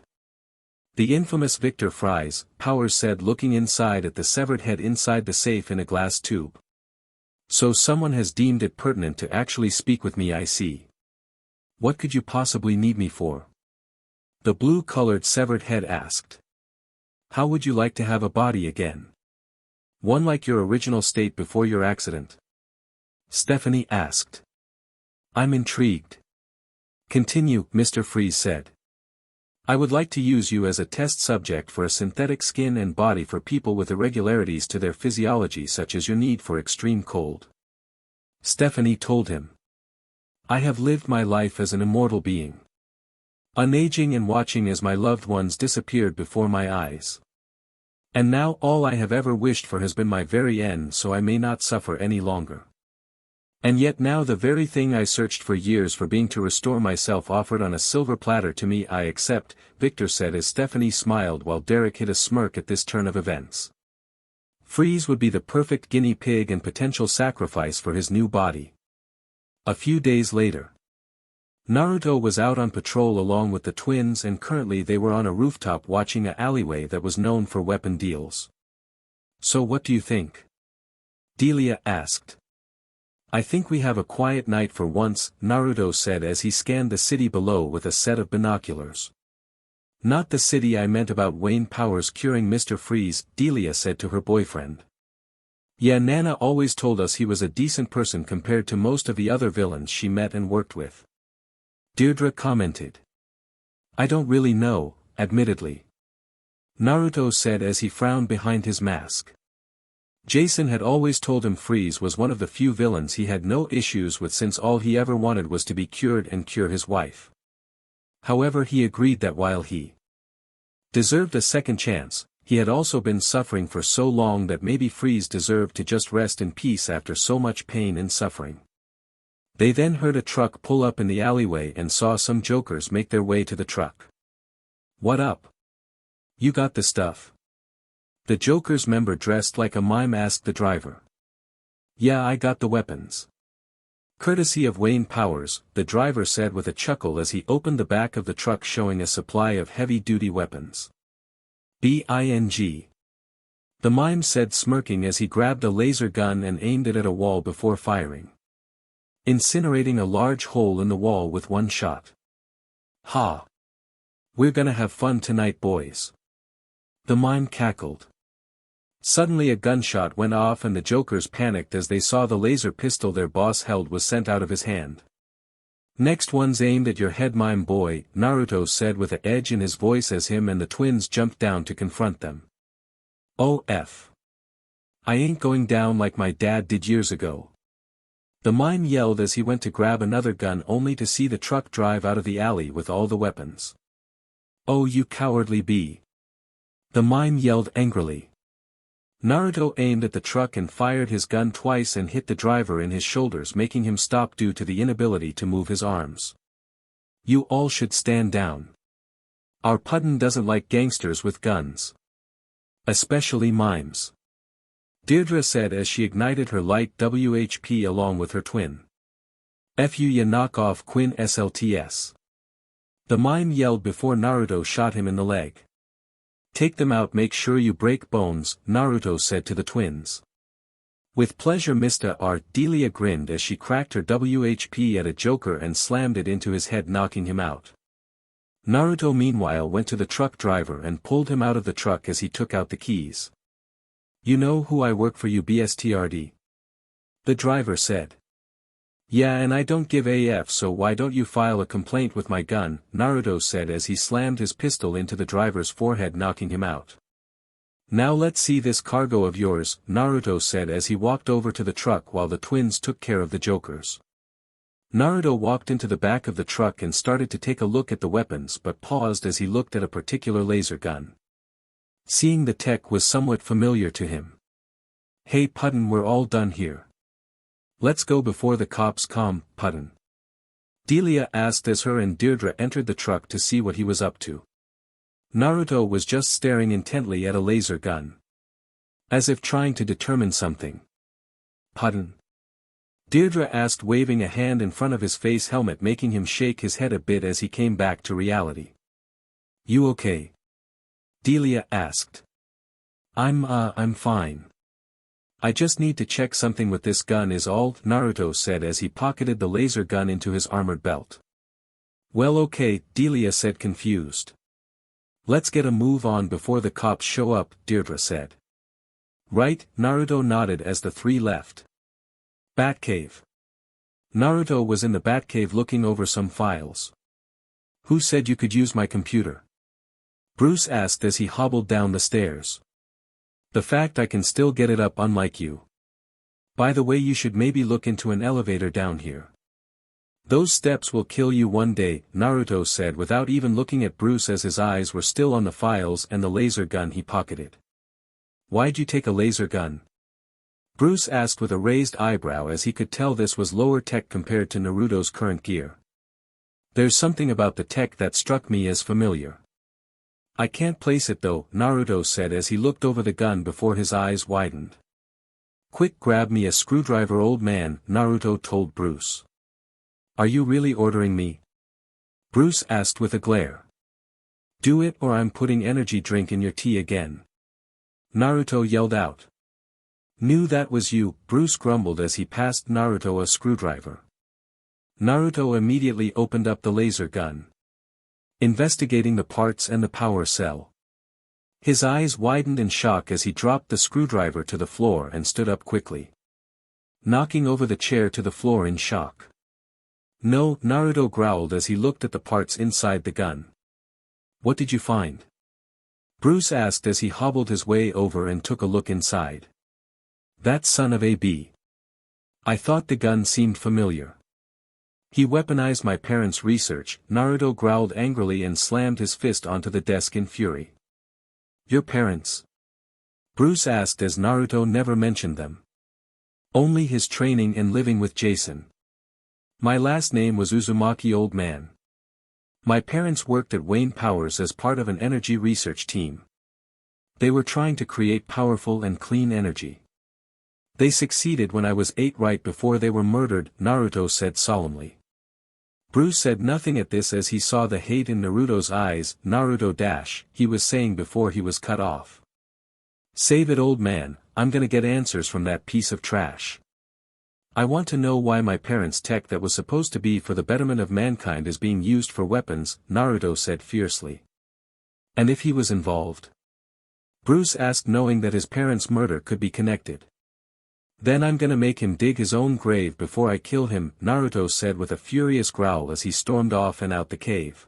The infamous Victor Fries, Powers said looking inside at the severed head inside the safe in a glass tube. So someone has deemed it pertinent to actually speak with me, I see. What could you possibly need me for? The blue-colored severed head asked. How would you like to have a body again? One like your original state before your accident? Stephanie asked. I'm intrigued. Continue, Mr. Freeze said. I would like to use you as a test subject for a synthetic skin and body for people with irregularities to their physiology such as your need for extreme cold. Stephanie told him. I have lived my life as an immortal being, unaging and watching as my loved ones disappeared before my eyes. And now all I have ever wished for has been my very end, so I may not suffer any longer. And yet now the very thing I searched for years for being to restore myself offered on a silver platter to me, I accept, Victor said as Stephanie smiled while Derek hid a smirk at this turn of events. Freeze would be the perfect guinea pig and potential sacrifice for his new body. A few days later, Naruto was out on patrol along with the twins, and currently they were on a rooftop watching an alleyway that was known for weapon deals. So what do you think? Delia asked. I think we have a quiet night for once, Naruto said as he scanned the city below with a set of binoculars. Not the city I meant, about Wayne Powers curing Mr. Freeze, Delia said to her boyfriend. Yeah, Nana always told us he was a decent person compared to most of the other villains she met and worked with. Deirdre commented. I don't really know, admittedly. Naruto said as he frowned behind his mask. Jason had always told him Freeze was one of the few villains he had no issues with, since all he ever wanted was to be cured and cure his wife. However, he agreed that while he deserved a second chance, he had also been suffering for so long that maybe Freeze deserved to just rest in peace after so much pain and suffering. They then heard a truck pull up in the alleyway and saw some jokers make their way to the truck. "What up? You got the stuff?" The Joker's member dressed like a mime asked the driver. "Yeah, I got the weapons." "Courtesy of Wayne Powers," the driver said with a chuckle as he opened the back of the truck showing a supply of heavy-duty weapons. "Bing." The mime said smirking as he grabbed a laser gun and aimed it at a wall before firing, incinerating a large hole in the wall with one shot. "Ha! We're gonna have fun tonight, boys." The mime cackled. Suddenly a gunshot went off and the Jokers panicked as they saw the laser pistol their boss held was sent out of his hand. "Next one's aimed at your head, mime boy," Naruto said with an edge in his voice as him and the twins jumped down to confront them. "Oh F. I ain't going down like my dad did years ago." The mime yelled as he went to grab another gun only to see the truck drive out of the alley with all the weapons. "Oh you cowardly bee!" The mime yelled angrily. Naruto aimed at the truck and fired his gun twice and hit the driver in his shoulders, making him stop due to the inability to move his arms. "You all should stand down. Our Puddin doesn't like gangsters with guns. Especially mimes," Deirdre said as she ignited her light WHP along with her twin. "FUYYY knock off Quinn SLTS." The mime yelled before Naruto shot him in the leg. "Take them out, make sure you break bones," Naruto said to the twins. "With pleasure, Mr. R." Delia grinned as she cracked her WHP at a Joker and slammed it into his head, knocking him out. Naruto meanwhile went to the truck driver and pulled him out of the truck as he took out the keys. "You know who I work for, you BSTRD?" the driver said. "Yeah, and I don't give AF, so why don't you file a complaint with my gun," Naruto said as he slammed his pistol into the driver's forehead, knocking him out. "Now let's see this cargo of yours," Naruto said as he walked over to the truck while the twins took care of the Jokers. Naruto walked into the back of the truck and started to take a look at the weapons but paused as he looked at a particular laser gun. Seeing the tech was somewhat familiar to him. "Hey Puddin, we're all done here. Let's go before the cops come, Puddin," Delia asked as her and Deirdre entered the truck to see what he was up to. Naruto was just staring intently at a laser gun, as if trying to determine something. "Puddin?" Deirdre asked, waving a hand in front of his face helmet, making him shake his head a bit as he came back to reality. "You okay?" Delia asked. I'm fine. I just need to check something with this gun is all," Naruto said as he pocketed the laser gun into his armored belt. "Well okay," Delia said confused. "Let's get a move on before the cops show up," Deirdre said. "Right," Naruto nodded as the three left. Batcave. Naruto was in the Batcave looking over some files. "Who said you could use my computer?" Bruce asked as he hobbled down the stairs. "The fact I can still get it up, unlike you. By the way, you should maybe look into an elevator down here. Those steps will kill you one day," Naruto said without even looking at Bruce as his eyes were still on the files and the laser gun he pocketed. "Why'd you take a laser gun?" Bruce asked with a raised eyebrow as he could tell this was lower tech compared to Naruto's current gear. "There's something about the tech that struck me as familiar. I can't place it though," Naruto said as he looked over the gun before his eyes widened. "Quick, grab me a screwdriver, old man," Naruto told Bruce. "Are you really ordering me?" Bruce asked with a glare. "Do it or I'm putting energy drink in your tea again," Naruto yelled out. "Knew that was you," Bruce grumbled as he passed Naruto a screwdriver. Naruto immediately opened up the laser gun, investigating the parts and the power cell. His eyes widened in shock as he dropped the screwdriver to the floor and stood up quickly, knocking over the chair to the floor in shock. "No," Naruto growled as he looked at the parts inside the gun. "What did you find?" Bruce asked as he hobbled his way over and took a look inside. "That son of a b. I thought the gun seemed familiar." He weaponized my parents' research, Naruto growled angrily and slammed his fist onto the desk in fury. Your parents? Bruce asked as Naruto never mentioned them. Only his training and living with Jason. My last name was Uzumaki, old man. My parents worked at Wayne Powers as part of an energy research team. They were trying to create powerful and clean energy. They succeeded when I was 8 right before they were murdered, Naruto said solemnly. Bruce said nothing at this as he saw the hate in Naruto's eyes. Naruto he was saying before he was cut off. Save it, old man, I'm gonna get answers from that piece of trash. I want to know why my parents' tech that was supposed to be for the betterment of mankind is being used for weapons, Naruto said fiercely. And if he was involved? Bruce asked, knowing that his parents' murder could be connected. Then I'm gonna make him dig his own grave before I kill him, Naruto said with a furious growl as he stormed off and out the cave.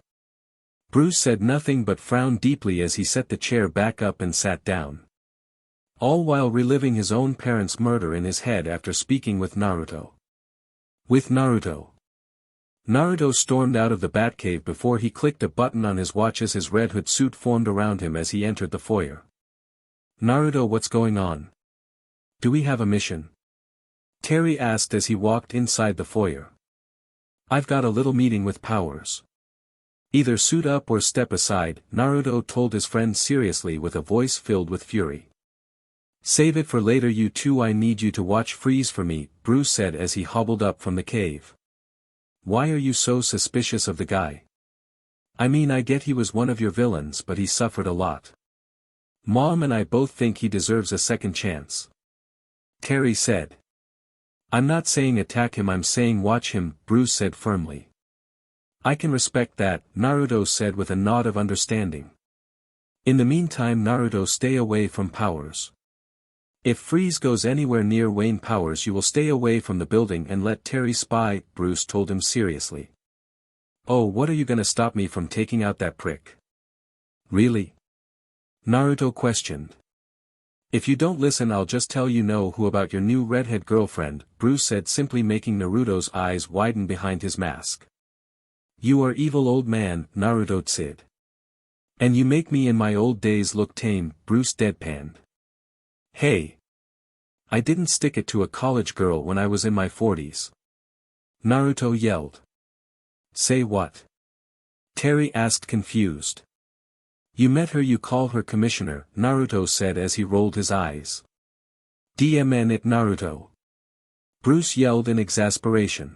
Bruce said nothing but frowned deeply as he set the chair back up and sat down. All while reliving his own parents' murder in his head after speaking with Naruto. Naruto stormed out of the Batcave before he clicked a button on his watch as his Red Hood suit formed around him as he entered the foyer. Naruto, what's going on? Do we have a mission? Terry asked as he walked inside the foyer. I've got a little meeting with Powers. Either suit up or step aside, Naruto told his friend seriously with a voice filled with fury. Save it for later, you two. I need you to watch Freeze for me, Bruce said as he hobbled up from the cave. Why are you so suspicious of the guy? I mean, I get he was one of your villains, but he suffered a lot. Mom and I both think he deserves a second chance. Terry said. I'm not saying attack him, I'm saying watch him, Bruce said firmly. I can respect that, Naruto said with a nod of understanding. In the meantime, Naruto, stay away from Powers. If Freeze goes anywhere near Wayne Powers, you will stay away from the building and let Terry spy, Bruce told him seriously. Oh, what are you gonna stop me from taking out that prick? Really? Naruto questioned. If you don't listen, I'll just tell you know who about your new redhead girlfriend, Bruce said, simply making Naruto's eyes widen behind his mask. You are evil, old man, Naruto said. And you make me in my old days look tame, Bruce deadpanned. Hey. I didn't stick it to a college girl when I was in my 40s. Naruto yelled. Say what? Terry asked, confused. You met her, you call her commissioner, Naruto said as he rolled his eyes. DMN it, Naruto. Bruce yelled in exasperation.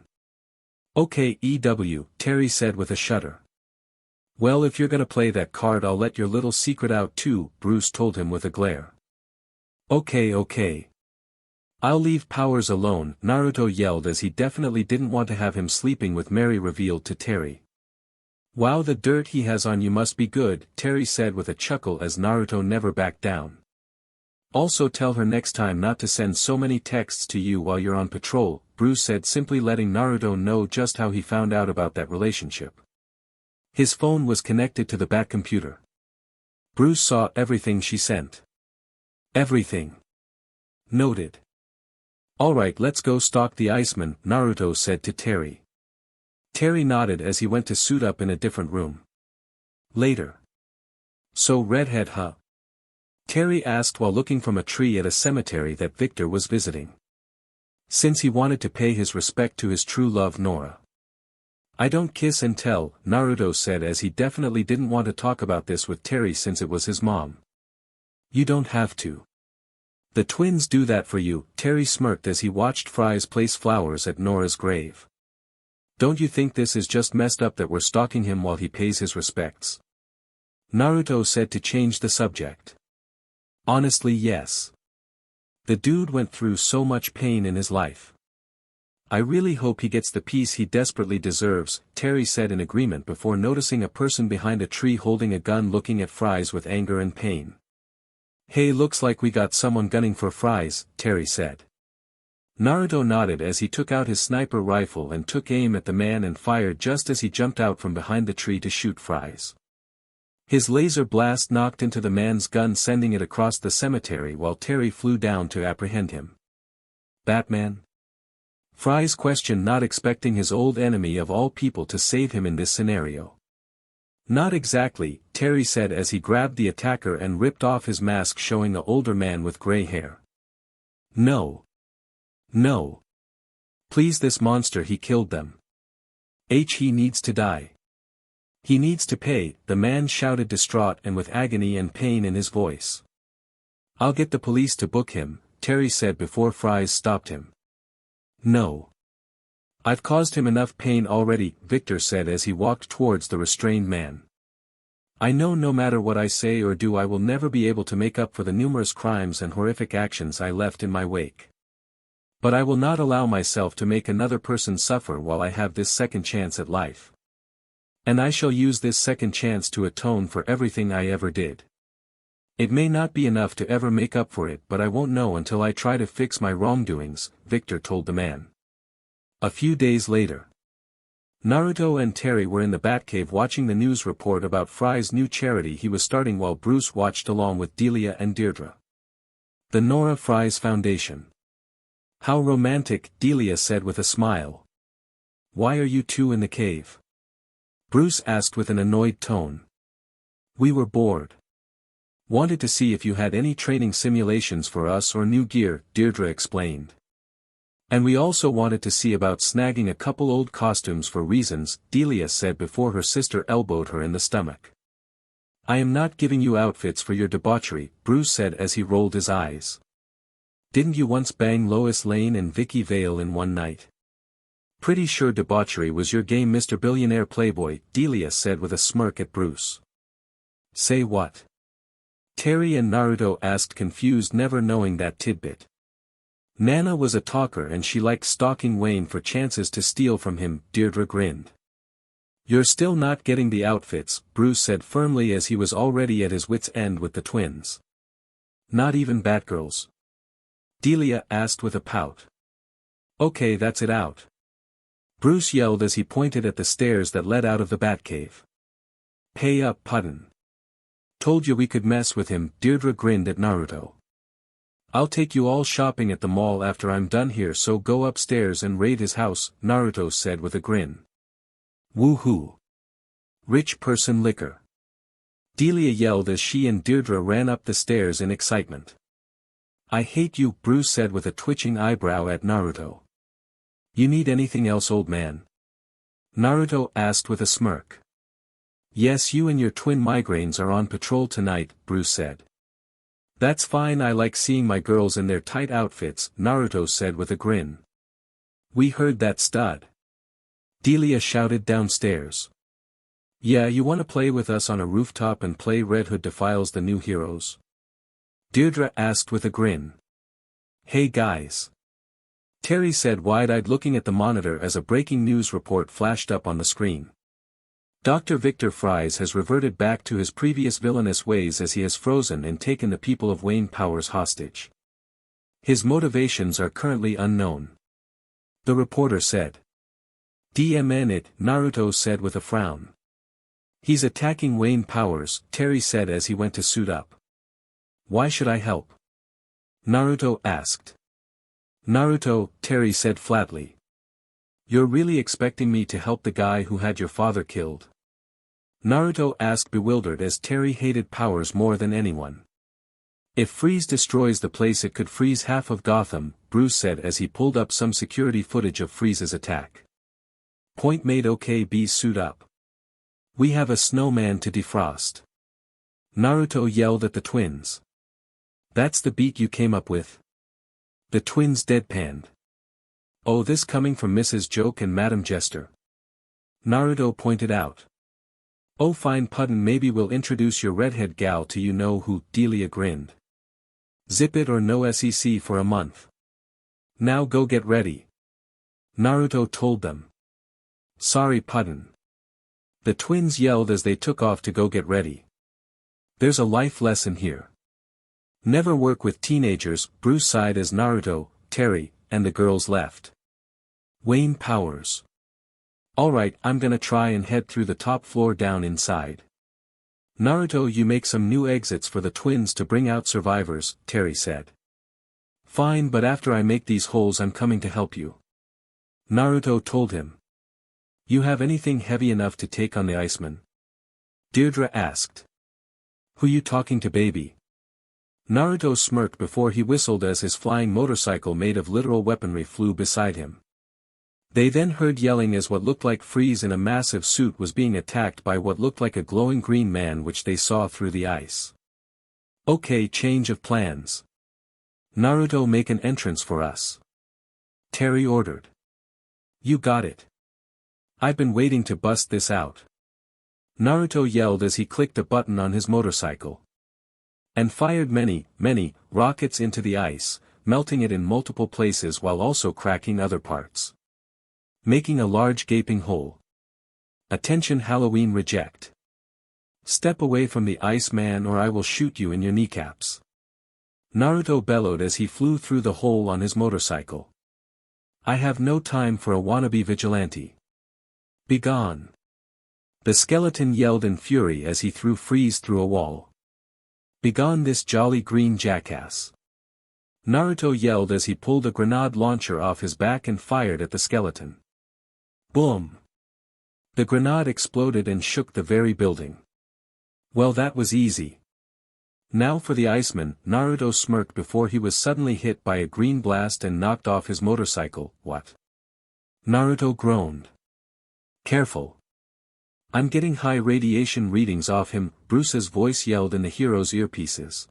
Okay, EW, Terry said with a shudder. Well, if you're gonna play that card, I'll let your little secret out too, Bruce told him with a glare. Okay. I'll leave Powers alone, Naruto yelled as he definitely didn't want to have him sleeping with Mary, revealed to Terry. Wow, the dirt he has on you must be good, Terry said with a chuckle as Naruto never backed down. Also tell her next time not to send so many texts to you while you're on patrol, Bruce said, simply letting Naruto know just how he found out about that relationship. His phone was connected to the Bat computer. Bruce saw everything she sent. Everything. Noted. Alright, let's go stalk the Iceman, Naruto said to Terry. Terry nodded as he went to suit up in a different room. Later. So redhead, huh? Terry asked while looking from a tree at a cemetery that Victor was visiting. Since he wanted to pay his respect to his true love Nora. I don't kiss and tell, Naruto said as he definitely didn't want to talk about this with Terry since it was his mom. You don't have to. The twins do that for you, Terry smirked as he watched Fries place flowers at Nora's grave. Don't you think this is just messed up that we're stalking him while he pays his respects? Naruto said to change the subject. Honestly, yes. The dude went through so much pain in his life. I really hope he gets the peace he desperately deserves, Terry said in agreement before noticing a person behind a tree holding a gun looking at Fries with anger and pain. Hey, looks like we got someone gunning for Fries, Terry said. Naruto nodded as he took out his sniper rifle and took aim at the man and fired just as he jumped out from behind the tree to shoot Fries. His laser blast knocked into the man's gun, sending it across the cemetery while Terry flew down to apprehend him. Batman? Fry's questioned, not expecting his old enemy of all people to save him in this scenario. Not exactly, Terry said as he grabbed the attacker and ripped off his mask, showing an older man with gray hair. No. No. Please, this monster, he killed them. He needs to die. He needs to pay, the man shouted, distraught and with agony and pain in his voice. I'll get the police to book him, Terry said before Fries stopped him. No. I've caused him enough pain already, Victor said as he walked towards the restrained man. I know no matter what I say or do I will never be able to make up for the numerous crimes and horrific actions I left in my wake. But I will not allow myself to make another person suffer while I have this second chance at life. And I shall use this second chance to atone for everything I ever did. It may not be enough to ever make up for it, but I won't know until I try to fix my wrongdoings, Victor told the man. A few days later, Naruto and Terry were in the Batcave watching the news report about Fry's new charity he was starting while Bruce watched along with Delia and Deirdre. The Nora Fries Foundation. How romantic, Delia said with a smile. Why are you two in the cave? Bruce asked with an annoyed tone. We were bored. Wanted to see if you had any training simulations for us or new gear, Deirdre explained. And we also wanted to see about snagging a couple old costumes for reasons, Delia said before her sister elbowed her in the stomach. I am not giving you outfits for your debauchery, Bruce said as he rolled his eyes. Didn't you once bang Lois Lane and Vicky Vale in one night? Pretty sure debauchery was your game, Mr. Billionaire Playboy, Delia said with a smirk at Bruce. Say what? Terry and Naruto asked, confused, never knowing that tidbit. Nana was a talker and she liked stalking Wayne for chances to steal from him, Deirdre grinned. You're still not getting the outfits, Bruce said firmly as he was already at his wit's end with the twins. Not even Batgirls? Delia asked with a pout. Okay, that's it out. Bruce yelled as he pointed at the stairs that led out of the Batcave. Pay up, Pudden. Told you we could mess with him, Deirdre grinned at Naruto. I'll take you all shopping at the mall after I'm done here, so go upstairs and raid his house, Naruto said with a grin. Woohoo! Rich person liquor. Delia yelled as she and Deirdre ran up the stairs in excitement. I hate you, Bruce said with a twitching eyebrow at Naruto. You need anything else, old man? Naruto asked with a smirk. Yes, you and your twin migraines are on patrol tonight, Bruce said. That's fine, I like seeing my girls in their tight outfits, Naruto said with a grin. We heard that, stud. Delia shouted downstairs. Yeah, you wanna play with us on a rooftop and play Red Hood Defiles the New Heroes? Deirdre asked with a grin. Hey guys. Terry said, wide-eyed, looking at the monitor as a breaking news report flashed up on the screen. Dr. Victor Fries has reverted back to his previous villainous ways as he has frozen and taken the people of Wayne Powers hostage. His motivations are currently unknown. The reporter said. DMN it, Naruto said with a frown. He's attacking Wayne Powers, Terry said as he went to suit up. Why should I help? Naruto asked. Naruto, Terry said flatly. You're really expecting me to help the guy who had your father killed? Naruto asked, bewildered, as Terry hated Powers more than anyone. If Freeze destroys the place it could freeze half of Gotham, Bruce said as he pulled up some security footage of Freeze's attack. Point made. Okay, B, suit up. We have a snowman to defrost. Naruto yelled at the twins. That's the beat you came up with? The twins deadpanned. Oh, this coming from Mrs. Joke and Madam Jester? Naruto pointed out. Oh fine, Pudden, maybe we'll introduce your redhead gal to you know who, Delia grinned. Zip it or no SEC for a month. Now go get ready. Naruto told them. Sorry, Pudden. The twins yelled as they took off to go get ready. There's a life lesson here. Never work with teenagers, Bruce sighed as Naruto, Terry, and the girls left. Wayne Powers. Alright, I'm gonna try and head through the top floor down inside. Naruto, you make some new exits for the twins to bring out survivors, Terry said. Fine, but after I make these holes I'm coming to help you. Naruto told him. You have anything heavy enough to take on the Iceman? Deirdre asked. Who you talking to, baby? Naruto smirked before he whistled as his flying motorcycle made of literal weaponry flew beside him. They then heard yelling as what looked like Freeze in a massive suit was being attacked by what looked like a glowing green man which they saw through the ice. Okay, change of plans. Naruto, make an entrance for us. Terry ordered. You got it. I've been waiting to bust this out. Naruto yelled as he clicked a button on his motorcycle. And fired many rockets into the ice, melting it in multiple places while also cracking other parts. Making a large gaping hole. Attention Halloween reject. Step away from the ice man or I will shoot you in your kneecaps. Naruto bellowed as he flew through the hole on his motorcycle. I have no time for a wannabe vigilante. Begone. The skeleton yelled in fury as he threw Freeze through a wall. Begone this jolly green jackass. Naruto yelled as he pulled a grenade launcher off his back and fired at the skeleton. Boom! The grenade exploded and shook the very building. Well, that was easy. Now for the Iceman, Naruto smirked before he was suddenly hit by a green blast and knocked off his motorcycle. What? Naruto groaned. Careful. I'm getting high radiation readings off him, Bruce's voice yelled in the hero's earpieces.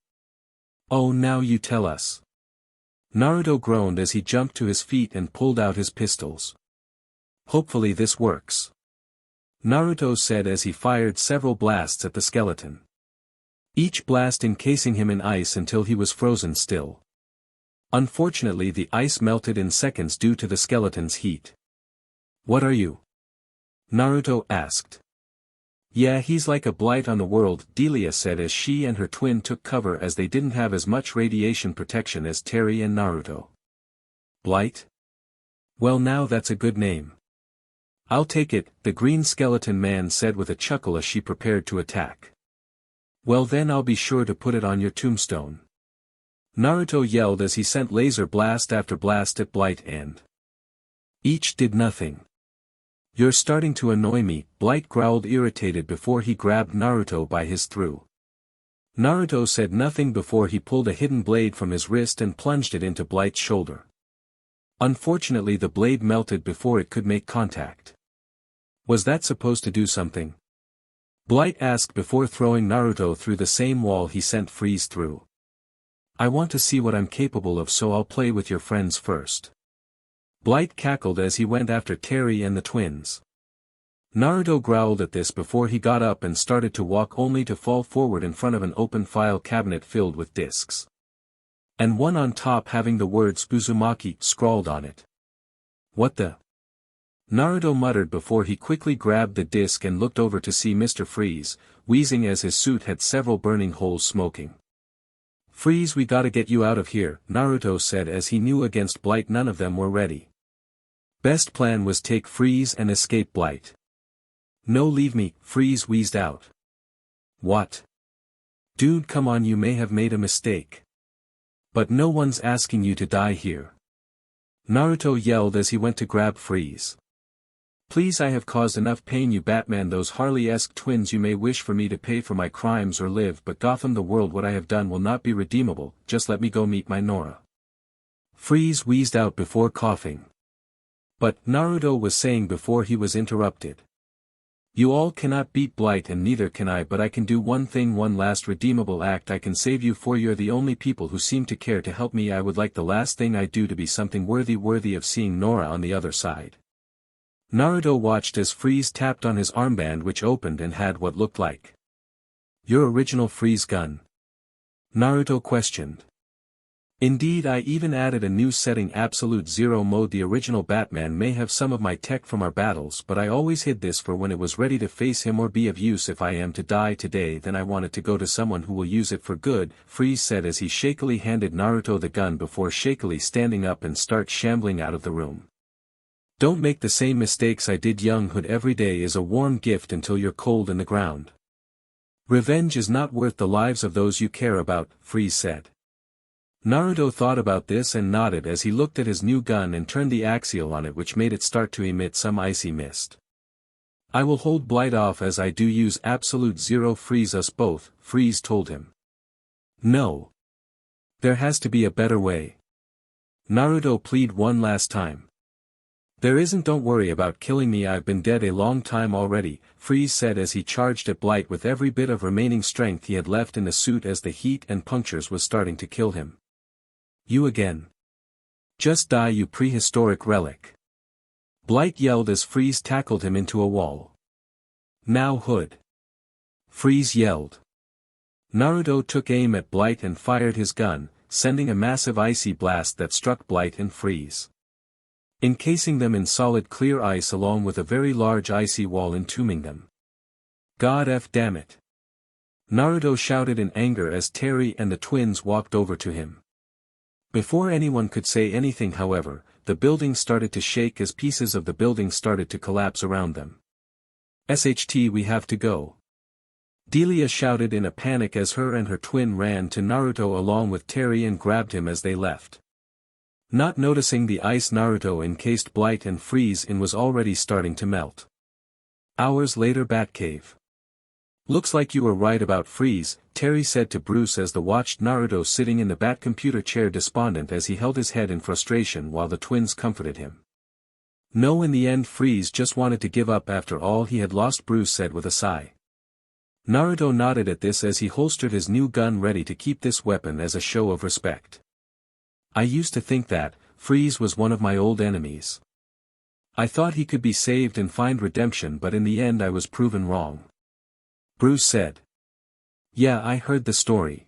Oh, now you tell us. Naruto groaned as he jumped to his feet and pulled out his pistols. Hopefully this works. Naruto said as he fired several blasts at the skeleton. Each blast encasing him in ice until he was frozen still. Unfortunately the ice melted in seconds due to the skeleton's heat. What are you? Naruto asked. Yeah, he's like a blight on the world, Delia said as she and her twin took cover as they didn't have as much radiation protection as Terry and Naruto. Blight? Well, now that's a good name. I'll take it, the green skeleton man said with a chuckle as she prepared to attack. Well then I'll be sure to put it on your tombstone. Naruto yelled as he sent laser blast after blast at Blight and each did nothing. You're starting to annoy me, Blight growled irritated before he grabbed Naruto by his throat. Naruto said nothing before he pulled a hidden blade from his wrist and plunged it into Blight's shoulder. Unfortunately the blade melted before it could make contact. Was that supposed to do something? Blight asked before throwing Naruto through the same wall he sent Freeze through. I want to see what I'm capable of, so I'll play with your friends first. Blight cackled as he went after Terry and the twins. Naruto growled at this before he got up and started to walk only to fall forward in front of an open file cabinet filled with discs. And one on top having the words Uzumaki scrawled on it. What the? Naruto muttered before he quickly grabbed the disc and looked over to see Mr. Freeze, wheezing as his suit had several burning holes smoking. Freeze, we gotta get you out of here, Naruto said as he knew against Blight none of them were ready. Best plan was take Freeze and escape Blight. No, leave me, Freeze wheezed out. What? Dude, come on, you may have made a mistake. But no one's asking you to die here. Naruto yelled as he went to grab Freeze. Please, I have caused enough pain, you Batman, those Harley-esque twins. You may wish for me to pay for my crimes or live, but Gotham the world, what I have done will not be redeemable, just let me go meet my Nora. Freeze wheezed out before coughing. But, Naruto was saying before he was interrupted. You all cannot beat Blight and neither can I, but I can do one thing, one last redeemable act. I can save you, for you're the only people who seem to care to help me. I would like the last thing I do to be something worthy of seeing Nora on the other side. Naruto watched as Freeze tapped on his armband, which opened and had what looked like your original Freeze gun. Naruto questioned. Indeed, I even added a new setting, Absolute Zero mode. The original Batman may have some of my tech from our battles, but I always hid this for when it was ready to face him or be of use. If I am to die today, then I want it to go to someone who will use it for good, Freeze said as he shakily handed Naruto the gun before shakily standing up and start shambling out of the room. Don't make the same mistakes I did, young hood. Every day is a warm gift until you're cold in the ground. Revenge is not worth the lives of those you care about, Freeze said. Naruto thought about this and nodded as he looked at his new gun and turned the axial on it, which made it start to emit some icy mist. I will hold Blight off as I do use absolute zero freeze us both, Freeze told him. No. There has to be a better way. Naruto pleaded one last time. There isn't, don't worry about killing me, I've been dead a long time already, Freeze said as he charged at Blight with every bit of remaining strength he had left in the suit as the heat and punctures was starting to kill him. You again. Just die, you prehistoric relic. Blight yelled as Freeze tackled him into a wall. Now Hood. Freeze yelled. Naruto took aim at Blight and fired his gun, sending a massive icy blast that struck Blight and Freeze, encasing them in solid clear ice along with a very large icy wall entombing them. God f damn it. Naruto shouted in anger as Terry and the twins walked over to him. Before anyone could say anything, however, the building started to shake as pieces of the building started to collapse around them. SHT, we have to go. Delia shouted in a panic as her and her twin ran to Naruto along with Terry and grabbed him as they left. Not noticing the ice Naruto encased Blight and Freeze in was already starting to melt. Hours later, Batcave. Looks like you were right about Freeze, Terry said to Bruce as they watched Naruto sitting in the Bat computer chair despondent as he held his head in frustration while the twins comforted him. No, in the end Freeze just wanted to give up after all he had lost, Bruce said with a sigh. Naruto nodded at this as he holstered his new gun ready to keep this weapon as a show of respect. I used to think that Freeze was one of my old enemies. I thought he could be saved and find redemption, but in the end I was proven wrong. Bruce said. Yeah, I heard the story.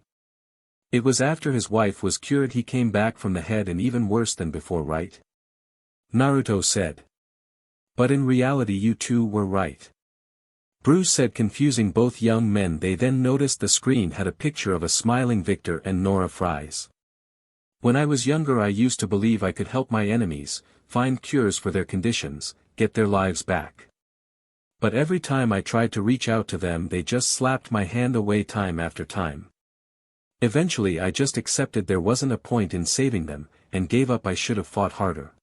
It was after his wife was cured he came back from the head and even worse than before, right? Naruto said. But in reality you two were right. Bruce said, confusing both young men. They then noticed the screen had a picture of a smiling Victor and Nora Fries. When I was younger I used to believe I could help my enemies, find cures for their conditions, get their lives back. But every time I tried to reach out to them they just slapped my hand away time after time. Eventually I just accepted there wasn't a point in saving them, and gave up. I should have fought harder.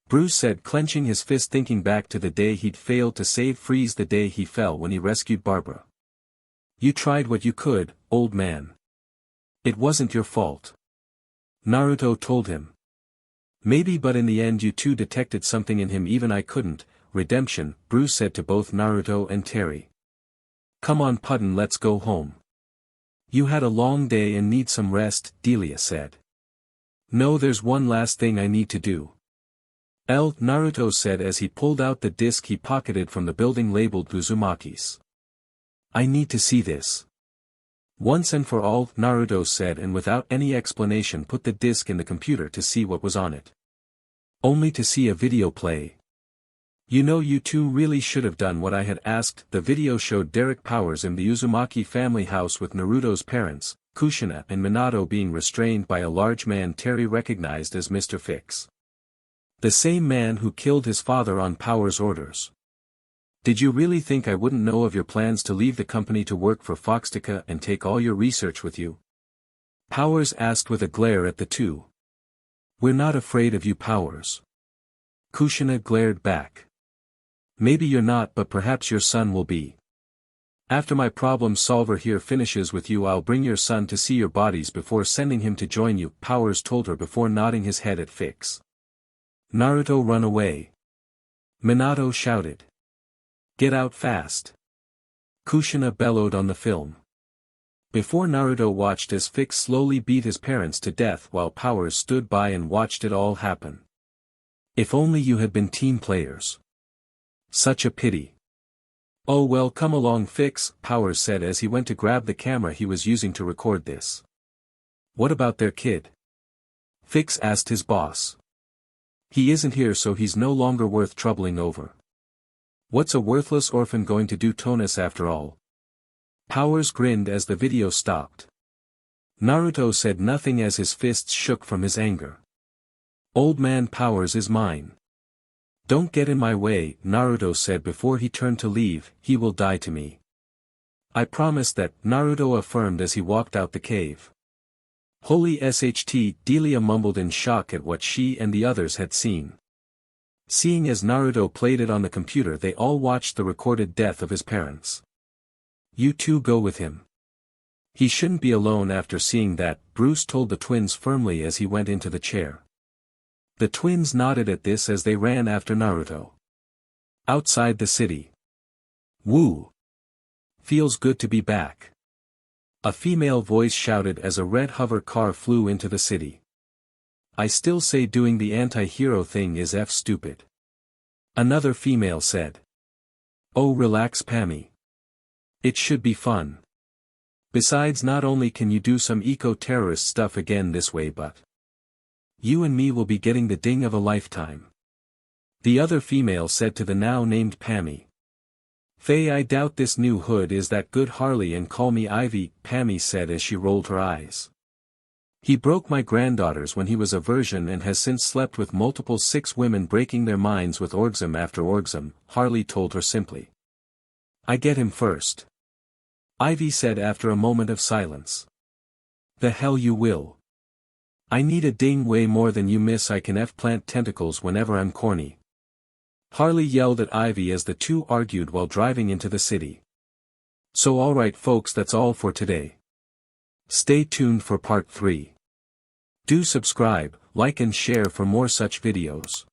Bruce said, clenching his fist, thinking back to the day he'd failed to save Freeze, the day he fell when he rescued Barbara. You tried what you could, old man. It wasn't your fault. Naruto told him. Maybe, but in the end you two detected something in him even I couldn't. Redemption, Bruce said to both Naruto and Terry. Come on Pudden, let's go home. You had a long day and need some rest, Delia said. No, there's one last thing I need to do. Naruto said as he pulled out the disc he pocketed from the building labeled Uzumaki's. I need to see this. Once and for all, Naruto said, and without any explanation put the disc in the computer to see what was on it. Only to see a video play. You know, you two really should have done what I had asked. The video showed Derek Powers in the Uzumaki family house with Naruto's parents, Kushina and Minato, being restrained by a large man Terry recognized as Mr. Fix. The same man who killed his father on Powers' orders. Did you really think I wouldn't know of your plans to leave the company to work for Foxtica and take all your research with you? Powers asked with a glare at the two. We're not afraid of you, Powers. Kushina glared back. Maybe you're not, but perhaps your son will be. After my problem solver here finishes with you, I'll bring your son to see your bodies before sending him to join you, Powers told her before nodding his head at Fix. Naruto, run away. Minato shouted. Get out fast. Kushina bellowed on the film. Before Naruto watched as Fix slowly beat his parents to death while Powers stood by and watched it all happen. If only you had been team players. Such a pity. Oh well, come along Fix, Powers said as he went to grab the camera he was using to record this. What about their kid? Fix asked his boss. He isn't here, so he's no longer worth troubling over. What's a worthless orphan going to do to us after all? Powers grinned as the video stopped. Naruto said nothing as his fists shook from his anger. Old man Powers is mine. Don't get in my way, Naruto said before he turned to leave. He will die to me. I promise that, Naruto affirmed as he walked out the cave. Holy SHT, Delia mumbled in shock at what she and the others had seen. Seeing as Naruto played it on the computer, they all watched the recorded death of his parents. You two go with him. He shouldn't be alone after seeing that, Bruce told the twins firmly as he went into the chair. The twins nodded at this as they ran after Naruto. Outside the city. Woo! Feels good to be back. A female voice shouted as a red hover car flew into the city. I still say doing the anti-hero thing is stupid. Another female said. Oh, relax, Pammy. It should be fun. Besides, not only can you do some eco-terrorist stuff again this way, but you and me will be getting the ding of a lifetime. The other female said to the now named Pammy. Faye, I doubt this new hood is that good, Harley, and call me Ivy, Pammy said as she rolled her eyes. He broke my granddaughters when he was a virgin and has since slept with multiple 6 women, breaking their minds with orgasm after orgasm, Harley told her simply. I get him first. Ivy said after a moment of silence. The hell you will. I need a ding way more than you, miss. I can plant tentacles whenever I'm corny. Harley yelled at Ivy as the two argued while driving into the city. So alright folks, that's all for today. Stay tuned for part 3. Do subscribe, like and share for more such videos.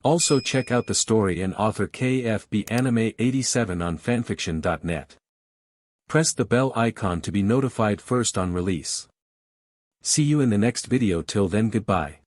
Also check out the story and author KFB Anime 87 on fanfiction.net. Press the bell icon to be notified first on release. See you in the next video. Till then, goodbye.